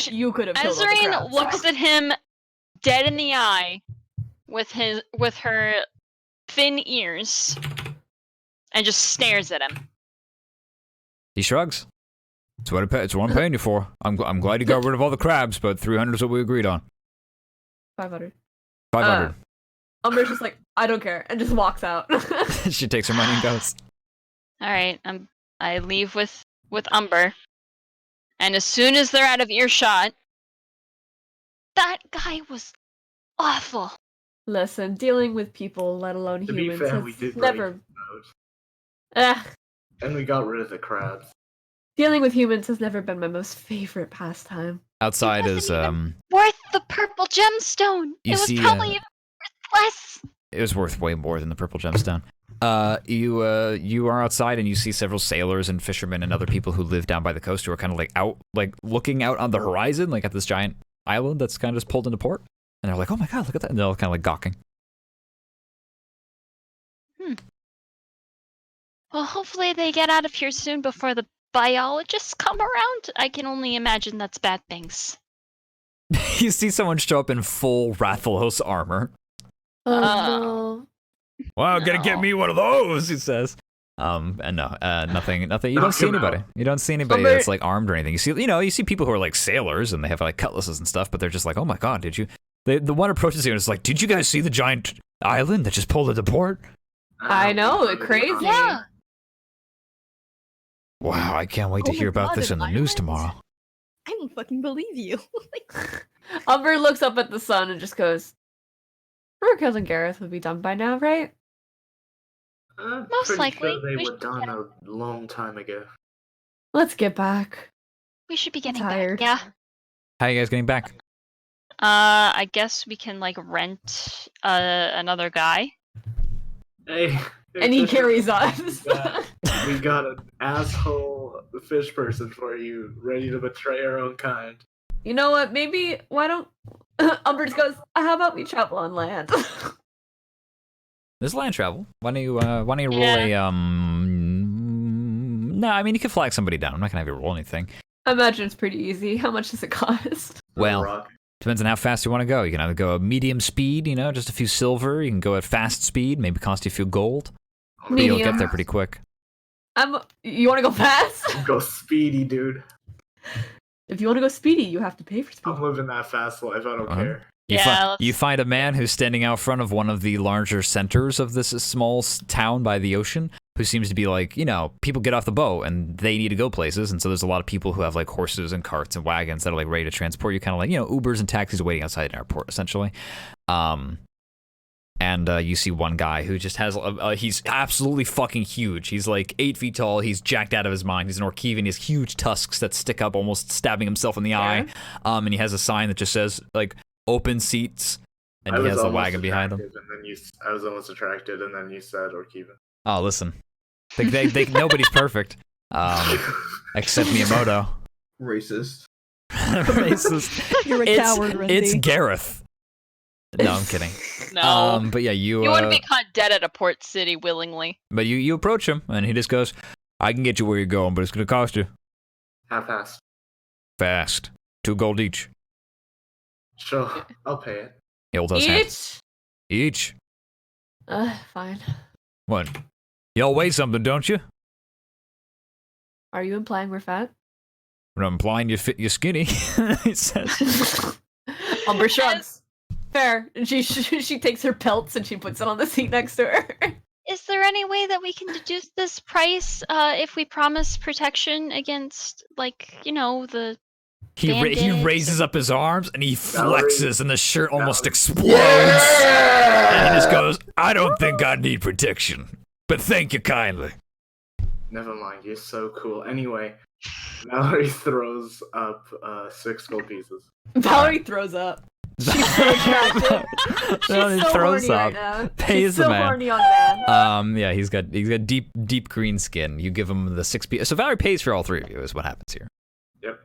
Speaker 3: You could have killed all the
Speaker 2: Ezreen
Speaker 3: crabs.
Speaker 2: looks at him dead in the eye with her thin ears and just stares at him.
Speaker 1: He shrugs. It's what I'm paying you for. I'm glad you got rid of all the crabs, but 300 is what we agreed on.
Speaker 3: 500.
Speaker 1: 500.
Speaker 3: Umber's just like, I don't care, and just walks out.
Speaker 1: She takes her money and goes.
Speaker 2: Alright, I leave with Umber. And as soon as they're out of earshot, that guy was awful.
Speaker 3: Listen, dealing with people, let alone
Speaker 4: To be
Speaker 3: humans,
Speaker 4: fair, we
Speaker 3: has
Speaker 4: did
Speaker 3: never.
Speaker 4: break the boat,
Speaker 3: Eh,
Speaker 4: and we got rid of the crabs.
Speaker 3: dealing with humans has never been my most favorite pastime.
Speaker 1: Outside
Speaker 2: It
Speaker 1: is
Speaker 2: wasn't worth the purple gemstone.
Speaker 1: You
Speaker 2: It was
Speaker 1: see,
Speaker 2: probably even worth less.
Speaker 1: it was worth way more than the purple gemstone. You are outside and you see several sailors and fishermen and other people who live down by the coast who are kind of like out, like looking out on the horizon, like at this giant island that's kind of just pulled into port. And they're like, "Oh my god, look at that!" And they're all kind of like gawking.
Speaker 2: Well, hopefully they get out of here soon before the biologists come around. I can only imagine that's bad things.
Speaker 1: You see someone show up in full Rathalos armor.
Speaker 3: Oh
Speaker 2: Uh,
Speaker 3: no.
Speaker 1: Wow, gotta get
Speaker 2: No.
Speaker 1: me one of those, he says. And no, nothing. You
Speaker 4: Knock
Speaker 1: don't see
Speaker 4: him
Speaker 1: anybody.
Speaker 4: out.
Speaker 1: You don't see anybody
Speaker 3: Umber-
Speaker 1: that's like armed or anything. You see people who are like sailors and they have like cutlasses and stuff, but they're just like, oh my god, did you? The one approaches you and is like, did you guys see the giant island that just pulled into port?
Speaker 3: I know,
Speaker 4: It's
Speaker 3: crazy.
Speaker 2: Yeah.
Speaker 1: Wow, I can't wait to
Speaker 5: Oh my
Speaker 1: hear about
Speaker 5: God,
Speaker 1: this in
Speaker 5: an
Speaker 1: the news
Speaker 5: island?
Speaker 1: tomorrow.
Speaker 5: I don't fucking believe you.
Speaker 3: Umber looks up at the sun and just goes, "Our cousin Gareth would be done by now, right?"
Speaker 2: Most
Speaker 4: pretty
Speaker 2: likely,
Speaker 4: sure they
Speaker 2: we
Speaker 4: were
Speaker 2: should
Speaker 4: done
Speaker 2: get-
Speaker 4: a long time ago.
Speaker 3: Let's get back.
Speaker 2: We should be getting
Speaker 3: Tired.
Speaker 2: back. Yeah.
Speaker 1: How are you guys getting back?
Speaker 2: I guess we can like rent another guy.
Speaker 4: Hey,
Speaker 3: And he
Speaker 4: it's-
Speaker 3: carries us.
Speaker 4: We got an asshole fish person for you, ready to betray our own kind.
Speaker 3: You know what? Maybe why don't Umber just goes, "How about we travel on land?"
Speaker 1: There's land travel. Why don't you roll
Speaker 2: Yeah.
Speaker 1: a No, I mean you can flag somebody down. I'm not gonna have you roll anything.
Speaker 3: I imagine it's pretty easy. How much does it cost?
Speaker 1: Well,
Speaker 4: Rock.
Speaker 1: depends on how fast you want to go. You can either go a medium speed, just a few silver. You can go at fast speed, maybe cost you a few gold. But you'll get
Speaker 3: Medium.
Speaker 1: there pretty quick.
Speaker 3: You want to go fast?
Speaker 4: Go speedy, dude.
Speaker 3: If you want to go speedy, you have to pay for speed.
Speaker 4: I'm living that fast life. I don't
Speaker 1: Uh-huh.
Speaker 4: care.
Speaker 1: You find a man who's standing out front of one of the larger centers of this small town by the ocean, who seems to be like, people get off the boat and they need to go places, and so there's a lot of people who have like horses and carts and wagons that are like ready to transport you, kind of like, Ubers and taxis waiting outside an airport, essentially. And you see one guy who just has, he's absolutely fucking huge. He's like 8 feet tall. He's jacked out of his mind. He's an Orkeevan. He has huge tusks that stick up, almost stabbing himself in the eye. And he has a sign that just says, like, open seats. And he has a wagon behind him.
Speaker 4: And then I was almost attracted, and then you said Orkeevan.
Speaker 1: Oh, listen. Nobody's perfect. Except Miyamoto.
Speaker 7: Racist.
Speaker 1: Racist.
Speaker 5: You're a coward, Randy.
Speaker 1: It's Gareth. No, I'm kidding.
Speaker 2: No.
Speaker 1: But yeah, you
Speaker 2: wouldn't be caught dead at a port city willingly.
Speaker 1: But you approach him, and he just goes, I can get you where you're going, but it's going to cost you.
Speaker 4: How fast?
Speaker 1: Fast. 2 gold each.
Speaker 4: Sure, I'll pay it.
Speaker 1: He holds out his hand. Each?
Speaker 3: Fine.
Speaker 1: What? Y'all weigh something, don't you?
Speaker 3: Are you implying we're fat?
Speaker 1: I'm implying you're skinny, he says.
Speaker 3: Umber shrugs. Fair. And she takes her pelts and she puts it on the seat next to her.
Speaker 2: Is there any way that we can deduce this price if we promise protection against, like, the
Speaker 1: He raises up his arms and he flexes and the shirt almost explodes.
Speaker 4: Yeah!
Speaker 1: And he just goes, I don't think I need protection, but thank you kindly.
Speaker 4: Never mind, you're so cool. Anyway, Mallory throws up 6 gold pieces.
Speaker 3: Valerie throws up. She's so attractive. She's so
Speaker 1: throws
Speaker 3: horny
Speaker 1: up.
Speaker 3: right now.
Speaker 1: Pays
Speaker 3: She's
Speaker 1: the
Speaker 3: so
Speaker 1: man.
Speaker 3: horny on man.
Speaker 1: Yeah, he's got deep green skin. You give him the 6 pieces. So Valerie pays for all 3 of you is what happens here.
Speaker 4: Yep.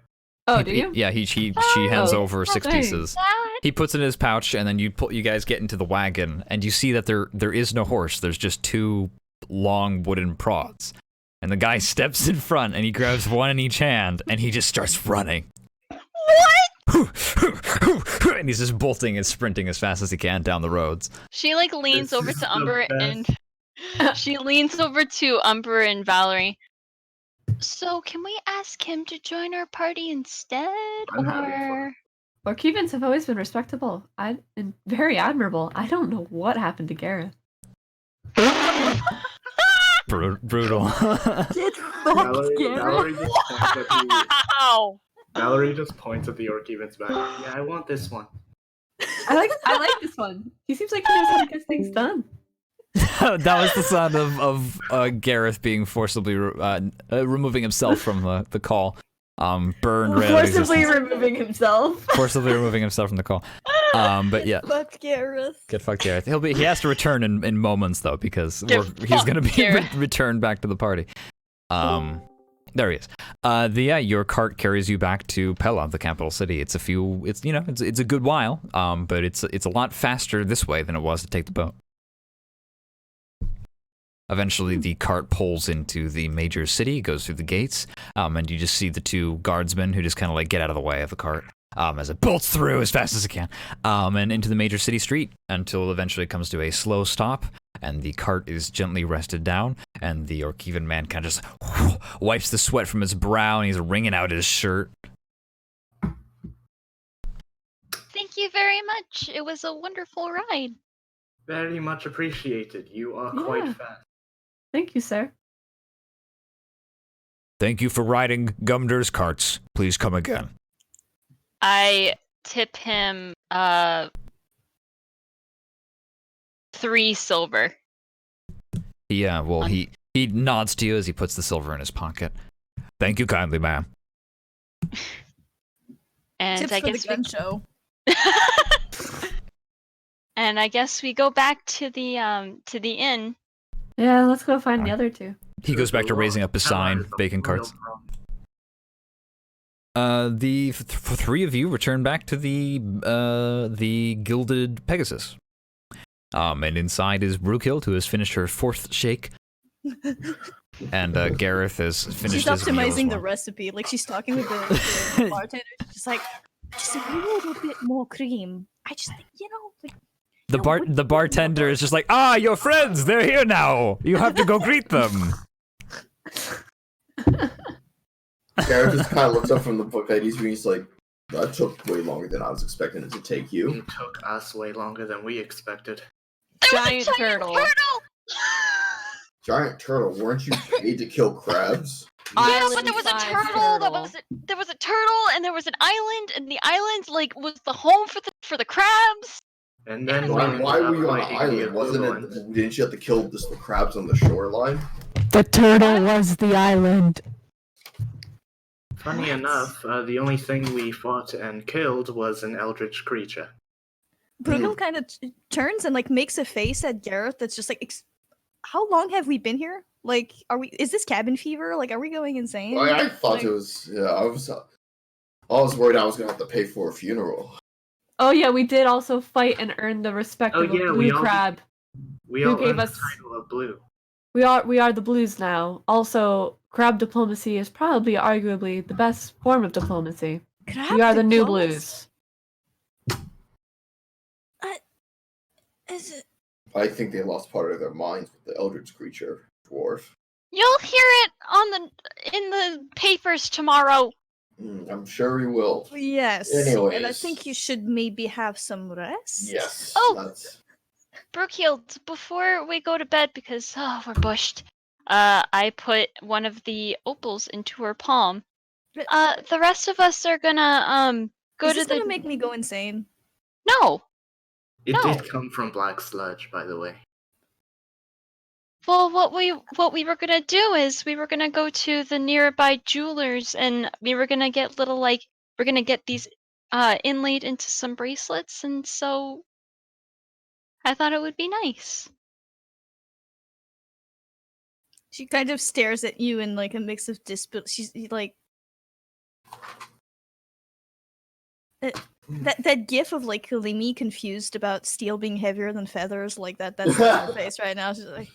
Speaker 3: Oh, do you?
Speaker 1: Yeah, she hands over 6 pieces. He puts it in his pouch, and then you guys get into the wagon, and you see that there is no horse. There's just 2 long wooden prods. And the guy steps in front, and he grabs one in each hand, and he just starts running. What? And he's just bolting and sprinting as fast as he can down the roads.
Speaker 2: She leans over to Umber and Valerie. So can we ask him to join our party instead, or?
Speaker 3: Orkeevans have always been respectable. And very admirable. I don't know what happened to Gareth.
Speaker 1: Brutal.
Speaker 4: Mallory just points at the Orkeevan's back. Yeah, I want this one.
Speaker 3: I like this one. He seems like he knows how to get things done.
Speaker 1: That was the sound of Gareth being forcibly removing himself from the call. Burned red.
Speaker 3: Forcibly removing himself.
Speaker 1: Forcibly removing himself from the call. But yeah.
Speaker 5: Fuck Gareth.
Speaker 1: Get fucked, Gareth. He has to return in moments though because he's gonna be returned back to the party. There he is. Your cart carries you back to Pella, the capital city. It's a good while. But it's a lot faster this way than it was to take the boat. Eventually, the cart pulls into the major city, goes through the gates, and you just see the 2 guardsmen who just kind of get out of the way of the cart as it bolts through as fast as it can, and into the major city street until eventually it comes to a slow stop, and the cart is gently rested down, and the Orkeevan man kind of just wipes the sweat from his brow, and he's wringing out his shirt.
Speaker 2: Thank you very much. It was a wonderful ride.
Speaker 4: Very much appreciated. You are quite fast.
Speaker 3: Thank you, sir.
Speaker 1: Thank you for riding Gumder's carts. Please come again.
Speaker 2: I tip him 3 silver.
Speaker 1: Yeah, well, he nods to you as he puts the silver in his pocket. Thank you kindly, ma'am.
Speaker 2: And
Speaker 5: Tips
Speaker 2: I
Speaker 5: for
Speaker 2: guess
Speaker 5: the gun show.
Speaker 2: And I guess we go back to the inn.
Speaker 3: Yeah, let's go find the other 2.
Speaker 1: He goes back to raising up his sign, bacon carts. The 3 of you return back to the Gilded Pegasus. And inside is Brookild, who has finished her 4th shake. And Gareth has finished
Speaker 5: She's
Speaker 1: his meal as
Speaker 5: optimizing the
Speaker 1: well.
Speaker 5: recipe. She's talking with the bartender. She's like, just a little bit more cream. I just think,
Speaker 1: The bartender is just like, your friends, they're here now. You have to go greet them.
Speaker 7: Gareth just kind of looks up from the book that he's reading. He's like, that took way longer than I was expecting it to take you.
Speaker 4: It took us way longer than we expected.
Speaker 3: Giant turtle.
Speaker 7: Giant turtle, weren't you paid to kill crabs?
Speaker 2: Yeah, but there was a turtle. There was a turtle, and there was an island, and the island was the home for the crabs.
Speaker 4: And then
Speaker 7: Why were you on the
Speaker 4: fighting
Speaker 7: island? Wasn't it? Didn't you have to kill just the crabs on the shoreline?
Speaker 8: The turtle was the island.
Speaker 4: Funny enough, the only thing we fought and killed was an eldritch creature.
Speaker 5: Bruegel kind of turns and like makes a face at Gareth that's just like, how long have we been here? Like, is this cabin fever? Like, are we going insane?
Speaker 7: Well, I thought it was. Yeah, I was worried I was gonna have to pay for a funeral.
Speaker 3: Oh yeah, we did also fight and earn the respect of a blue crab.
Speaker 4: We all gave us the title of blue.
Speaker 3: We are the blues now. Also, crab diplomacy is probably arguably the best form of diplomacy. We are the new blues.
Speaker 5: Is it?
Speaker 7: I think they lost part of their minds with the eldritch creature dwarf.
Speaker 2: You'll hear it in the papers tomorrow.
Speaker 7: I'm sure we will.
Speaker 5: Yes.
Speaker 7: Anyways.
Speaker 5: And I think you should maybe have some rest.
Speaker 7: Yes.
Speaker 2: Oh, Brookhild, before we go to bed, because we're bushed, I put one of the opals into her palm. The rest of us are gonna go
Speaker 5: Is
Speaker 2: to
Speaker 5: this
Speaker 2: the.
Speaker 5: gonna make me go insane?
Speaker 2: No.
Speaker 4: It did come from black sludge, by the way.
Speaker 2: Well, what we were gonna do is we were gonna go to the nearby jewelers and we were gonna get we're gonna get these inlaid into some bracelets, and so I thought it would be nice.
Speaker 5: She kind of stares at you in like a mix of disbelief. She's like that gif of like me confused about steel being heavier than feathers, like that's on her face right now. She's like,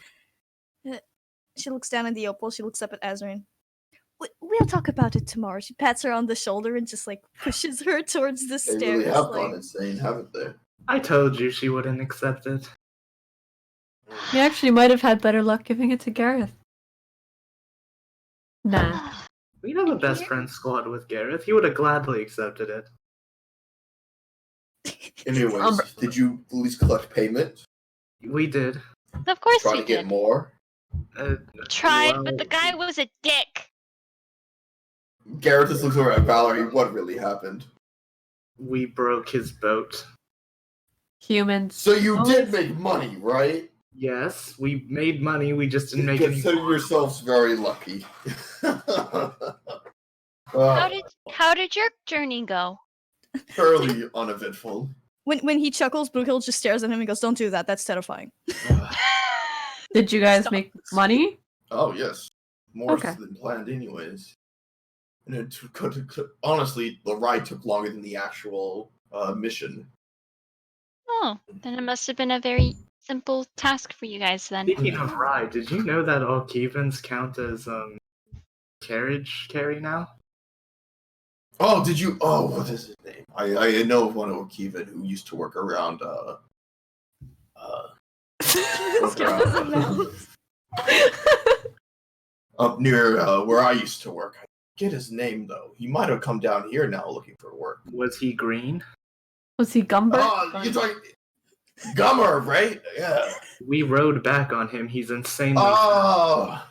Speaker 5: she looks down at the opal. She looks up at Azrain. We'll talk about it tomorrow. She pats her on the shoulder and just like pushes her towards the stairs.
Speaker 7: They really have
Speaker 5: like...
Speaker 7: gone insane, haven't they?
Speaker 4: I told you she wouldn't accept it.
Speaker 3: We actually might have had better luck giving it to Gareth. Nah.
Speaker 4: We have a best friend squad with Gareth. He would have gladly accepted it.
Speaker 7: Anyways, did you at least collect payment?
Speaker 4: We did.
Speaker 2: Of course
Speaker 7: Try
Speaker 2: we
Speaker 7: to get
Speaker 2: did.
Speaker 7: more?
Speaker 2: Tried, but the guy was a dick.
Speaker 7: Gareth just looks over at Valerie. What really happened?
Speaker 4: We broke his boat.
Speaker 3: Humans.
Speaker 7: So you did make money, right?
Speaker 4: Yes, we made money. We just didn't make any.
Speaker 7: Consider yourselves very lucky.
Speaker 2: How did your journey go?
Speaker 7: Fairly uneventful.
Speaker 5: When he chuckles, Brookhill just stares at him and goes, "Don't do that. That's terrifying."
Speaker 3: Did you guys make money?
Speaker 7: Oh yes, more than planned, anyways. And it honestly, the ride took longer than the actual mission.
Speaker 2: Oh, then it must have been a very simple task for you guys then.
Speaker 4: Speaking of ride, did you know that all Kevans count as carry now?
Speaker 7: Oh, did you? Oh, what is his name? I know of one Okevan who used to work around up near where I used to work. I forget his name though. He might have come down here now looking for work.
Speaker 4: Was he green?
Speaker 3: Was he Gumber?
Speaker 7: Oh, you're talking Gummer, right? Yeah.
Speaker 4: We rode back on him. He's insanely.
Speaker 7: Oh,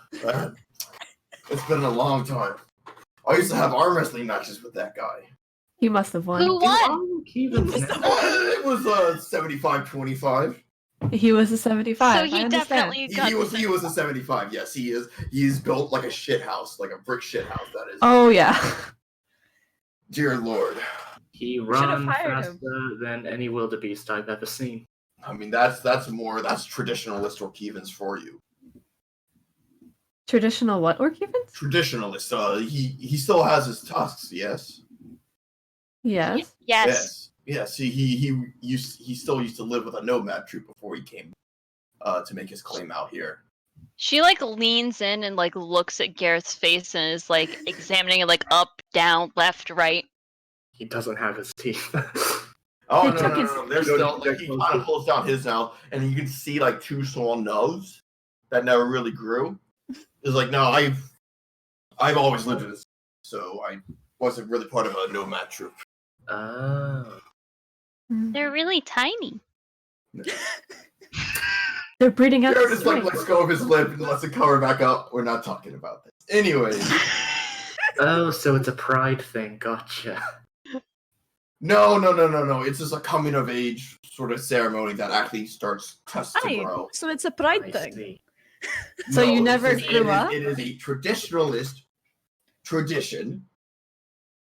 Speaker 7: it's been a long time. I used to have arm wrestling matches with that guy.
Speaker 3: He must have won.
Speaker 2: Who won?
Speaker 7: It was 75-25.
Speaker 3: He was a 75.
Speaker 2: So he definitely got.
Speaker 7: He was a 75. Yes, he is. He's built like a shit house, like a brick shit house. That is.
Speaker 3: Oh yeah.
Speaker 7: Dear Lord.
Speaker 4: He runs faster than any wildebeest I've ever seen.
Speaker 7: I mean, that's traditionalist Orkevans for you.
Speaker 3: Traditional what Orkevans?
Speaker 7: Traditionalist. He still has his tusks. Yes.
Speaker 3: Yes.
Speaker 2: Yes.
Speaker 7: Yes. He still used to live with a nomad troop before he came to make his claim out here.
Speaker 2: She like leans in and like looks at Gareth's face and is like examining it like up, down, left, right.
Speaker 4: He doesn't have his teeth.
Speaker 7: Oh no! There's still like, he kind of pulls down his now, and you can see like two small nubs that never really grew. It's like no, I've always lived in this, so I wasn't really part of a nomad troop.
Speaker 4: Oh.
Speaker 2: They're really tiny.
Speaker 3: They're breeding out.
Speaker 7: Jared just like lets go of his lip and lets it cover back up. We're not talking about this. Anyways.
Speaker 4: Oh, so it's a pride thing. Gotcha.
Speaker 7: No. It's just a coming of age sort of ceremony that actually starts to grow.
Speaker 5: So it's a pride thing.
Speaker 3: So you
Speaker 7: No,
Speaker 3: never
Speaker 7: it is-
Speaker 3: grew up?
Speaker 7: It is a traditionalist tradition.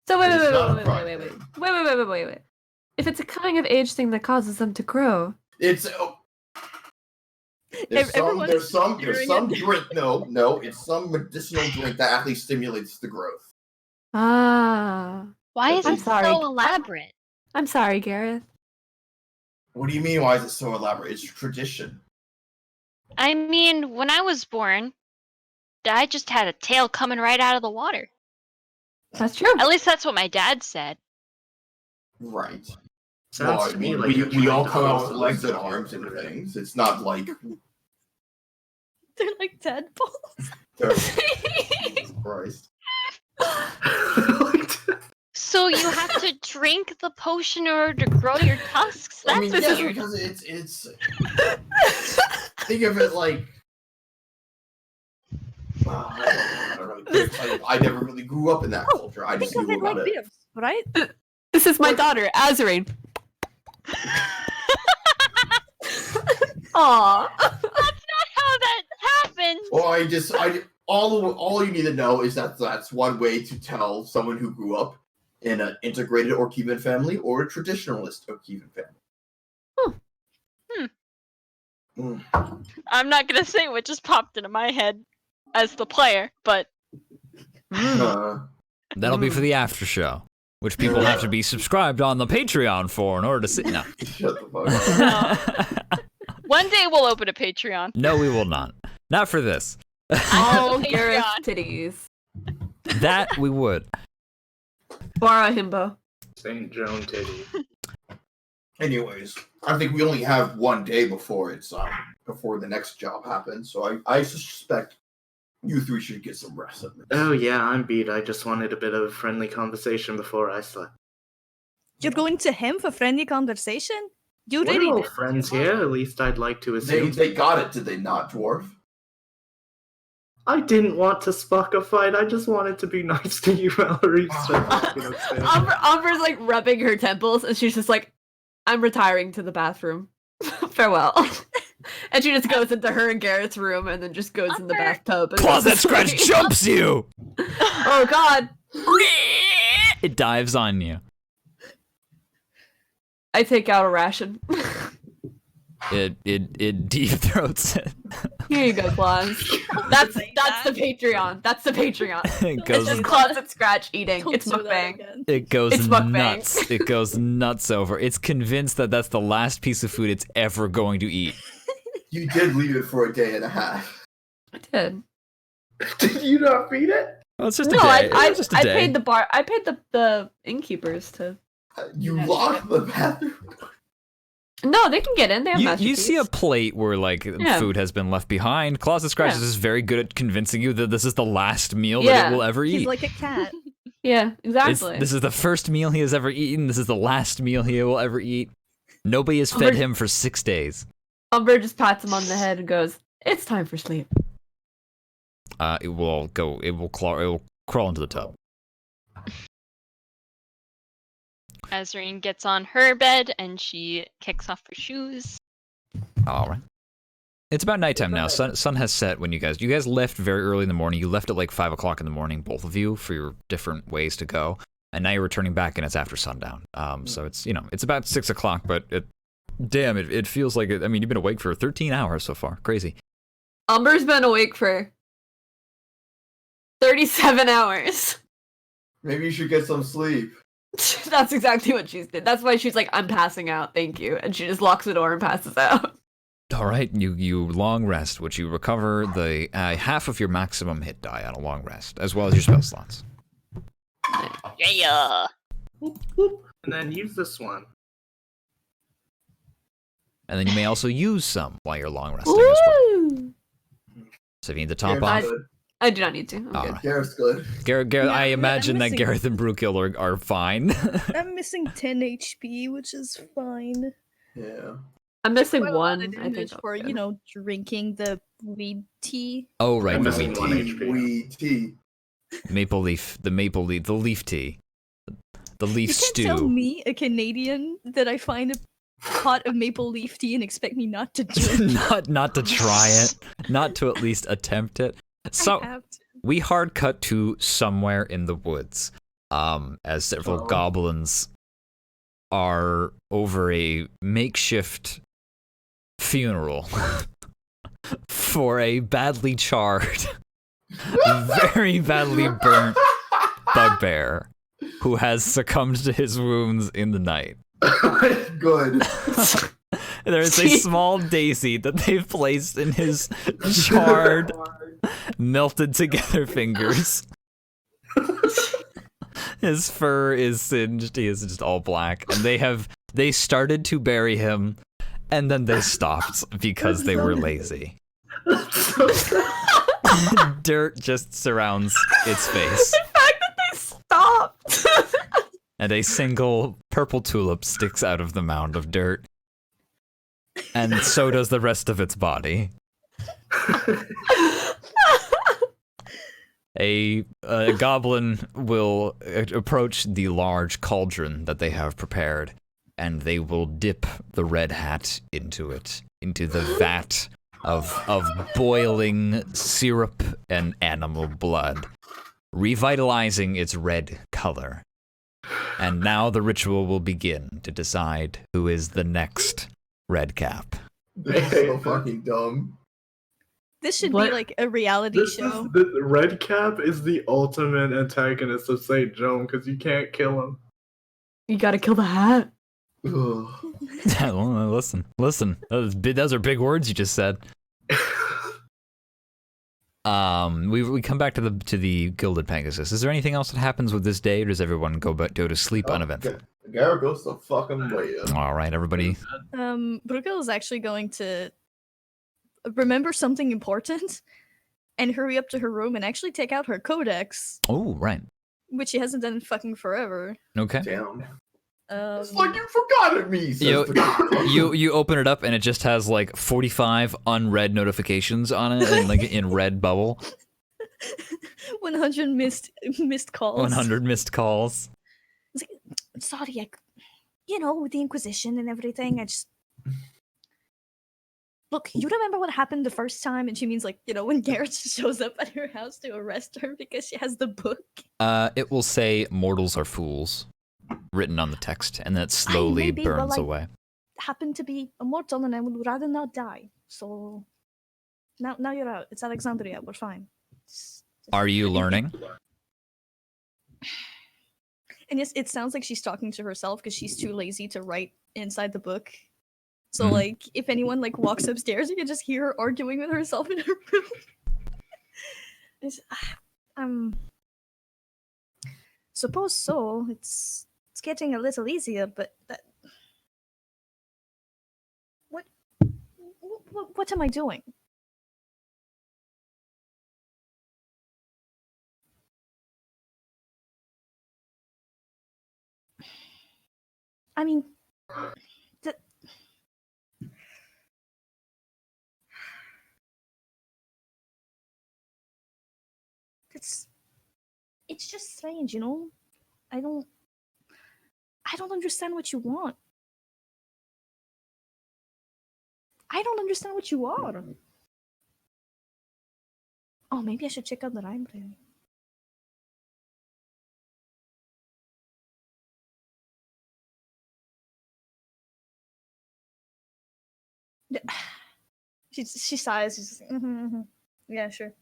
Speaker 3: So wait.
Speaker 7: It's not a pride thing.
Speaker 3: Wait. If it's a coming of age thing that causes them to grow,
Speaker 7: It's there's some drink. No, it's some medicinal drink that actually stimulates the growth.
Speaker 3: ah,
Speaker 2: Why is
Speaker 3: I'm
Speaker 2: it
Speaker 3: sorry.
Speaker 2: so elaborate?
Speaker 3: I'm sorry, Gareth.
Speaker 7: What do you mean? Why is it so elaborate? It's tradition.
Speaker 2: I mean, when I was born, I just had a tail coming right out of the water.
Speaker 3: That's true.
Speaker 2: At least that's what my dad said.
Speaker 7: Right.
Speaker 4: Sounds to me like
Speaker 7: we all come out with legs and arms and things. It's not like
Speaker 5: They're like tadpoles.
Speaker 7: Jesus Christ.
Speaker 2: So you have to drink the potion in order to grow your tusks? That's
Speaker 7: I mean, yeah, because it's think of it like I don't know. I never really grew up in that culture. I just
Speaker 5: Think of
Speaker 7: knew
Speaker 5: it like
Speaker 7: about it.
Speaker 5: beers, right?
Speaker 3: This is my daughter, Azarine. Aw.
Speaker 2: That's not how that happened.
Speaker 7: Well, all you need to know is that that's one way to tell someone who grew up in an integrated Orkeevan family or a traditionalist Orkeevan family.
Speaker 2: I'm not gonna say what just popped into my head as the player, but
Speaker 1: That'll be for the after show, which people have to be subscribed on the Patreon for in order to sit. No.
Speaker 7: Shut the fuck up.
Speaker 2: one day we'll open a Patreon.
Speaker 1: No, we will not. Not for this.
Speaker 3: All
Speaker 2: Patreon.
Speaker 3: Gareth titties.
Speaker 1: That we would.
Speaker 3: Borrow himbo.
Speaker 4: Saint Joan titty.
Speaker 7: Anyways, I think we only have one day before it's before the next job happens, so I suspect you three should get some rest.
Speaker 4: Oh yeah, I'm beat. I just wanted a bit of friendly conversation before I slept.
Speaker 5: You're going to him for friendly conversation? You
Speaker 4: We're
Speaker 5: really
Speaker 4: all
Speaker 5: did.
Speaker 4: friends here. At least I'd like to assume.
Speaker 7: They got it, did they not, dwarf?
Speaker 4: I didn't want to spark a fight. I just wanted to be nice to you, Valerie. So,
Speaker 3: Umber's like rubbing her temples, and she's just like, "I'm retiring to the bathroom. Farewell." And she just goes into her and Garrett's room, and then just goes in the bathtub. And
Speaker 1: Closet Scratch jumps you!
Speaker 3: Oh God!
Speaker 1: It dives on you.
Speaker 3: I take out a ration.
Speaker 1: It deep throats it.
Speaker 3: Here you go, Claus. That's the Patreon. That's the Patreon.
Speaker 1: It
Speaker 3: It's
Speaker 1: goes
Speaker 3: just Closet Scratch eating.
Speaker 5: Don't
Speaker 3: It's
Speaker 5: do that
Speaker 3: mukbang.
Speaker 5: again.
Speaker 1: It goes
Speaker 3: It's mukbang.
Speaker 1: nuts. It goes nuts over. It's convinced that that's the last piece of food it's ever going to eat.
Speaker 7: You did leave it for a day and a half.
Speaker 3: I did.
Speaker 4: Did you not feed it?
Speaker 1: Well, it's just
Speaker 3: No,
Speaker 1: a day.
Speaker 3: I
Speaker 1: It's just a day.
Speaker 3: paid the bar. I paid the innkeepers to.
Speaker 7: You locked the bathroom.
Speaker 3: No, they can get in. They have
Speaker 1: You
Speaker 3: masterpiece.
Speaker 1: see a plate where like
Speaker 3: Yeah.
Speaker 1: food has been left behind. Closet Scratch
Speaker 3: Yeah.
Speaker 1: is very good at convincing you that this is the last meal that
Speaker 3: Yeah.
Speaker 1: it will ever
Speaker 5: He's
Speaker 1: eat.
Speaker 5: like a cat.
Speaker 3: Yeah, exactly.
Speaker 1: This is the first meal he has ever eaten. This is the last meal he will ever eat. Nobody has fed him for 6 days.
Speaker 3: Umber just pats him on the head and goes, "It's time for sleep."
Speaker 1: It will crawl into the tub.
Speaker 2: Azreen gets on her bed and she kicks off her shoes.
Speaker 1: All right. It's about nighttime now. Sun has set when you guys left very early in the morning. You left at like 5 o'clock in the morning, both of you, for your different ways to go. And now you're returning back, and it's after sundown. So it's it's about 6 o'clock, but it feels like it. I mean, you've been awake for 13 hours so far. Crazy.
Speaker 3: Umber's been awake for 37 hours.
Speaker 7: Maybe you should get some sleep.
Speaker 3: That's exactly what she did. That's why she's like, "I'm passing out, thank you," and she just locks the door and passes out.
Speaker 1: All right, you long rest, which you recover the half of your maximum hit die on a long rest, as well as your spell slots.
Speaker 2: Yeah.
Speaker 4: And then use this one.
Speaker 1: And then you may also use some while you're long resting as well.
Speaker 3: Ooh.
Speaker 1: So if you need to top
Speaker 7: Gareth's
Speaker 1: off.
Speaker 7: good.
Speaker 3: I do not need to. I'm
Speaker 1: All
Speaker 3: good.
Speaker 1: right.
Speaker 7: Gareth's good.
Speaker 1: Gareth,
Speaker 5: Yeah,
Speaker 1: I
Speaker 5: I'm
Speaker 1: imagine that
Speaker 5: missing-
Speaker 1: Gareth and Brookill are fine.
Speaker 5: I'm missing 10 HP, which is fine.
Speaker 7: Yeah.
Speaker 3: I'm missing
Speaker 5: Quite a lot
Speaker 3: one.
Speaker 5: of
Speaker 3: I think
Speaker 5: damage
Speaker 3: I'll
Speaker 5: for,
Speaker 3: be good.
Speaker 5: drinking the weed tea.
Speaker 1: Oh, right.
Speaker 4: I'm
Speaker 1: The
Speaker 4: missing one HP.
Speaker 7: We tea.
Speaker 1: maple leaf, the leaf tea. the leaf
Speaker 5: You
Speaker 1: stew.
Speaker 5: can't tell me, a Canadian, that I find a pot of maple leaf tea and expect me not to drink.
Speaker 1: not to try it, not to at least attempt it. So
Speaker 5: I have to.
Speaker 1: we hard cut to somewhere in the woods, as several goblins are over a makeshift funeral for a badly charred, very badly burnt bugbear who has succumbed to his wounds in the night.
Speaker 7: Good.
Speaker 1: There is a small daisy that they've placed in his charred, melted together fingers. His fur is singed, he is just all black, and they started to bury him, and then they stopped because they were lazy. Dirt just surrounds its face.
Speaker 3: The fact that they stopped.
Speaker 1: And a single purple tulip sticks out of the mound of dirt. And so does the rest of its body. A goblin will approach the large cauldron that they have prepared, and they will dip the red hat into it, into the vat of boiling syrup and animal blood, revitalizing its red color. And now the ritual will begin to decide who is the next red cap.
Speaker 7: This is so fucking dumb.
Speaker 5: This should
Speaker 4: What?
Speaker 5: be like a reality show.
Speaker 4: The Red Cap is the ultimate antagonist of St. Joan because you can't kill him.
Speaker 3: You gotta kill the hat.
Speaker 7: Ugh.
Speaker 1: Well, listen. Those are big words you just said. We come back to the Gilded Pegasus. Is there anything else that happens with this day, or does everyone go to sleep uneventful?
Speaker 7: Garrett goes the fucking way up.
Speaker 1: All right, everybody.
Speaker 5: Bruegel is actually going to remember something important and hurry up to her room and actually take out her codex,
Speaker 1: Oh, right.
Speaker 5: which she hasn't done in fucking forever.
Speaker 1: Okay.
Speaker 7: Damn. It's like you forgot at me.
Speaker 1: You open it up and it just has like 45 unread notifications on it, and like in red bubble.
Speaker 5: 100 missed calls.
Speaker 1: 100 missed calls.
Speaker 5: It's like, sorry, with the Inquisition and everything, I just... Look, you remember what happened the first time? And she means like, when Garrett shows up at her house to arrest her because she has the book.
Speaker 1: It will say "Mortals are fools" written on the text, and then it slowly
Speaker 5: maybe, but,
Speaker 1: burns
Speaker 5: like,
Speaker 1: away.
Speaker 5: Happen to be immortal, and I would rather not die. So now you're out. It's Alexandria. We're fine.
Speaker 1: Are you learning?
Speaker 5: And yes, it sounds like she's talking to herself because she's too lazy to write inside the book. So
Speaker 1: Mhm.
Speaker 5: like, if anyone like walks upstairs, you can just hear her arguing with herself in her room. Suppose so. It's getting a little easier, but what am I doing? I mean, it's just strange, I don't understand what you want. I don't understand what you are. Oh, maybe I should check out the library. She sighs. She's just, yeah, sure.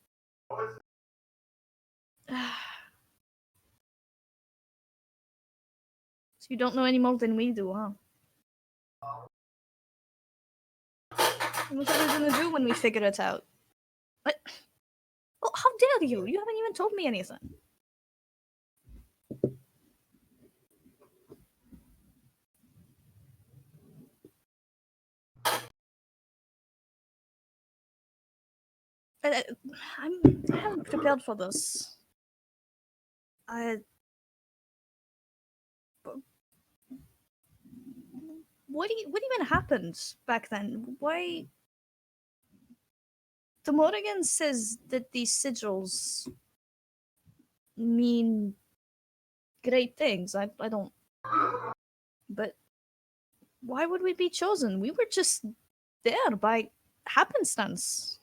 Speaker 5: So you don't know any more than we do, huh? What are we gonna do when we figure it out? What? Oh, how dare you? You haven't even told me anything. I haven't prepared for this. What even happened back then? Why? The Morrigan says that these sigils mean great things. I don't. But why would we be chosen? We were just there by happenstance.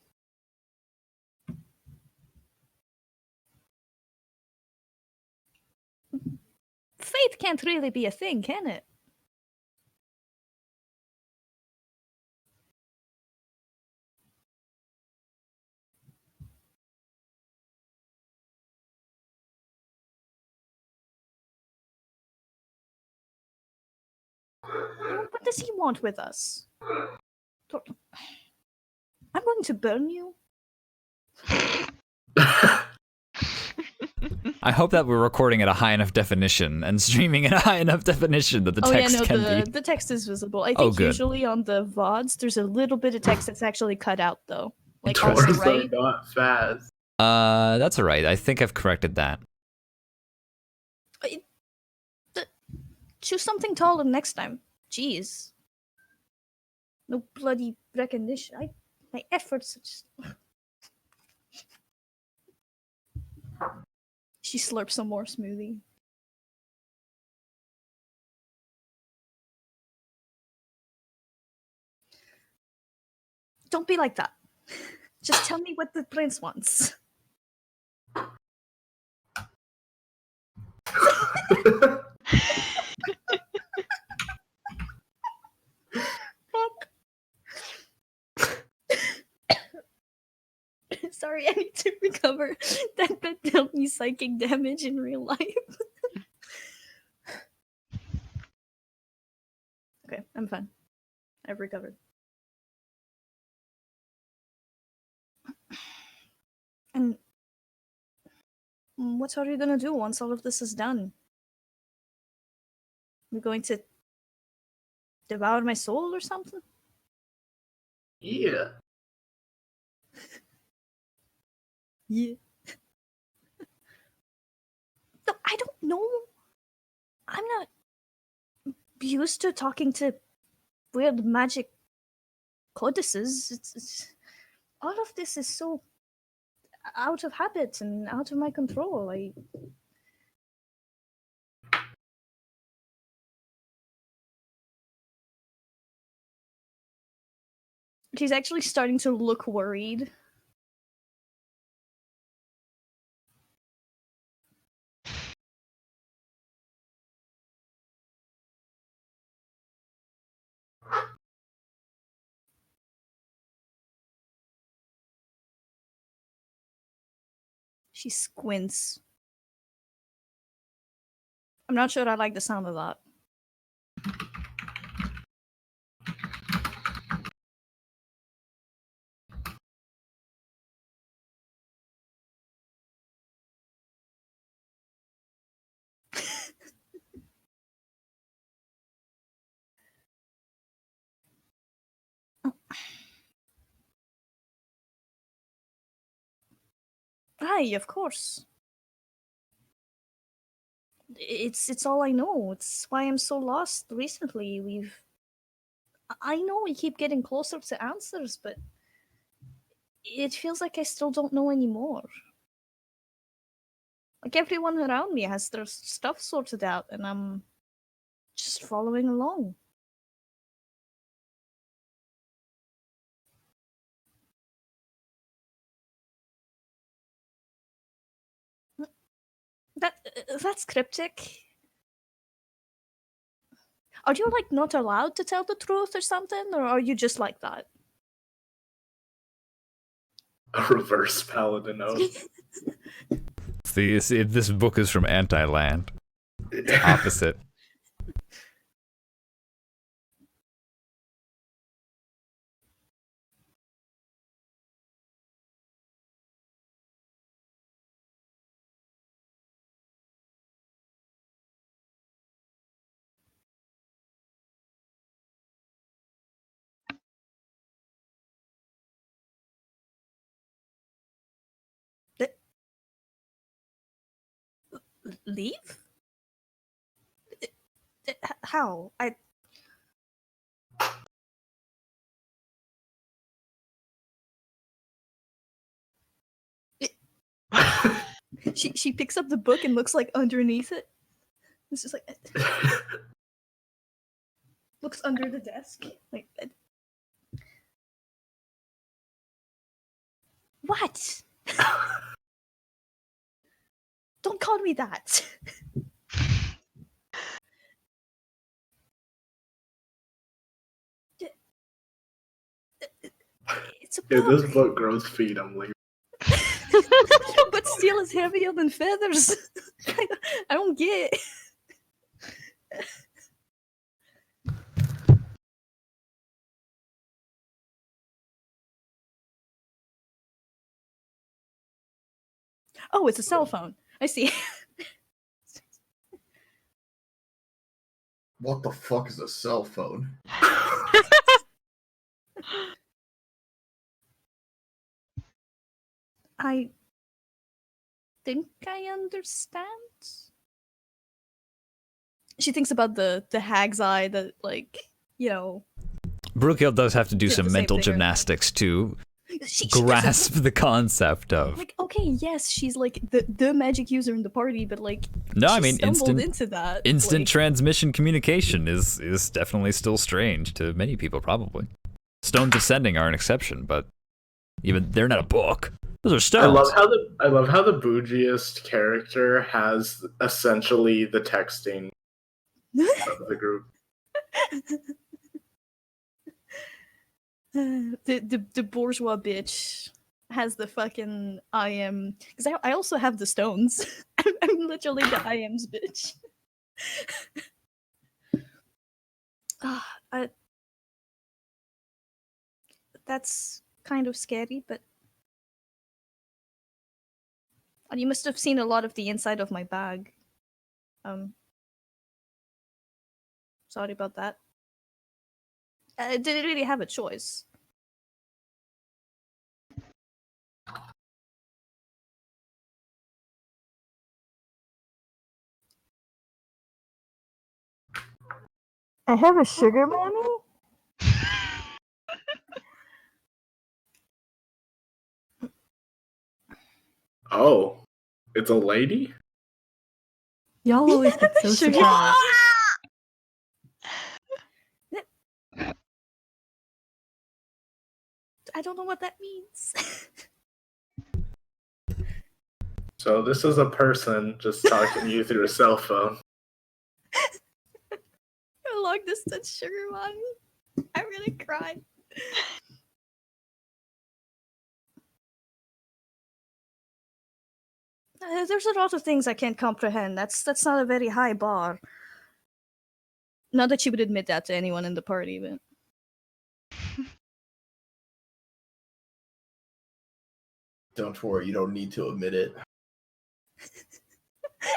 Speaker 5: Fate can't really be a thing, can it? What does he want with us? I'm going to burn you.
Speaker 1: I hope that we're recording at a high enough definition and streaming at a high enough definition that the text can be.
Speaker 5: The text is visible. I think
Speaker 1: good.
Speaker 5: usually on the VODs, there's a little bit of text that's actually cut out, though. Like on
Speaker 4: Doors
Speaker 5: the right.
Speaker 4: are not fast.
Speaker 1: That's alright. I think I've corrected that.
Speaker 5: Choose something taller next time. Jeez. No bloody recognition. My efforts are just... She slurps some more smoothie. Don't be like that. Just tell me what the prince wants. Sorry, I need to recover. That dealt me psychic damage in real life. Okay, I'm fine. I've recovered. And what are you gonna do once all of this is done? You're going to devour my soul or something?
Speaker 4: Yeah.
Speaker 5: Yeah. No, I don't know. I'm not used to talking to weird magic codices. It's all of this is so out of habit and out of my control. She's actually starting to look worried. She squints. I'm not sure I like the sound of that. Aye, of course. It's all I know. It's why I'm so lost recently. I know we keep getting closer to answers, but it feels like I still don't know anymore. Like everyone around me has their stuff sorted out, and I'm just following along. That's cryptic. Are you like not allowed to tell the truth or something, or are you just like that?
Speaker 4: A reverse paladin oath.
Speaker 1: This book is from Anti-Land. It's opposite.
Speaker 5: Leave? How? She picks up the book and looks like underneath it. It's just like looks under the desk. Like what? Don't call me that. It's a book.
Speaker 4: If this book grows feet, I'm leaving.
Speaker 5: But steel is heavier than feathers. I don't get it. Oh, it's a cell phone. I see.
Speaker 7: What the fuck is a cell phone?
Speaker 5: I think I understand. She thinks about the hag's eye that, like, you know.
Speaker 1: Brookhill does have to do
Speaker 5: Did
Speaker 1: some
Speaker 5: the same
Speaker 1: mental
Speaker 5: thing, right?
Speaker 1: gymnastics to
Speaker 5: She
Speaker 1: grasp the concept of.
Speaker 5: like, okay, yes, she's like the magic user in the party, but like,
Speaker 1: No, I
Speaker 5: she
Speaker 1: mean
Speaker 5: stumbled
Speaker 1: instant
Speaker 5: into that.
Speaker 1: instant
Speaker 5: like,
Speaker 1: transmission communication is definitely still strange to many people, probably. Stones of Sending are an exception, but even they're not a book. Those are stones.
Speaker 4: I love how the bougiest character has essentially the texting of the group.
Speaker 5: the bourgeois bitch has the fucking I am, because I also have the stones. I'm literally the I am's bitch. That's kind of scary, but you must have seen a lot of the inside of my bag. Sorry about that. I didn't really have a choice. I have a sugar mommy?
Speaker 4: Oh, it's a lady?
Speaker 3: Y'all always get so
Speaker 5: Sugar-
Speaker 3: surprised.
Speaker 5: I don't know what that means.
Speaker 4: So this is a person just talking to you through a cell phone.
Speaker 5: A long distance sugar mommy. I really cried. There's a lot of things I can't comprehend. That's not a very high bar. Not that she would admit that to anyone in the party, but
Speaker 7: Don't worry, you don't need to admit it.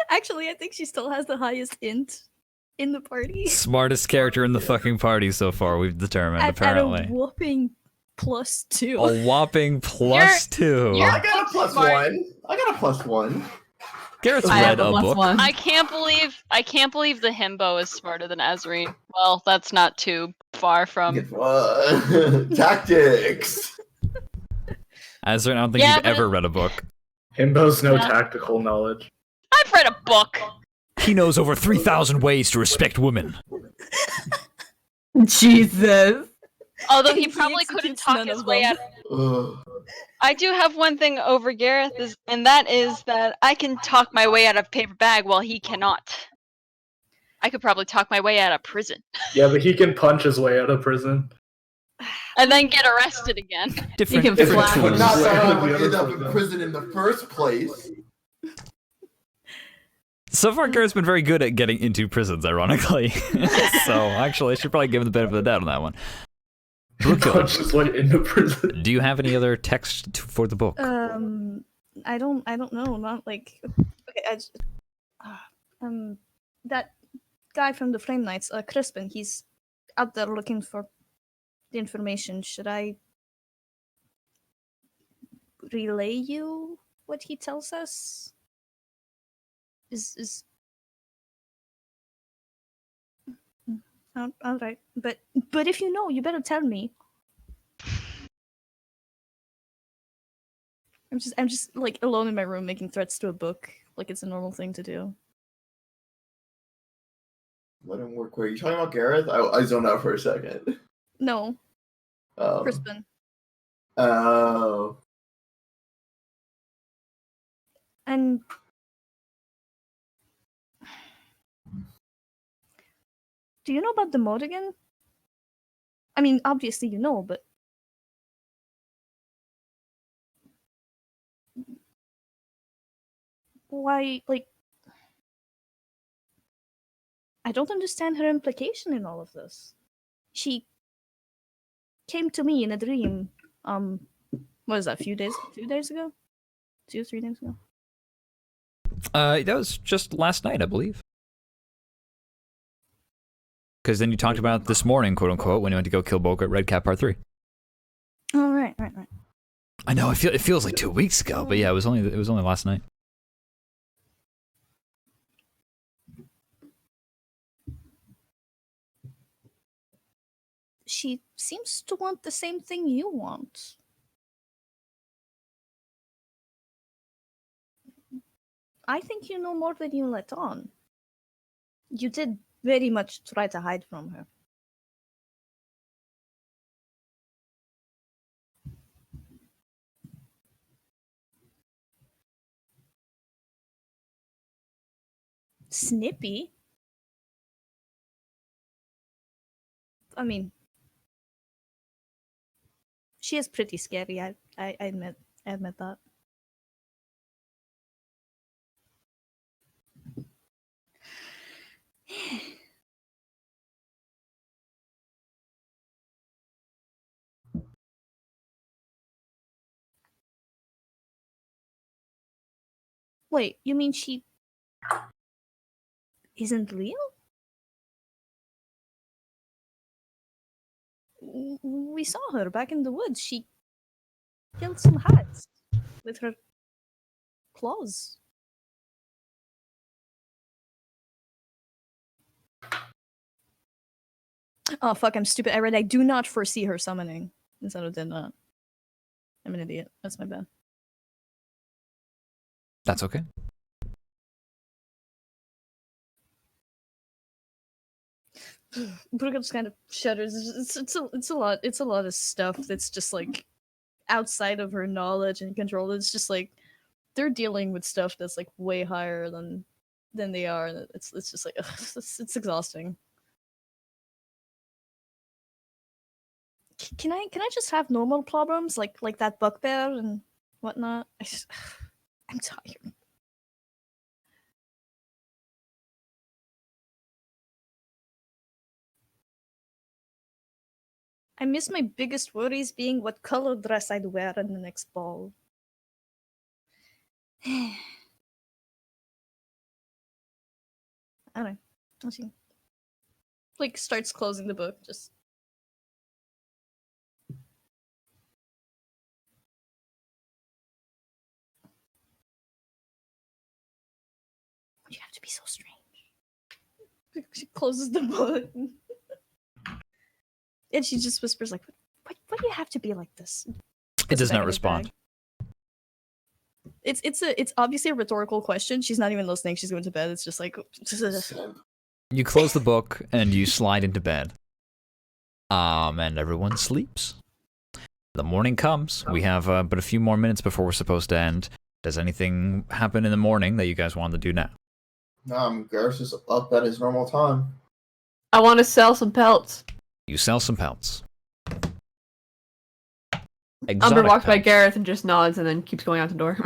Speaker 5: actually, I think she still has the highest int in the party.
Speaker 1: Smartest character in the fucking party so far, we've determined,
Speaker 5: At
Speaker 1: apparently.
Speaker 5: a whopping +2.
Speaker 1: A whopping +2.
Speaker 2: you're-
Speaker 7: I got a +1.
Speaker 2: Smart.
Speaker 7: I got a +1.
Speaker 1: Garrett's
Speaker 3: I
Speaker 1: read
Speaker 3: have
Speaker 1: a
Speaker 3: a
Speaker 1: book.
Speaker 3: +1.
Speaker 2: I can't believe the himbo is smarter than Azreen. Well, that's not too far from.
Speaker 7: Tactics.
Speaker 1: Azrin, I don't think
Speaker 2: Yeah,
Speaker 1: you've
Speaker 2: but
Speaker 1: ever read a book.
Speaker 4: Himbo's no
Speaker 2: Yeah.
Speaker 4: tactical knowledge.
Speaker 2: I've read a book.
Speaker 1: He knows over 3,000 ways to respect women.
Speaker 3: Jesus.
Speaker 2: Although he
Speaker 5: He
Speaker 2: probably couldn't
Speaker 5: executes
Speaker 2: talk
Speaker 5: none
Speaker 2: his
Speaker 5: of
Speaker 2: way
Speaker 5: them.
Speaker 2: out. I do have one thing over Gareth, and that is that I can talk my way out of paper bag while he cannot. I could probably talk my way out of prison.
Speaker 4: Yeah, but he can punch his way out of prison.
Speaker 2: And then get arrested again.
Speaker 1: Different,
Speaker 3: can
Speaker 1: different
Speaker 3: flash.
Speaker 7: But
Speaker 1: tools.
Speaker 7: not that I
Speaker 4: The
Speaker 7: would
Speaker 4: other
Speaker 7: end up
Speaker 4: person,
Speaker 7: in
Speaker 4: though.
Speaker 7: prison in the first place.
Speaker 1: So far, Garrett's been very good at getting into prisons, ironically. So, actually, I should probably give him the benefit of the doubt on that one. Brookhill,
Speaker 4: Punch his way into prison.
Speaker 1: do you have any other text for the book?
Speaker 5: I don't know. Not like okay. That guy from the Flame Knights, Crispin. He's out there looking for the information. Should I relay you what he tells us? Is all right, but if you know, you better tell me. I'm just like alone in my room making threats to a book, like it's a normal thing to do.
Speaker 7: let him work. Wait, are you talking about Gareth? I zoned out for a second.
Speaker 5: No. Crispin.
Speaker 7: Oh.
Speaker 5: And do you know about the Modigan? I mean, obviously you know, but why, like, I don't understand her implication in all of this. She came to me in a dream, what is that, a few days ago? 2 or 3 days ago?
Speaker 1: That was just last night, I believe. Because then you talked about this morning, quote unquote, when you went to go kill Boga at Red Cap Part 3.
Speaker 5: Oh, right.
Speaker 1: I know, it feels like 2 weeks ago, but yeah, it was only last night.
Speaker 5: She seems to want the same thing you want. I think you know more than you let on. You did very much try to hide from her. Snippy? I mean, she is pretty scary. I admit that. Wait, you mean she isn't real? We saw her back in the woods. She killed some hats with her claws. Oh fuck, I'm stupid. I read I do not foresee her summoning instead of did not. I'm an idiot. That's my bad.
Speaker 1: That's okay.
Speaker 5: Brooke just kind of shudders. It's a lot of stuff that's just like outside of her knowledge and control. It's just like they're dealing with stuff that's like way higher than they are. And it's just like it's exhausting. Can I just have normal problems like that bugbear and whatnot? I'm tired. I miss my biggest worries being what color dress I'd wear in the next ball. I don't know. I'll see. Like, starts closing the book, just... Why'd you have to be so strange? She closes the book. And she just whispers like, why do you have to be like this?
Speaker 1: It does not respond.
Speaker 5: It's obviously a rhetorical question. She's not even listening. She's going to bed. It's just like...
Speaker 1: You close the book and you slide into bed. And everyone sleeps. The morning comes. We have but a few more minutes before we're supposed to end. Does anything happen in the morning that you guys want to do now?
Speaker 7: No, Garrus is up at his normal time.
Speaker 3: I want to sell some pelts.
Speaker 1: You sell some pelts.
Speaker 3: Umber walks by
Speaker 1: pelts.
Speaker 3: Gareth and just nods and then keeps going out the door.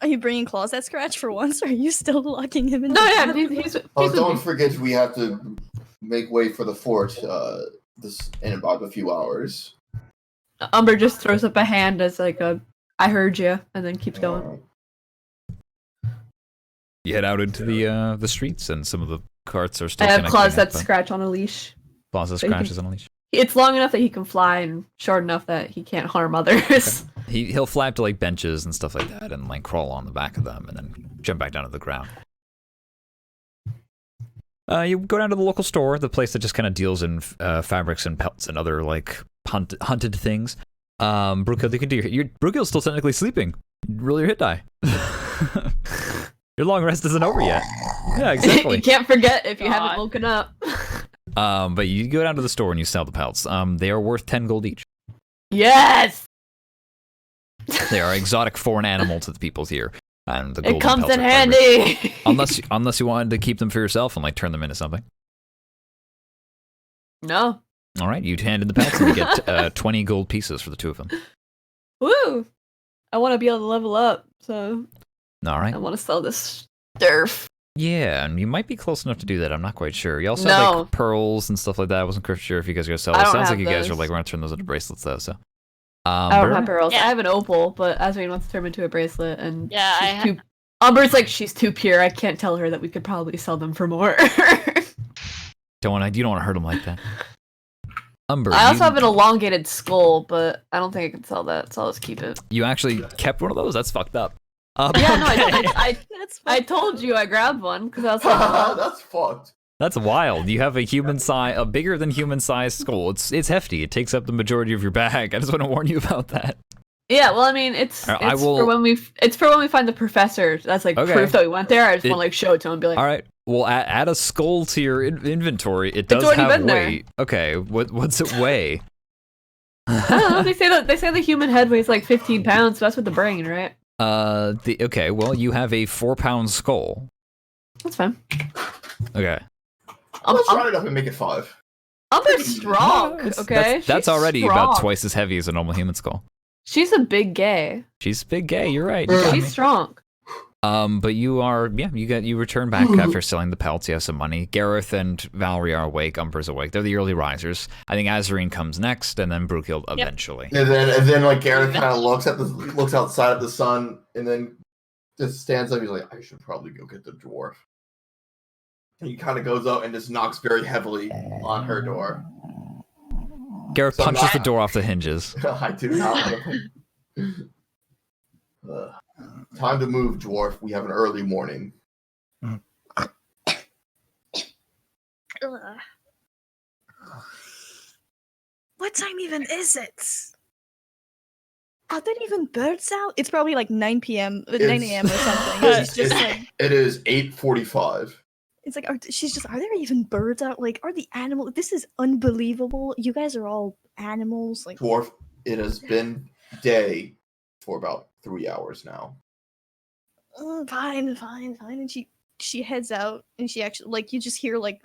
Speaker 5: Are you bringing claws at Scratch for once, or are you still locking him in?
Speaker 3: No, yeah, he's
Speaker 7: don't forget we have to make way for the fort this in about a few hours.
Speaker 3: Umber just throws up a hand as like a I heard you, and then keeps going.
Speaker 1: You head out into the streets, and some of the carts are still.
Speaker 3: I have claws that
Speaker 1: but
Speaker 3: scratch on a leash.
Speaker 1: Claws that scratches on a leash.
Speaker 3: It's long enough that he can fly, and short enough that he can't harm others.
Speaker 1: Okay. He'll fly up to like benches and stuff like that, and like crawl on the back of them, and then jump back down to the ground. You go down to the local store, the place that just kind of deals in fabrics and pelts and other like hunted things. Brookhill, you can do Brookill's still technically sleeping. Roll your hit die. Your long rest isn't over yet. Yeah, exactly.
Speaker 3: You can't forget if you
Speaker 2: God.
Speaker 3: haven't woken up.
Speaker 1: But you go down to the store and you sell the pelts. They are worth 10 gold each.
Speaker 3: Yes!
Speaker 1: They are exotic foreign animal to the people here. And the
Speaker 3: It
Speaker 1: golden
Speaker 3: comes
Speaker 1: pelts
Speaker 3: in
Speaker 1: are quite rich.
Speaker 3: handy!
Speaker 1: Unless you wanted to keep them for yourself and like turn them into something.
Speaker 3: No.
Speaker 1: All right, you hand in the pelts and you get 20 gold pieces for the two of them.
Speaker 3: Woo! I want to be able to level up, so
Speaker 1: All right.
Speaker 3: I want to sell this surf.
Speaker 1: Yeah, and you might be close enough to do that. I'm not quite sure. You also
Speaker 3: No.
Speaker 1: have like pearls and stuff like that. I wasn't quite sure if you guys are gonna sell
Speaker 3: I
Speaker 1: those.
Speaker 3: don't
Speaker 1: Sounds
Speaker 3: have
Speaker 1: like you guys are
Speaker 3: those.
Speaker 1: like we're gonna turn those into bracelets though. So.
Speaker 3: I don't
Speaker 1: but-
Speaker 3: have pearls.
Speaker 2: Yeah.
Speaker 3: I have an opal, but Asrian wants to turn them into a bracelet, and
Speaker 2: Yeah,
Speaker 3: she's too. Umber's like, she's too pure. I can't tell her that we could probably sell them for more.
Speaker 1: You don't want to hurt them like that. Umber,
Speaker 3: I also
Speaker 1: you,
Speaker 3: have an elongated skull, but I don't think I can sell that, so I'll just keep it.
Speaker 1: you actually kept one of those? That's fucked up.
Speaker 3: Yeah, no,
Speaker 1: okay.
Speaker 5: That's
Speaker 3: I told you I grabbed one because I was like, well,
Speaker 7: That's fucked.
Speaker 1: That's wild. You have a bigger than human sized skull. It's hefty. It takes up the majority of your bag. I just want to warn you about that.
Speaker 3: yeah. Well, I mean, it's
Speaker 1: I will-
Speaker 3: for when we find the professor. That's like
Speaker 1: Okay.
Speaker 3: proof that we went there. I just
Speaker 1: It-
Speaker 3: want to like show it to him and be like,
Speaker 1: All right. Well, add a skull to your inventory. It does
Speaker 3: already
Speaker 1: have
Speaker 3: been there.
Speaker 1: weight. Okay. What's it weigh?
Speaker 3: I don't know. They say the human head weighs like 15 pounds. So that's with the brain, right?
Speaker 1: Okay. Well, you have a 4-pound skull.
Speaker 3: That's fine.
Speaker 1: Okay.
Speaker 7: Let's round it up and make it 5.
Speaker 3: Umber's strong. Okay,
Speaker 1: That's
Speaker 3: She's
Speaker 1: already
Speaker 3: strong.
Speaker 1: about twice as heavy as a normal human skull.
Speaker 3: She's a big gay.
Speaker 1: She's big gay. You're right. You got
Speaker 3: She's
Speaker 1: me.
Speaker 3: strong.
Speaker 1: But you are, you return back after selling the pelts. You have some money. Gareth and Valerie are awake. Umber's awake. They're the early risers. I think Azarine comes next, and then Brookhild eventually.
Speaker 7: And then like Gareth kind of looks outside at the sun, and then just stands up. He's like, I should probably go get the dwarf. And he kind of goes out and just knocks very heavily on her door.
Speaker 1: Gareth
Speaker 7: So
Speaker 1: punches
Speaker 7: not-
Speaker 1: the door off the hinges.
Speaker 7: I do not. Time to move, dwarf. We have an early morning.
Speaker 5: Ugh. What time even is it? Are there even birds out? It's probably like 9 p.m., 9 a.m. or something. She's just like,
Speaker 7: It is 8:45.
Speaker 5: it's like, are there even birds out? Like, are the animals? This is unbelievable. You guys are all animals. Like,
Speaker 7: Dwarf, it has been day for about 3 hours now.
Speaker 5: Fine. And she heads out, and she actually, like, you just hear, like,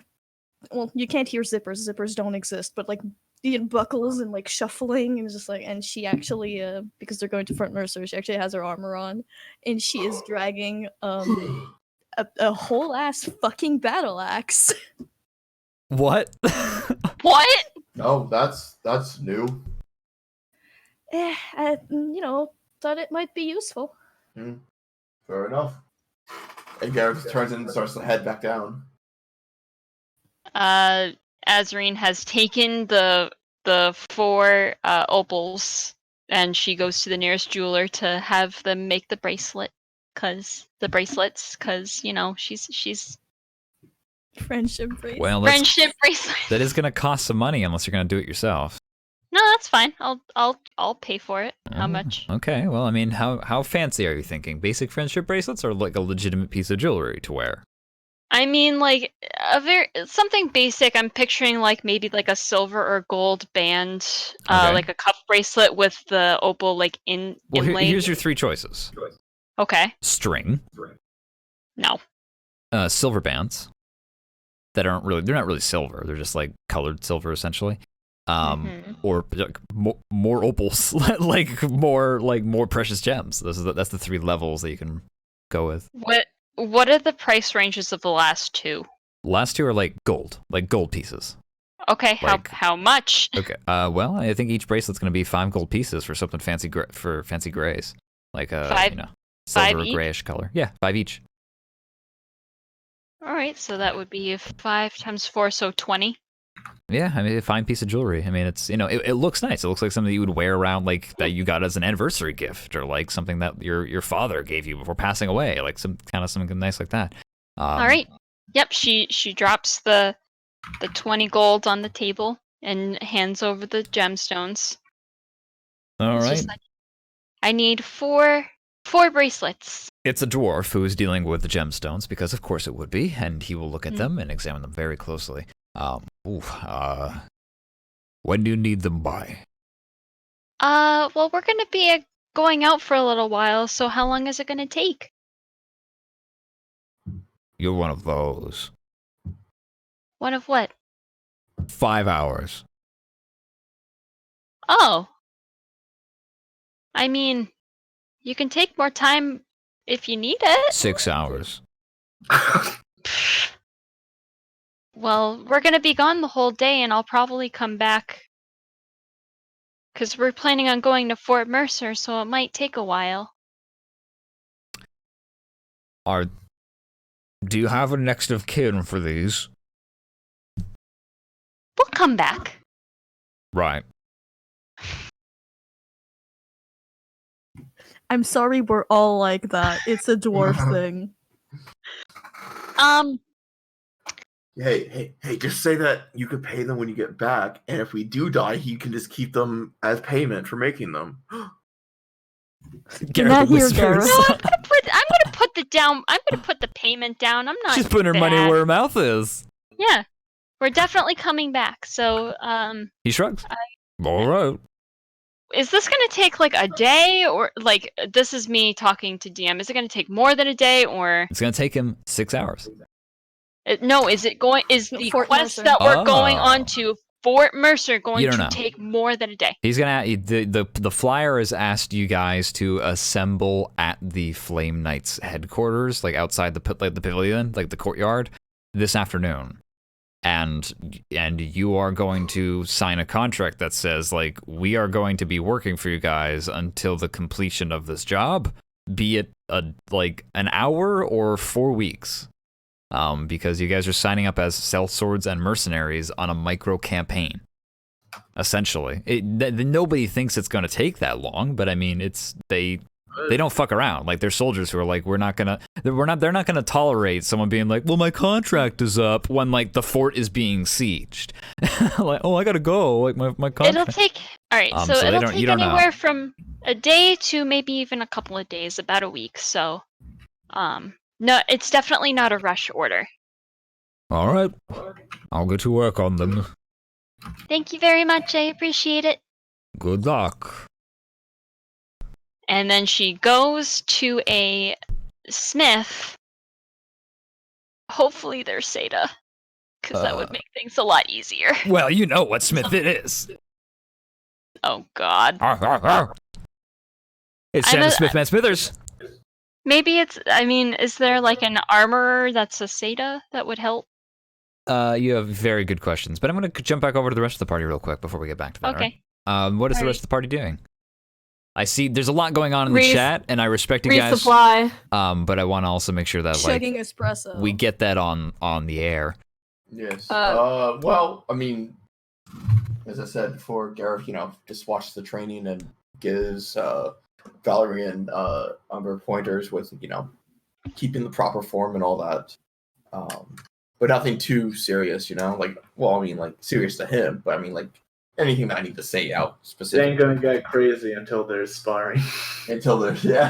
Speaker 5: well, you can't hear zippers. Zippers don't exist, but, like, the buckles and, like, shuffling, and it's just like, and she actually, because they're going to front nursery, she actually has her armor on, and she is dragging, a whole ass fucking battle axe.
Speaker 1: What?
Speaker 2: What?
Speaker 7: No, that's new.
Speaker 5: I, thought it might be useful.
Speaker 7: Fair enough. And Gareth turns and starts to head back down.
Speaker 2: Azarine has taken the 4 opals, and she goes to the nearest jeweler to have them make the bracelets, cause she's
Speaker 5: Friendship bracelet.
Speaker 1: Well,
Speaker 2: friendship bracelet.
Speaker 1: that is gonna cost some money unless you're gonna do it yourself.
Speaker 2: No, that's fine. I'll pay for it. How much?
Speaker 1: Okay. Well, I mean, how fancy are you thinking? Basic friendship bracelets, or like a legitimate piece of jewelry to wear?
Speaker 2: I mean, like something basic. I'm picturing like maybe like a silver or gold band,
Speaker 1: Okay.
Speaker 2: like a cuff bracelet with the opal like
Speaker 1: Well,
Speaker 2: inlaid.
Speaker 1: here's your 3 choices:
Speaker 2: Okay.
Speaker 1: string,
Speaker 2: No.
Speaker 1: silver bands that they're not really silver. They're just like colored silver essentially. Or like, more opals, like more precious gems. That's the 3 levels that you can go with.
Speaker 2: What are the price ranges of the last 2?
Speaker 1: Last 2 are like gold pieces.
Speaker 2: Okay.
Speaker 1: Like-
Speaker 2: How much?
Speaker 1: Okay. Well, I think each bracelet's gonna be 5 gold pieces for something fancy for fancy grays, like
Speaker 2: 5
Speaker 1: silver or
Speaker 2: each?
Speaker 1: grayish color. Yeah, 5 each.
Speaker 2: All right. So that would be 5 times 4, so 20.
Speaker 1: Yeah, I mean, a fine piece of jewelry. I mean, it's it looks nice. It looks like something that you would wear around, like that you got as an anniversary gift, or like something that your father gave you before passing away, like something nice like that.
Speaker 2: All right. Yep. She drops the 20 gold on the table and hands over the gemstones.
Speaker 1: All
Speaker 2: It's
Speaker 1: right.
Speaker 2: just like, I need 4 4 bracelets.
Speaker 1: It's a dwarf who is dealing with the gemstones, because of course it would be, and he will look at them and examine them very closely. When do you need them by?
Speaker 2: Well, we're gonna be going out for a little while, so how long is it gonna take?
Speaker 1: You're one of those.
Speaker 2: One of what?
Speaker 1: 5 hours.
Speaker 2: Oh. I mean, you can take more time if you need it.
Speaker 1: 6 hours.
Speaker 2: Well, we're gonna be gone the whole day, and I'll probably come back. Because we're planning on going to Fort Mercer, so it might take a while.
Speaker 1: Do you have a next of kin for these?
Speaker 2: We'll come back.
Speaker 1: Right.
Speaker 5: I'm sorry we're all like that. It's a dwarf thing.
Speaker 7: Hey, just say that you could pay them when you get back, and if we do die, you can just keep them as payment for making them.
Speaker 8: Not here, Gareth.
Speaker 2: No, I'm gonna put the payment down. I'm not.
Speaker 1: She's putting her money where her mouth is.
Speaker 2: Yeah. We're definitely coming back, so,
Speaker 1: He shrugs. All right.
Speaker 2: Is this gonna take, like, a day, or, like, this is me talking to DM, is it gonna take more than a day, or?
Speaker 1: It's gonna take him 6 hours.
Speaker 2: No, is the
Speaker 5: Fort
Speaker 2: quest
Speaker 5: Mercer.
Speaker 2: that we're going on to Fort Mercer going to
Speaker 1: know.
Speaker 2: take more than a day?
Speaker 1: He's gonna the flyer has asked you guys to assemble at the Flame Knights headquarters, like outside the pavilion, like the courtyard, this afternoon. And you are going to sign a contract that says, like, we are going to be working for you guys until the completion of this job, be it like an hour or 4 weeks. Because you guys are signing up as sellswords and mercenaries on a micro campaign. Essentially, nobody thinks it's going to take that long, but I mean, they don't fuck around. Like, they're soldiers who are like, they're not gonna tolerate someone being like, well, my contract is up, when like the fort is being sieged. Like, oh, I gotta go. Like my contract.
Speaker 2: It'll take. All right, so
Speaker 1: so
Speaker 2: it'll take anywhere
Speaker 1: know.
Speaker 2: from a day to maybe even a couple of days, about a week. So, no, it's definitely not a rush order.
Speaker 1: All right, I'll get to work on them.
Speaker 2: Thank you very much. I appreciate it.
Speaker 1: Good luck.
Speaker 2: And then she goes to a smith. Hopefully they're Seda, because that would make things a lot easier.
Speaker 1: Well, you know what smith it is.
Speaker 2: Oh, God.
Speaker 1: It's Sam Smithman Smithers.
Speaker 2: Maybe it's, I mean, is there like an armorer that's a Seda that would help?
Speaker 1: You have very good questions, but I'm going to jump back over to the rest of the party real quick before we get back to that.
Speaker 2: Okay.
Speaker 1: Right? What is the rest of the party doing? I see there's a lot going on in the chat, and I respect you guys.
Speaker 3: Resupply.
Speaker 1: But I want to also make sure that
Speaker 5: Chugging espresso.
Speaker 1: we get that on the air.
Speaker 7: Yes. Well, I mean, as I said before, Gareth, just watches the training and gives Valerie and Umber pointers with, keeping the proper form and all that. But nothing too serious, like, well, I mean, like, serious to him, but I mean, like, anything that I need to say out specifically.
Speaker 4: They ain't gonna get crazy until there's sparring.
Speaker 7: Yeah.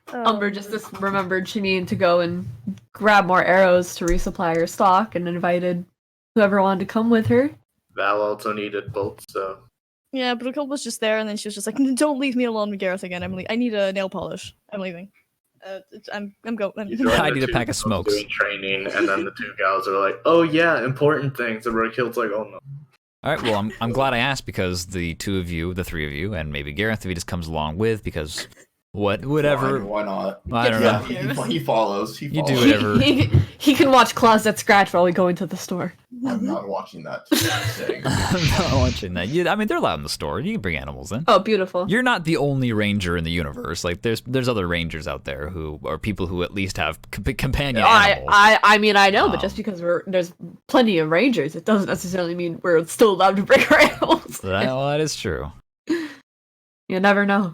Speaker 3: Umber just remembered she needed to go and grab more arrows to resupply her stock, and invited whoever wanted to come with her.
Speaker 4: Val also needed bolts, so.
Speaker 5: Yeah, Brooke was just there, and then she was just like, "Don't leave me alone with Gareth again. I need a nail polish. I'm leaving. I'm going."
Speaker 1: I need a pack of smokes.
Speaker 4: Doing training, and then the two gals are like, "Oh yeah, important things." And Rookild's like, "Oh no."
Speaker 1: All right, well, I'm glad I asked, because the two of you, the three of you, and maybe Gareth if he just comes along with, because whatever.
Speaker 7: Why not?
Speaker 1: I don't know.
Speaker 7: He follows.
Speaker 1: You do whatever.
Speaker 3: He can watch Closet Scratch while we go into the store.
Speaker 7: I'm not watching that.
Speaker 1: I'm not watching that. I mean, they're allowed in the store. You can bring animals in.
Speaker 3: Oh, beautiful.
Speaker 1: You're not the only ranger in the universe. Like, there's other rangers out there who are people who at least have companion animals.
Speaker 3: I mean, I know, but just because there's plenty of rangers, it doesn't necessarily mean we're still allowed to bring our animals.
Speaker 1: That is true.
Speaker 3: You never know.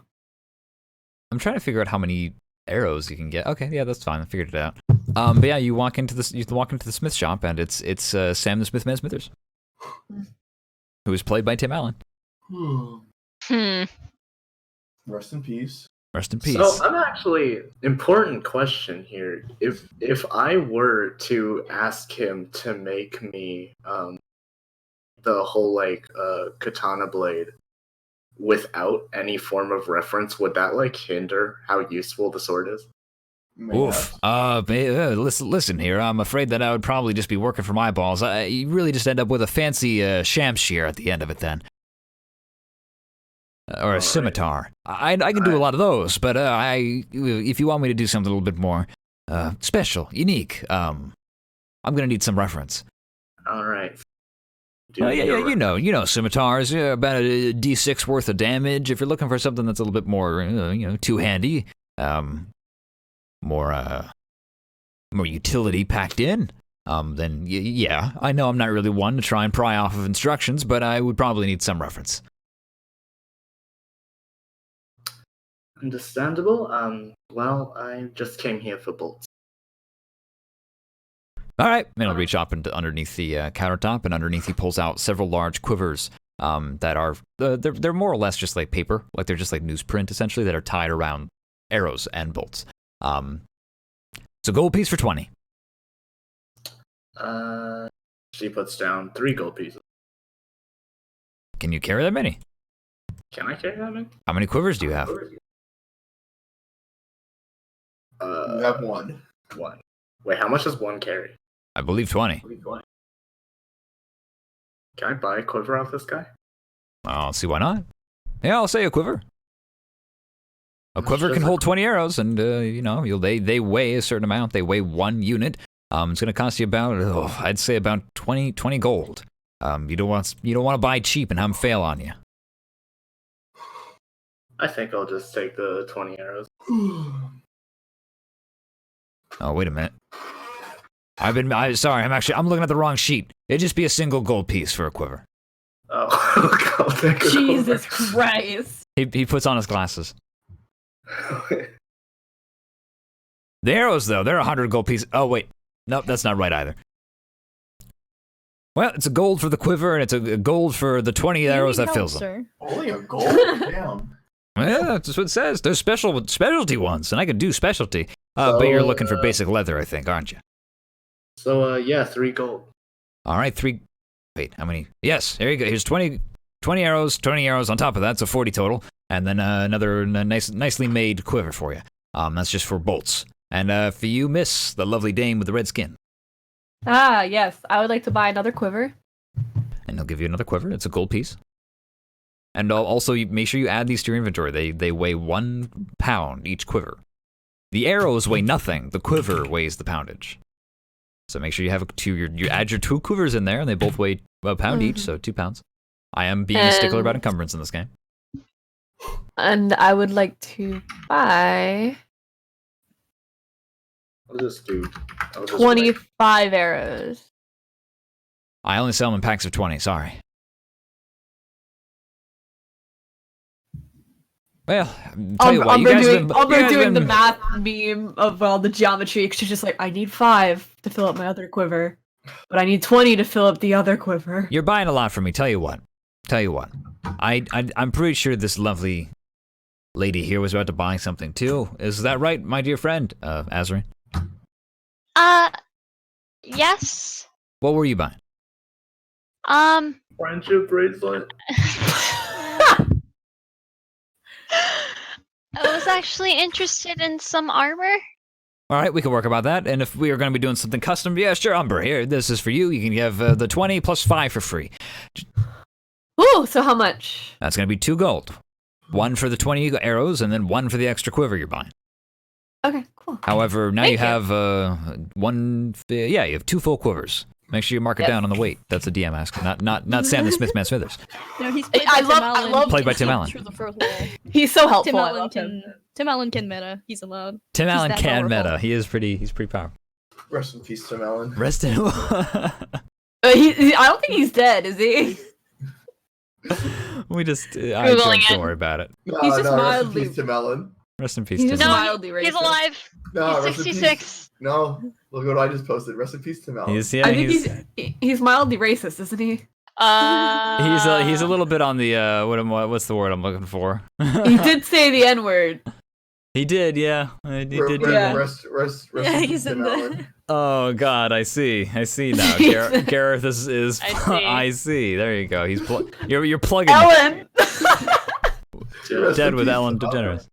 Speaker 1: I'm trying to figure out how many arrows you can get. Okay, yeah, that's fine. I figured it out. But yeah, you walk into the smith shop, and it's Sam the Smithman Smithers, who is played by Tim Allen.
Speaker 7: Rest in peace.
Speaker 1: Rest in peace.
Speaker 4: So I'm actually important question here. If I were to ask him to make me the whole katana blade without any form of reference, would that hinder how useful the sword is?
Speaker 1: Oof. Listen here. I'm afraid that I would probably just be working for my balls. You really just end up with a fancy shamshear at the end of it then. Or a scimitar. I can do a lot of those, but if you want me to do something a little bit more special, unique, I'm gonna need some reference.
Speaker 4: All right.
Speaker 1: You know scimitars, about a D6 worth of damage. If you're looking for something that's a little bit more, two-handy, more utility packed in, then yeah, I know I'm not really one to try and pry off of instructions, but I would probably need some reference.
Speaker 4: Understandable. Well, I just came here for bolts.
Speaker 1: All right, and he'll reach up into underneath the countertop, and underneath he pulls out several large quivers that are they're more or less just like paper, like they're just like newsprint essentially, that are tied around arrows and bolts. It's a gold piece for 20.
Speaker 4: She puts down 3 gold pieces.
Speaker 1: Can you carry that many?
Speaker 4: Can I carry that many?
Speaker 1: How many quivers do you have?
Speaker 7: You have 1.
Speaker 4: 1. Wait, how much does 1 carry?
Speaker 1: I believe 20.
Speaker 4: Can I buy a quiver off this guy?
Speaker 1: I'll see why not. Yeah, I'll say a quiver. A quiver can hold 20 arrows, and they weigh a certain amount. They weigh 1 unit. It's going to cost you about, I'd say about 20 gold. You don't want to buy cheap and have them fail on you.
Speaker 4: I think I'll just take the 20 arrows.
Speaker 1: Oh, wait a minute. I'm looking at the wrong sheet. It'd just be a single gold piece for a quiver.
Speaker 4: Oh, I'll take a
Speaker 3: Jesus
Speaker 4: quiver.
Speaker 3: Christ.
Speaker 1: He puts on his glasses. The arrows, though, they're 100 gold pieces. Oh, wait. Nope, that's not right either. Well, it's a gold for the quiver, and it's a gold for the 20 arrows that fills them.
Speaker 7: Only a gold? Damn.
Speaker 1: Yeah, that's what it says. There's specialty ones, and I could do specialty. But you're looking for basic leather, I think, aren't you?
Speaker 4: So, yeah, 3 gold.
Speaker 1: All right, 3. Wait, how many? Yes, there you go. Here's 20 arrows, 20 arrows on top of that, so 40 total. And then another nicely made quiver for you. That's just for bolts. And for you, miss, the lovely dame with the red skin.
Speaker 3: Ah, yes. I would like to buy another quiver.
Speaker 1: And he'll give you another quiver. It's a gold piece. And also, make sure you add these to your inventory. They weigh 1 pound each quiver. The arrows weigh nothing. The quiver weighs the poundage. So make sure you have you add your 2 quivers in there, and they both weigh a pound each, so 2 pounds. I am being a stickler about encumbrance in this game.
Speaker 3: And I would like to buy
Speaker 4: I'll just
Speaker 3: 25 arrows.
Speaker 1: I only sell them in packs of 20, sorry. Well, tell you what, you guys have been
Speaker 3: doing the math meme of all the geometry. She's just like, I need 5 to fill up my other quiver, but I need 20 to fill up the other quiver.
Speaker 1: You're buying a lot from me. Tell you what. I'm pretty sure this lovely lady here was about to buy something too. Is that right, my dear friend, Azrin?
Speaker 2: Yes.
Speaker 1: What were you buying?
Speaker 4: Friendship bracelet.
Speaker 2: I was actually interested in some armor.
Speaker 1: All right, we can work about that. And if we are going to be doing something custom, yeah, sure, Umber, here, this is for you. You can have the 20 plus 5 for free.
Speaker 3: Ooh, so how much?
Speaker 1: That's going to be 2 gold. 1 for the 20 arrows, and then 1 for the extra quiver you're buying.
Speaker 3: Okay, cool.
Speaker 1: However, now you have you have 2 full quivers. Make sure you mark it down on the weight. That's a DM ask, not Sam the Smith Man Smithers.
Speaker 5: No, he's played by Tim Allen.
Speaker 1: Played by Tim Allen.
Speaker 5: Through the first wall.
Speaker 3: He's so helpful.
Speaker 5: Tim Allen can meta. He's allowed.
Speaker 1: Tim Allen can
Speaker 5: powerful.
Speaker 1: meta. He's pretty powerful.
Speaker 7: Rest in peace, Tim Allen.
Speaker 1: Rest in.
Speaker 3: I don't think he's dead, is he?
Speaker 1: We just don't worry about it.
Speaker 3: He's just
Speaker 7: mildly.
Speaker 3: mildly-
Speaker 7: Rest in peace, Tim Allen.
Speaker 1: Rest in peace.
Speaker 3: He's
Speaker 1: Tim
Speaker 3: just
Speaker 1: Allen.
Speaker 3: mildly racist.
Speaker 2: He's alive.
Speaker 7: No,
Speaker 2: He's
Speaker 7: rest in
Speaker 2: 66.
Speaker 7: peace. No, look what I just posted. Rest in peace, Tim Allen.
Speaker 1: He's
Speaker 3: I think he's mildly racist, isn't he?
Speaker 1: He's a little bit on the what's the word I'm looking for?
Speaker 3: He did say the N-word.
Speaker 1: He did, yeah. He did.
Speaker 3: Yeah.
Speaker 7: Rest
Speaker 5: Yeah, he's in the.
Speaker 1: Oh God, I see now. Gareth is. I see. There you go. You're plugging.
Speaker 3: Ellen.
Speaker 1: Dead with Ellen DeGeneres.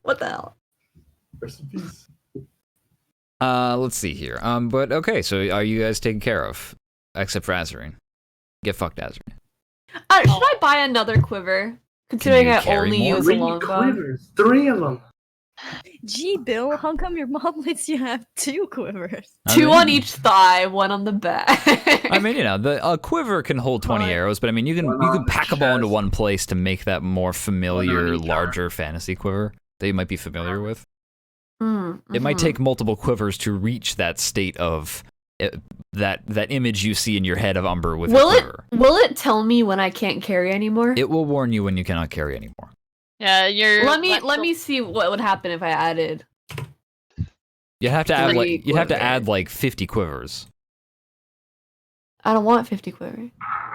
Speaker 3: What the hell?
Speaker 7: Rest in peace.
Speaker 1: Let's see here. But okay, so are you guys taken care of? Except for Azarine. Get fucked, Azarine.
Speaker 3: Should I buy another quiver? Considering I
Speaker 1: carry
Speaker 3: only
Speaker 1: more?
Speaker 3: use a
Speaker 4: 3
Speaker 3: longbow.
Speaker 4: quivers. 3 of them.
Speaker 5: Gee, Bill, how come your mom lets you have 2 quivers?
Speaker 3: Two on each thigh, one on the back.
Speaker 1: I mean, a quiver can hold 20 arrows, but I mean, you can pack them all into one place to make that more familiar, larger fantasy quiver that you might be familiar with. It might take multiple quivers to reach that state of that image you see in your head of Umber with a quiver.
Speaker 3: Will it tell me when I can't carry anymore?
Speaker 1: It will warn you when you cannot carry anymore.
Speaker 2: Yeah, you're.
Speaker 3: Let me see what would happen if I added.
Speaker 1: You'd have to add
Speaker 3: Three
Speaker 1: like 50 quivers.
Speaker 3: I don't want 50 quiver.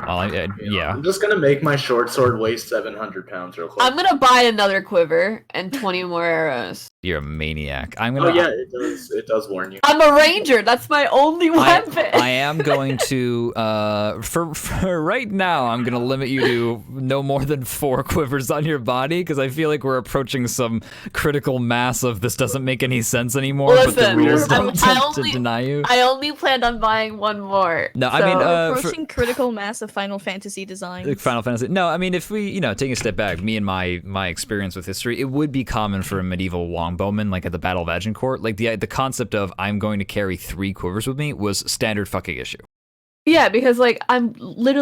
Speaker 1: Well, yeah.
Speaker 4: I'm just gonna make my short sword weigh 700 pounds real quick.
Speaker 3: I'm gonna buy another quiver and 20 more arrows.
Speaker 1: You're a maniac. I'm
Speaker 4: Oh
Speaker 1: gonna.
Speaker 4: yeah, it does warn you.
Speaker 3: I'm a ranger. That's my only weapon.
Speaker 1: I am going to for right now. I'm gonna limit you to no more than 4 quivers on your body because I feel like we're approaching some critical mass of this doesn't make any sense anymore.
Speaker 3: Listen,
Speaker 1: but the rules
Speaker 3: I
Speaker 1: don't
Speaker 3: only-
Speaker 1: deny you.
Speaker 3: I only planned on buying one more.
Speaker 1: No, I mean,
Speaker 5: Approaching critical mass of Final Fantasy designs.
Speaker 1: Like Final Fantasy. No, I mean, if we, taking a step back, me and my experience with history, it would be common for a medieval longbowman, like at the Battle of Agincourt, like the concept of I'm going to carry 3 quivers with me was standard fucking issue.
Speaker 3: Yeah, because like I'm just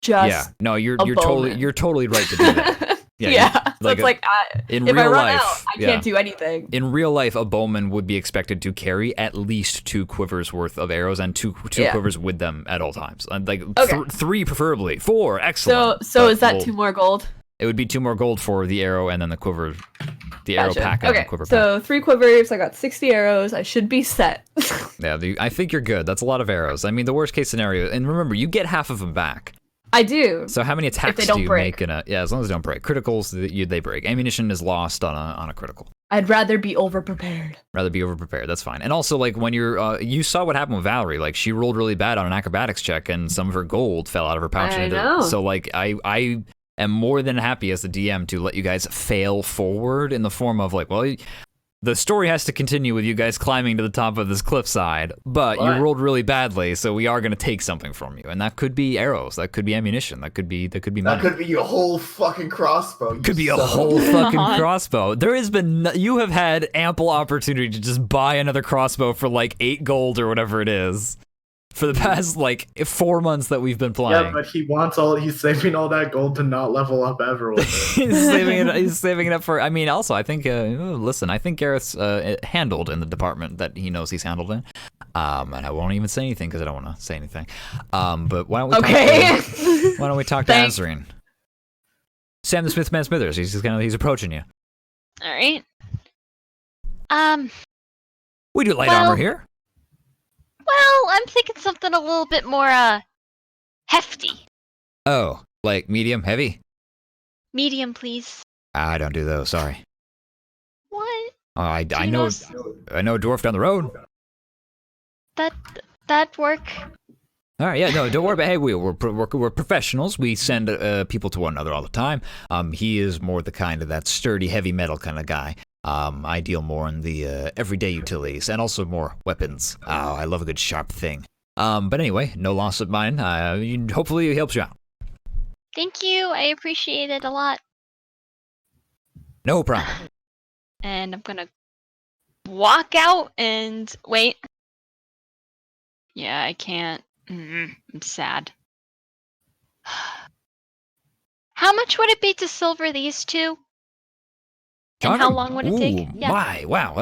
Speaker 1: Yeah, no, you're
Speaker 3: bowman.
Speaker 1: totally right to do that.
Speaker 3: Yeah, so
Speaker 1: like
Speaker 3: it's like
Speaker 1: in
Speaker 3: if
Speaker 1: real
Speaker 3: I run
Speaker 1: life,
Speaker 3: out, I can't do anything.
Speaker 1: In real life, a bowman would be expected to carry at least 2 quivers worth of arrows and two quivers with them at all times. And like 3 preferably, 4, excellent.
Speaker 3: So is that 2 more gold?
Speaker 1: It would be 2 more gold for the arrow and then the quiver, the arrow pack and the quiver pack.
Speaker 3: So 3 quivers, I got 60 arrows. I should be set.
Speaker 1: Yeah, I think you're good. That's a lot of arrows. I mean, the worst case scenario, and remember, you get half of them back.
Speaker 3: I do.
Speaker 1: So how many attacks do you make in a? Yeah, as long as they don't break. Criticals, they break. Ammunition is lost on a critical.
Speaker 3: I'd rather be overprepared.
Speaker 1: Rather be overprepared. That's fine. And also, like when you're, you saw what happened with Valerie. Like she rolled really bad on an acrobatics check, and some of her gold fell out of her pouch.
Speaker 3: I know.
Speaker 1: So like I am more than happy as the DM to let you guys fail forward in the form of like, well, the story has to continue with you guys climbing to the top of this cliffside, but you rolled really badly, so we are going to take something from you, and that could be arrows, that could be ammunition, that could be money.
Speaker 7: That could be a whole fucking crossbow.
Speaker 1: Could be a whole fucking crossbow. There has been you have had ample opportunity to just buy another crossbow for like 8 gold or whatever it is. For the past like 4 months that we've been playing.
Speaker 4: Yeah, but he's saving all that gold to not level up ever with it.
Speaker 1: he's saving it up for, I mean, also, I think, listen, I think Gareth's handled in the department that he knows he's handled in. And I won't even say anything because I don't want to say anything. But why don't we talk to Azarine? Sam the Smith Man Smithers, he's approaching you.
Speaker 2: All right.
Speaker 1: We do light armor here.
Speaker 2: Well, I'm thinking something a little bit more, hefty.
Speaker 1: Oh, like medium, heavy?
Speaker 2: Medium, please.
Speaker 1: I don't do those, sorry.
Speaker 2: What?
Speaker 1: Oh, I know a dwarf down the road.
Speaker 2: That work.
Speaker 1: All right, yeah, no, don't worry about it. Hey, we're professionals. We send people to one another all the time. He is more the kind of that sturdy, heavy metal kind of guy. I deal more in the everyday utilities and also more weapons. Oh, I love a good sharp thing. But anyway, no loss of mine. Hopefully it helps you out.
Speaker 2: Thank you. I appreciate it a lot.
Speaker 1: No problem.
Speaker 2: And I'm gonna walk out and wait. Yeah, I can't. I'm sad. How much would it be to silver these 2? And how long would it take? Yeah.
Speaker 1: My, wow.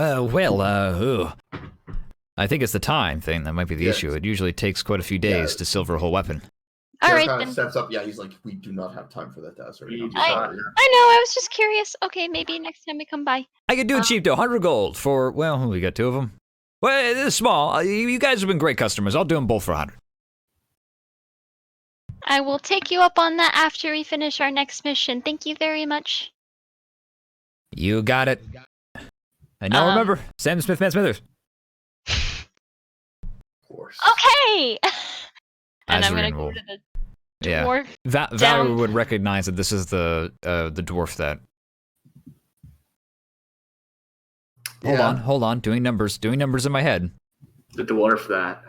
Speaker 1: I think it's the time thing that might be the issue. It usually takes quite a few days to silver a whole weapon.
Speaker 2: All right,
Speaker 7: kind
Speaker 2: then.
Speaker 7: of steps up. Yeah, he's like, we do not have time for that, Desert.
Speaker 2: I know. I was just curious. Okay, maybe next time we come by.
Speaker 1: I could do it cheap, though. 100 gold for, well, we got 2 of them. Well, it's small. You guys have been great customers. I'll do them both for 100.
Speaker 2: I will take you up on that after we finish our next mission. Thank you very much.
Speaker 1: You got it. And now remember, Sam Smith Man Smithers.
Speaker 7: Of course.
Speaker 2: Okay! And I'm
Speaker 1: Azarine
Speaker 2: gonna go
Speaker 1: will-
Speaker 2: to the dwarf.
Speaker 1: Valerie
Speaker 2: down-
Speaker 1: would recognize that this is the dwarf that... Hold on. Doing numbers in my head.
Speaker 4: The dwarf that.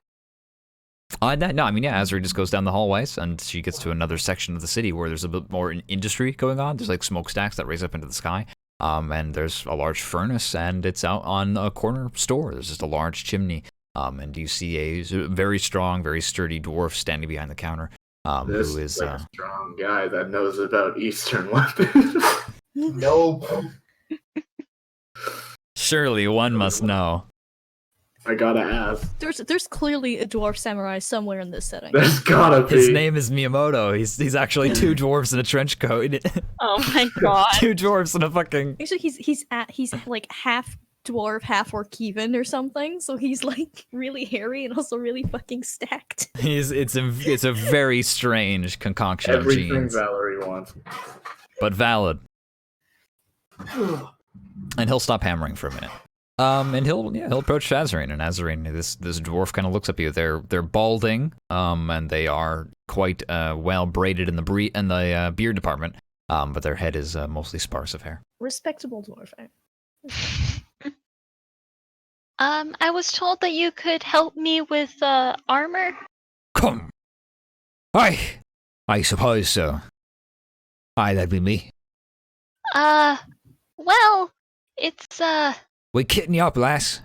Speaker 1: No, I mean, yeah, Azri just goes down the hallways, and she gets to another section of the city where there's a bit more industry going on. There's like smokestacks that raise up into the sky, and there's a large furnace, and it's out on a corner store. There's just a large chimney, and you see a very strong, very sturdy dwarf standing behind the counter,
Speaker 4: This
Speaker 1: who is...
Speaker 4: like a strong guy that knows about Eastern weapons.
Speaker 7: Nope.
Speaker 1: Surely one must know.
Speaker 4: I gotta ask.
Speaker 5: There's clearly a dwarf samurai somewhere in this setting.
Speaker 4: There's gotta be.
Speaker 1: His name is Miyamoto. He's actually two dwarves in a trench coat.
Speaker 2: Oh my god.
Speaker 1: Two dwarves in a fucking...
Speaker 5: Actually, he's like half dwarf, half Orcivan or something. So he's like really hairy and also really fucking stacked.
Speaker 1: It's a very strange concoction of
Speaker 4: Everything
Speaker 1: genes,
Speaker 4: Valerie wants.
Speaker 1: but valid. And he'll stop hammering for a minute. And he'll approach Azarine, and Azarine, this dwarf kind of looks up at you. They're balding, and they are quite well braided in the beard department. But their head is mostly sparse of hair.
Speaker 5: Respectable dwarf.
Speaker 2: I was told that you could help me with armor.
Speaker 1: Come. I suppose so. Aye, that'd be me.
Speaker 2: Well, it's
Speaker 1: We kitting you up, lass.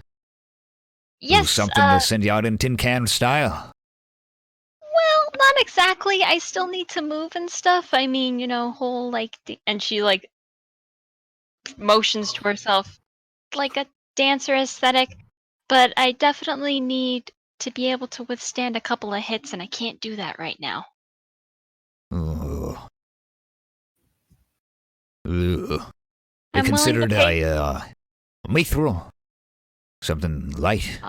Speaker 2: yes.
Speaker 1: Do something to send you out in tin can style.
Speaker 2: Well, not exactly. I still need to move and stuff. I mean, whole like, and she like motions to herself like a dancer aesthetic. But I definitely need to be able to withstand a couple of hits, and I can't do that right now.
Speaker 1: Ooh. Ooh. I
Speaker 2: I'm willing to
Speaker 1: considered
Speaker 2: pay-
Speaker 1: a mithril. Something light.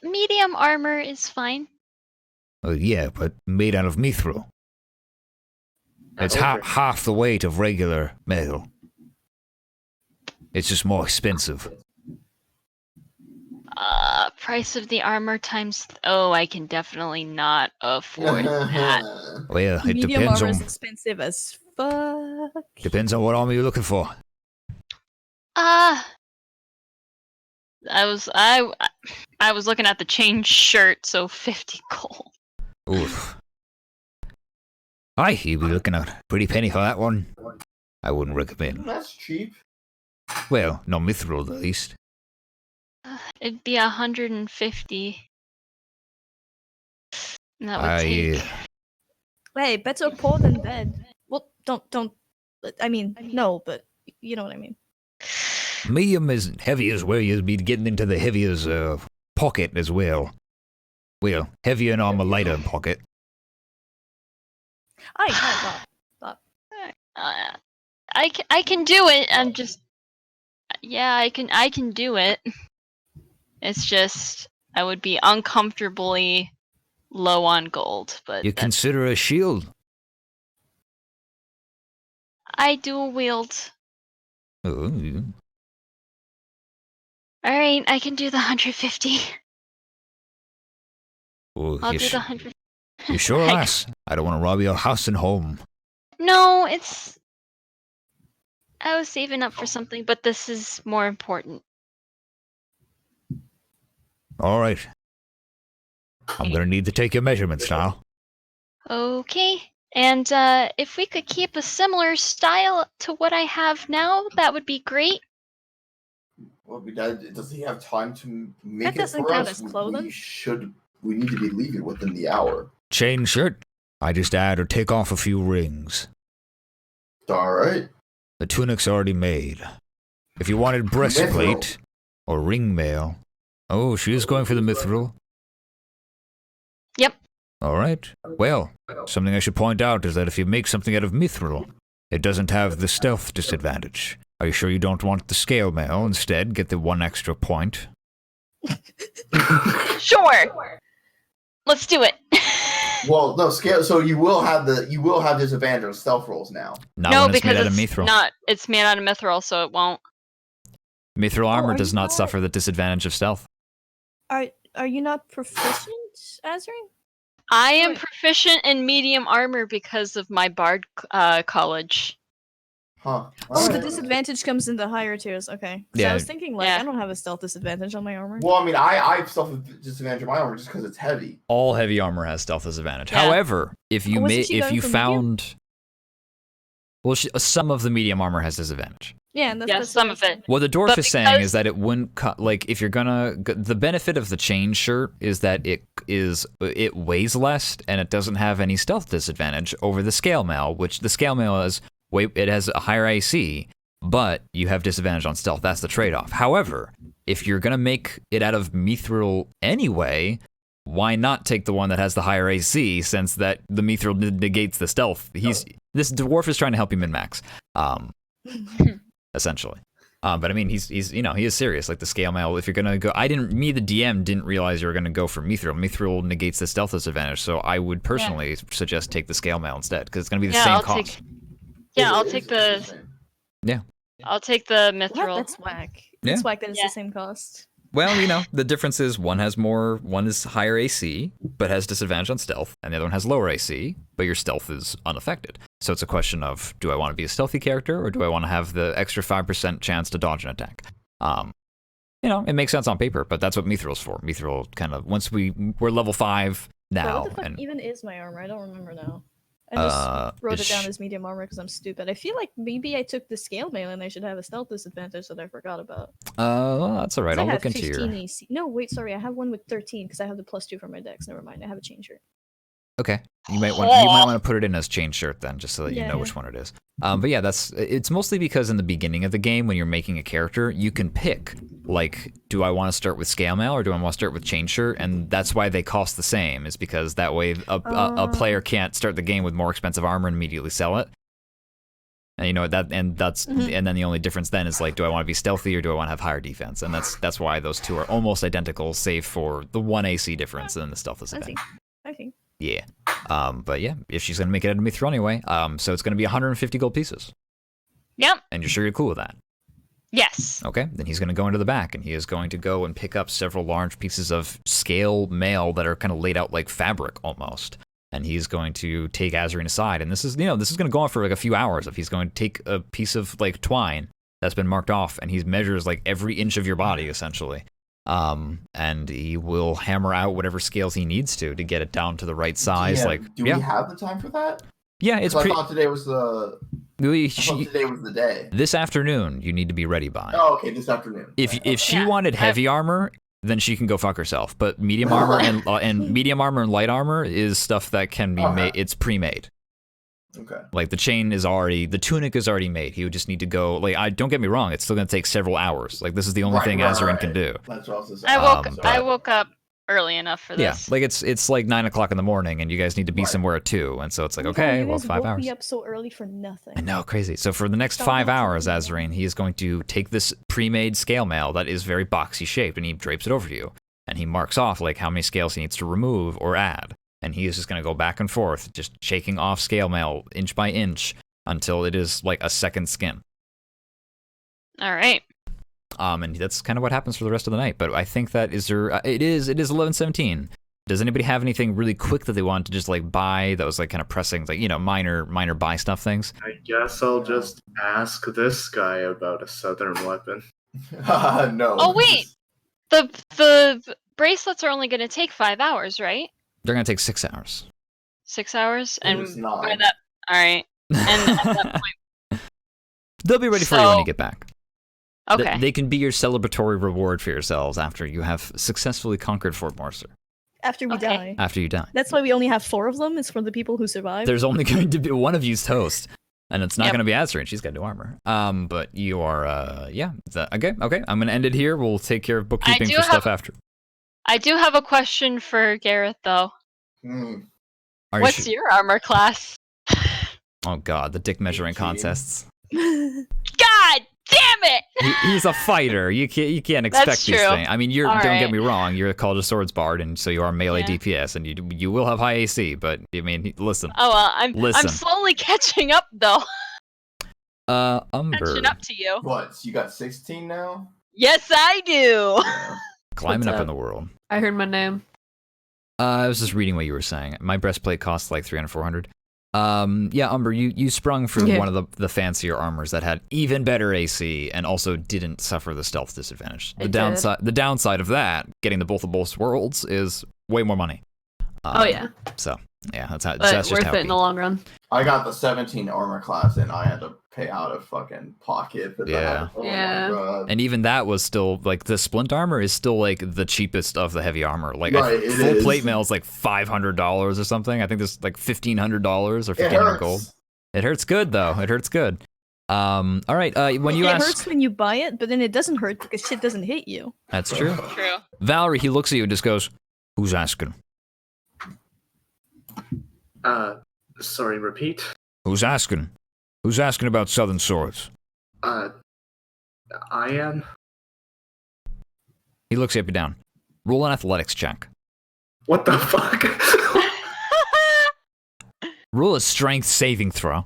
Speaker 2: Medium armor is fine.
Speaker 1: Yeah, but made out of mithril. It's half the weight of regular metal. It's just more expensive.
Speaker 2: Price of the armor times. Oh, I can definitely not afford that.
Speaker 1: Well, it
Speaker 5: Medium
Speaker 1: depends
Speaker 5: armor
Speaker 1: on
Speaker 5: is expensive as fuck.
Speaker 1: what armor you're looking for.
Speaker 2: I was looking at the chain shirt, so 50 gold.
Speaker 1: Oof. Aye, you'd be looking at a pretty penny for that one. I wouldn't recommend.
Speaker 7: That's cheap.
Speaker 1: Well, not mithril at least.
Speaker 2: It'd be 150. And that would take.
Speaker 5: Hey, better poor than dead. Well, don't. I mean, no, but you know what I mean.
Speaker 1: Medium is heavy as well. You'd be getting into the heaviest pocket as well. Well, heavier and armor lighter pocket.
Speaker 2: I can do it. I'm just. Yeah, I can do it. It's just I would be uncomfortably low on gold, but
Speaker 1: You consider a shield.
Speaker 2: I dual wield.
Speaker 1: Oh, yeah.
Speaker 2: All right, I can do the 150.
Speaker 1: Oh,
Speaker 2: I'll
Speaker 1: you,
Speaker 2: do the 100.
Speaker 1: you sure, lass? I don't want to rob your house and home.
Speaker 2: No, it's. I was saving up for something, but this is more important.
Speaker 1: All right. I'm gonna need to take your measurements now.
Speaker 2: Okay. And if we could keep a similar style to what I have now, that would be great.
Speaker 7: Well, does he have time to make
Speaker 5: That
Speaker 7: it
Speaker 5: doesn't
Speaker 7: for
Speaker 5: count
Speaker 7: us?
Speaker 5: as clothing.
Speaker 7: We need to be leaving within the hour.
Speaker 1: Chain shirt. I just add or take off a few rings.
Speaker 7: All right.
Speaker 1: The tunic's already made. If you wanted breastplate or ring mail. Oh, she is going for the mithril.
Speaker 2: Yep.
Speaker 1: All right. Well, something I should point out is that if you make something out of mithril, it doesn't have the stealth disadvantage. Are you sure you don't want the scale mail instead? Get the 1 extra point.
Speaker 2: Sure. Let's do it.
Speaker 7: Well, no scale. So you will have disadvantage on stealth rolls now.
Speaker 1: Not
Speaker 2: No,
Speaker 1: when it's
Speaker 2: because
Speaker 1: made out of
Speaker 2: it's
Speaker 1: mithril.
Speaker 2: not. It's made out of mithril, so it won't.
Speaker 1: Mithril armor
Speaker 5: are
Speaker 1: does
Speaker 5: you
Speaker 1: not
Speaker 5: not-
Speaker 1: suffer the disadvantage of stealth.
Speaker 5: Are you not proficient, Azrine?
Speaker 2: I am
Speaker 5: Wait.
Speaker 2: proficient in medium armor because of my bard college.
Speaker 7: Huh.
Speaker 5: Oh, the
Speaker 7: Alright.
Speaker 5: disadvantage comes in the higher tiers. Okay. So
Speaker 1: Yeah.
Speaker 5: I was thinking, like,
Speaker 2: Yeah.
Speaker 5: I don't have a stealth disadvantage on my armor.
Speaker 7: Well, I mean, I have stealth disadvantage on my armor just because it's heavy.
Speaker 1: All heavy armor has stealth disadvantage.
Speaker 2: Yeah.
Speaker 1: However, if you
Speaker 5: Wasn't she
Speaker 1: if
Speaker 5: going
Speaker 1: you
Speaker 5: for medium?
Speaker 1: found, well, some of the medium armor has disadvantage.
Speaker 5: Yeah, and that's,
Speaker 2: Yeah,
Speaker 5: that's
Speaker 2: some
Speaker 5: what
Speaker 2: of it.
Speaker 1: What the dwarf
Speaker 2: But
Speaker 1: is saying
Speaker 2: because-
Speaker 1: is that it wouldn't cut. Like, if you're gonna, the benefit of the chain shirt is that it weighs less and it doesn't have any stealth disadvantage over the scale mail, which the scale mail it has a higher AC, but you have disadvantage on stealth. That's the trade-off. However, if you're gonna make it out of mithril anyway, why not take the one that has the higher AC, since that the mithril negates the stealth? This dwarf is trying to help you min-max, essentially. But I mean, he's he is serious. Like the scale mail, if you're gonna go, the DM didn't realize you were gonna go for mithril. Mithril negates the stealth disadvantage, so I would personally suggest take the scale mail instead, because it's gonna be the same cost.
Speaker 2: I'll take the.
Speaker 1: Yeah.
Speaker 2: I'll take the
Speaker 5: What?
Speaker 2: mithril.
Speaker 5: That's whack.
Speaker 1: Yeah.
Speaker 5: That's whack that it's
Speaker 2: Yeah.
Speaker 5: the same cost.
Speaker 1: Well, the difference is one is higher AC, but has disadvantage on stealth, and the other one has lower AC, but your stealth is unaffected. So it's a question of, do I want to be a stealthy character, or do I want to have the extra 5% chance to dodge an attack? It makes sense on paper, but that's what Mithril's for. Mithril kind of, once we're level 5
Speaker 5: But
Speaker 1: now,
Speaker 5: what the fuck
Speaker 1: and
Speaker 5: even is my armor? I don't remember now. I just wrote it down as medium armor because I'm stupid. I feel like maybe I took the scale mail and I should have a stealth disadvantage that I forgot about.
Speaker 1: that's all right.
Speaker 5: 'Cause
Speaker 1: I'll
Speaker 5: I
Speaker 1: look
Speaker 5: have
Speaker 1: into
Speaker 5: 15
Speaker 1: your.
Speaker 5: AC. No, wait, sorry. I have one with 13 because I have the +2 for my dex. Never mind. I have a chain shirt.
Speaker 1: Okay, you might want to put it in as chain shirt then, just so that you
Speaker 5: Yeah,
Speaker 1: know
Speaker 5: yeah.
Speaker 1: which one it is. But yeah, it's mostly because in the beginning of the game, when you're making a character, you can pick, like, do I want to start with scale mail or do I want to start with chain shirt? And that's why they cost the same, is because that way a player can't start the game with more expensive armor and immediately sell it. And and then the only difference then is, like, do I want to be stealthy or do I want to have higher defense? And that's why those two are almost identical, save for the 1 AC difference and the stealth disadvantage.
Speaker 5: I see.
Speaker 1: Yeah. But yeah, if she's gonna make it out of mithril anyway, so it's gonna be 150 gold pieces.
Speaker 2: Yep.
Speaker 1: And you're sure you're cool with that?
Speaker 2: Yes.
Speaker 1: Okay. Then he's gonna go into the back, and he is going to go and pick up several large pieces of scale mail that are kind of laid out like fabric almost. And he's going to take Azrine aside, and this is gonna go on for like a few hours. If he's going to take a piece of like twine that's been marked off, and he measures like every inch of your body essentially. And he will hammer out whatever scales he needs to get it down to the right size.
Speaker 7: Do we have the time for that?
Speaker 1: Yeah, it's
Speaker 7: I thought today was the day.
Speaker 1: This afternoon, you need to be ready by.
Speaker 7: Oh, okay, this afternoon.
Speaker 1: If she wanted heavy armor, then she can go fuck herself. But medium armor and medium armor and light armor is stuff that can be made. It's pre-made.
Speaker 7: Okay.
Speaker 1: Like the tunic is already made. He would just need to go. Like, don't get me wrong, it's still gonna take several hours. Like, this is the only thing Azrine can do.
Speaker 7: That's what I was gonna say.
Speaker 2: I woke up early enough for
Speaker 1: Yeah,
Speaker 2: this.
Speaker 1: like it's like 9 o'clock in the morning, and you guys need to be somewhere at 2, and so it's like, okay,
Speaker 5: you
Speaker 1: well,
Speaker 5: guys
Speaker 1: 5
Speaker 5: woke
Speaker 1: hours.
Speaker 5: me up so early for nothing.
Speaker 1: I know, crazy. So for the next
Speaker 5: Stop
Speaker 1: 5
Speaker 5: not
Speaker 1: hours,
Speaker 5: telling me
Speaker 1: Azrine, he is going to take this pre-made scale mail that is very boxy shaped, and he drapes it over to you, and he marks off like how many scales he needs to remove or add, and he is just going to go back and forth, just shaking off scale mail inch by inch until it is like a second skin.
Speaker 2: All right.
Speaker 1: And that's kind of what happens for the rest of the night. But I think that it is 11:17. Does anybody have anything really quick that they want to just like buy that was like kind of pressing, like, minor buy stuff things?
Speaker 4: I guess I'll just ask this guy about a southern weapon.
Speaker 7: No.
Speaker 2: Oh wait, the bracelets are only going to take 5 hours, right?
Speaker 1: They're gonna take 6 hours.
Speaker 2: 6 hours,
Speaker 7: It
Speaker 2: and
Speaker 7: was 9.
Speaker 2: by that, all right. And at that point,
Speaker 1: They'll be ready for you when you get back.
Speaker 2: okay.
Speaker 1: They can be your celebratory reward for yourselves after you have successfully conquered Fort Morcer.
Speaker 5: After we
Speaker 2: Okay.
Speaker 5: die.
Speaker 1: After you die.
Speaker 5: That's why we only have 4 of them. It's for the people who survive.
Speaker 1: There's only going to be one of you's toast. And it's not
Speaker 2: Yep.
Speaker 1: going to be Azrine. She's got new armor. But you are, okay. I'm going to end it here. We'll take care of bookkeeping
Speaker 2: do
Speaker 1: for
Speaker 2: have-
Speaker 1: stuff after.
Speaker 2: I do have a question for Gareth, though.
Speaker 7: Hmm.
Speaker 1: Are you
Speaker 2: What's
Speaker 1: sure?
Speaker 2: your armor class?
Speaker 1: Oh, God. The dick measuring
Speaker 7: 18.
Speaker 1: contests.
Speaker 2: God Damn it!
Speaker 1: He's a fighter. You can't expect
Speaker 2: That's
Speaker 1: these
Speaker 2: true.
Speaker 1: things. I mean, don't
Speaker 2: Alright.
Speaker 1: get me wrong. You're called a swords bard, and so you are melee
Speaker 2: Yeah.
Speaker 1: DPS, and you will have high AC. But I mean, listen.
Speaker 2: Oh well, I'm
Speaker 1: Listen.
Speaker 2: slowly catching up though.
Speaker 1: Umber,
Speaker 2: Catching up to you.
Speaker 7: What? So you got 16 now?
Speaker 2: Yes, I do.
Speaker 7: Yeah.
Speaker 1: climbing
Speaker 3: What's
Speaker 1: up in
Speaker 3: up?
Speaker 1: the world.
Speaker 3: I heard my name.
Speaker 1: I was just reading what you were saying. My breastplate costs like 300, 400. Yeah, Umber, you sprung for
Speaker 3: Yeah.
Speaker 1: one of the fancier armors that had even better AC and also didn't suffer the stealth disadvantage.
Speaker 3: It did.
Speaker 1: The downside of that, getting the both of both worlds, is way more money.
Speaker 3: Oh yeah,
Speaker 1: So yeah, that's just
Speaker 3: but worth
Speaker 1: how
Speaker 3: it in the long run.
Speaker 7: I got the 17 armor class and I had to pay out of fucking pocket for
Speaker 1: Yeah.
Speaker 7: that. Oh
Speaker 3: Yeah.
Speaker 7: my god.
Speaker 1: And even that was still like the splint armor is still like the cheapest of the heavy armor. Like
Speaker 7: Right, it
Speaker 1: full
Speaker 7: is.
Speaker 1: plate mail is like $500 or something. I think there's like $1,500 or
Speaker 7: It
Speaker 1: 1,500 gold.
Speaker 7: hurts.
Speaker 1: It hurts good though. It hurts good. All right. When you
Speaker 5: it
Speaker 1: ask,
Speaker 5: hurts when you buy it, but then it doesn't hurt because shit doesn't hit you.
Speaker 1: that's true.
Speaker 2: True.
Speaker 1: Valerie, he looks at you and just goes, "Who's asking?
Speaker 4: Sorry, repeat.
Speaker 1: Who's asking? Who's asking about Southern swords?"
Speaker 4: I am.
Speaker 1: He looks you up and down. Roll an athletics check.
Speaker 4: What the fuck?
Speaker 1: Roll a strength saving throw.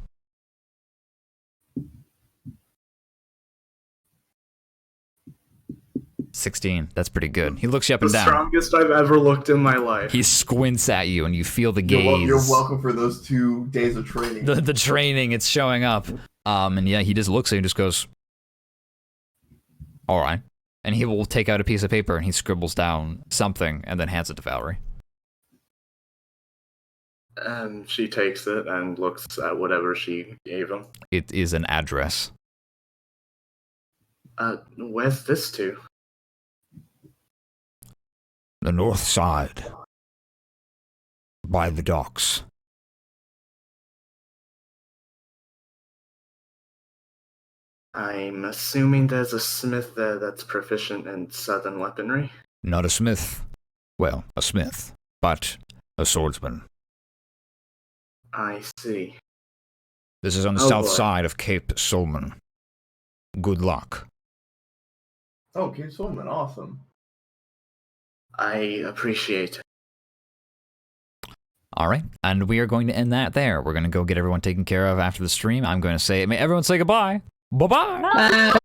Speaker 1: 16. That's pretty good. He looks you up
Speaker 4: The
Speaker 1: and down.
Speaker 4: strongest I've ever looked in my life.
Speaker 1: He squints at you, and you feel the
Speaker 7: You're,
Speaker 1: gaze.
Speaker 7: you're welcome for those 2 days of training.
Speaker 1: The training, it's showing up. And yeah, he just looks at you and just goes, "All right." And he will take out a piece of paper and he scribbles down something and then hands it to Valerie.
Speaker 4: And she takes it and looks at whatever she gave him.
Speaker 1: It is an address.
Speaker 4: Where's this to?
Speaker 1: The north side. By the docks.
Speaker 4: I'm assuming there's a smith there that's proficient in southern weaponry.
Speaker 1: Not a smith. Well, a smith, but a swordsman.
Speaker 4: I see.
Speaker 1: This is on the
Speaker 4: Oh,
Speaker 1: south
Speaker 4: boy.
Speaker 1: side of Cape Solman. Good luck.
Speaker 7: Oh, King Solomon, awesome.
Speaker 4: I appreciate it.
Speaker 1: All right, and we are going to end that there. We're going to go get everyone taken care of after the stream. I'm going to say, may everyone say goodbye. Bye-bye.
Speaker 3: Bye.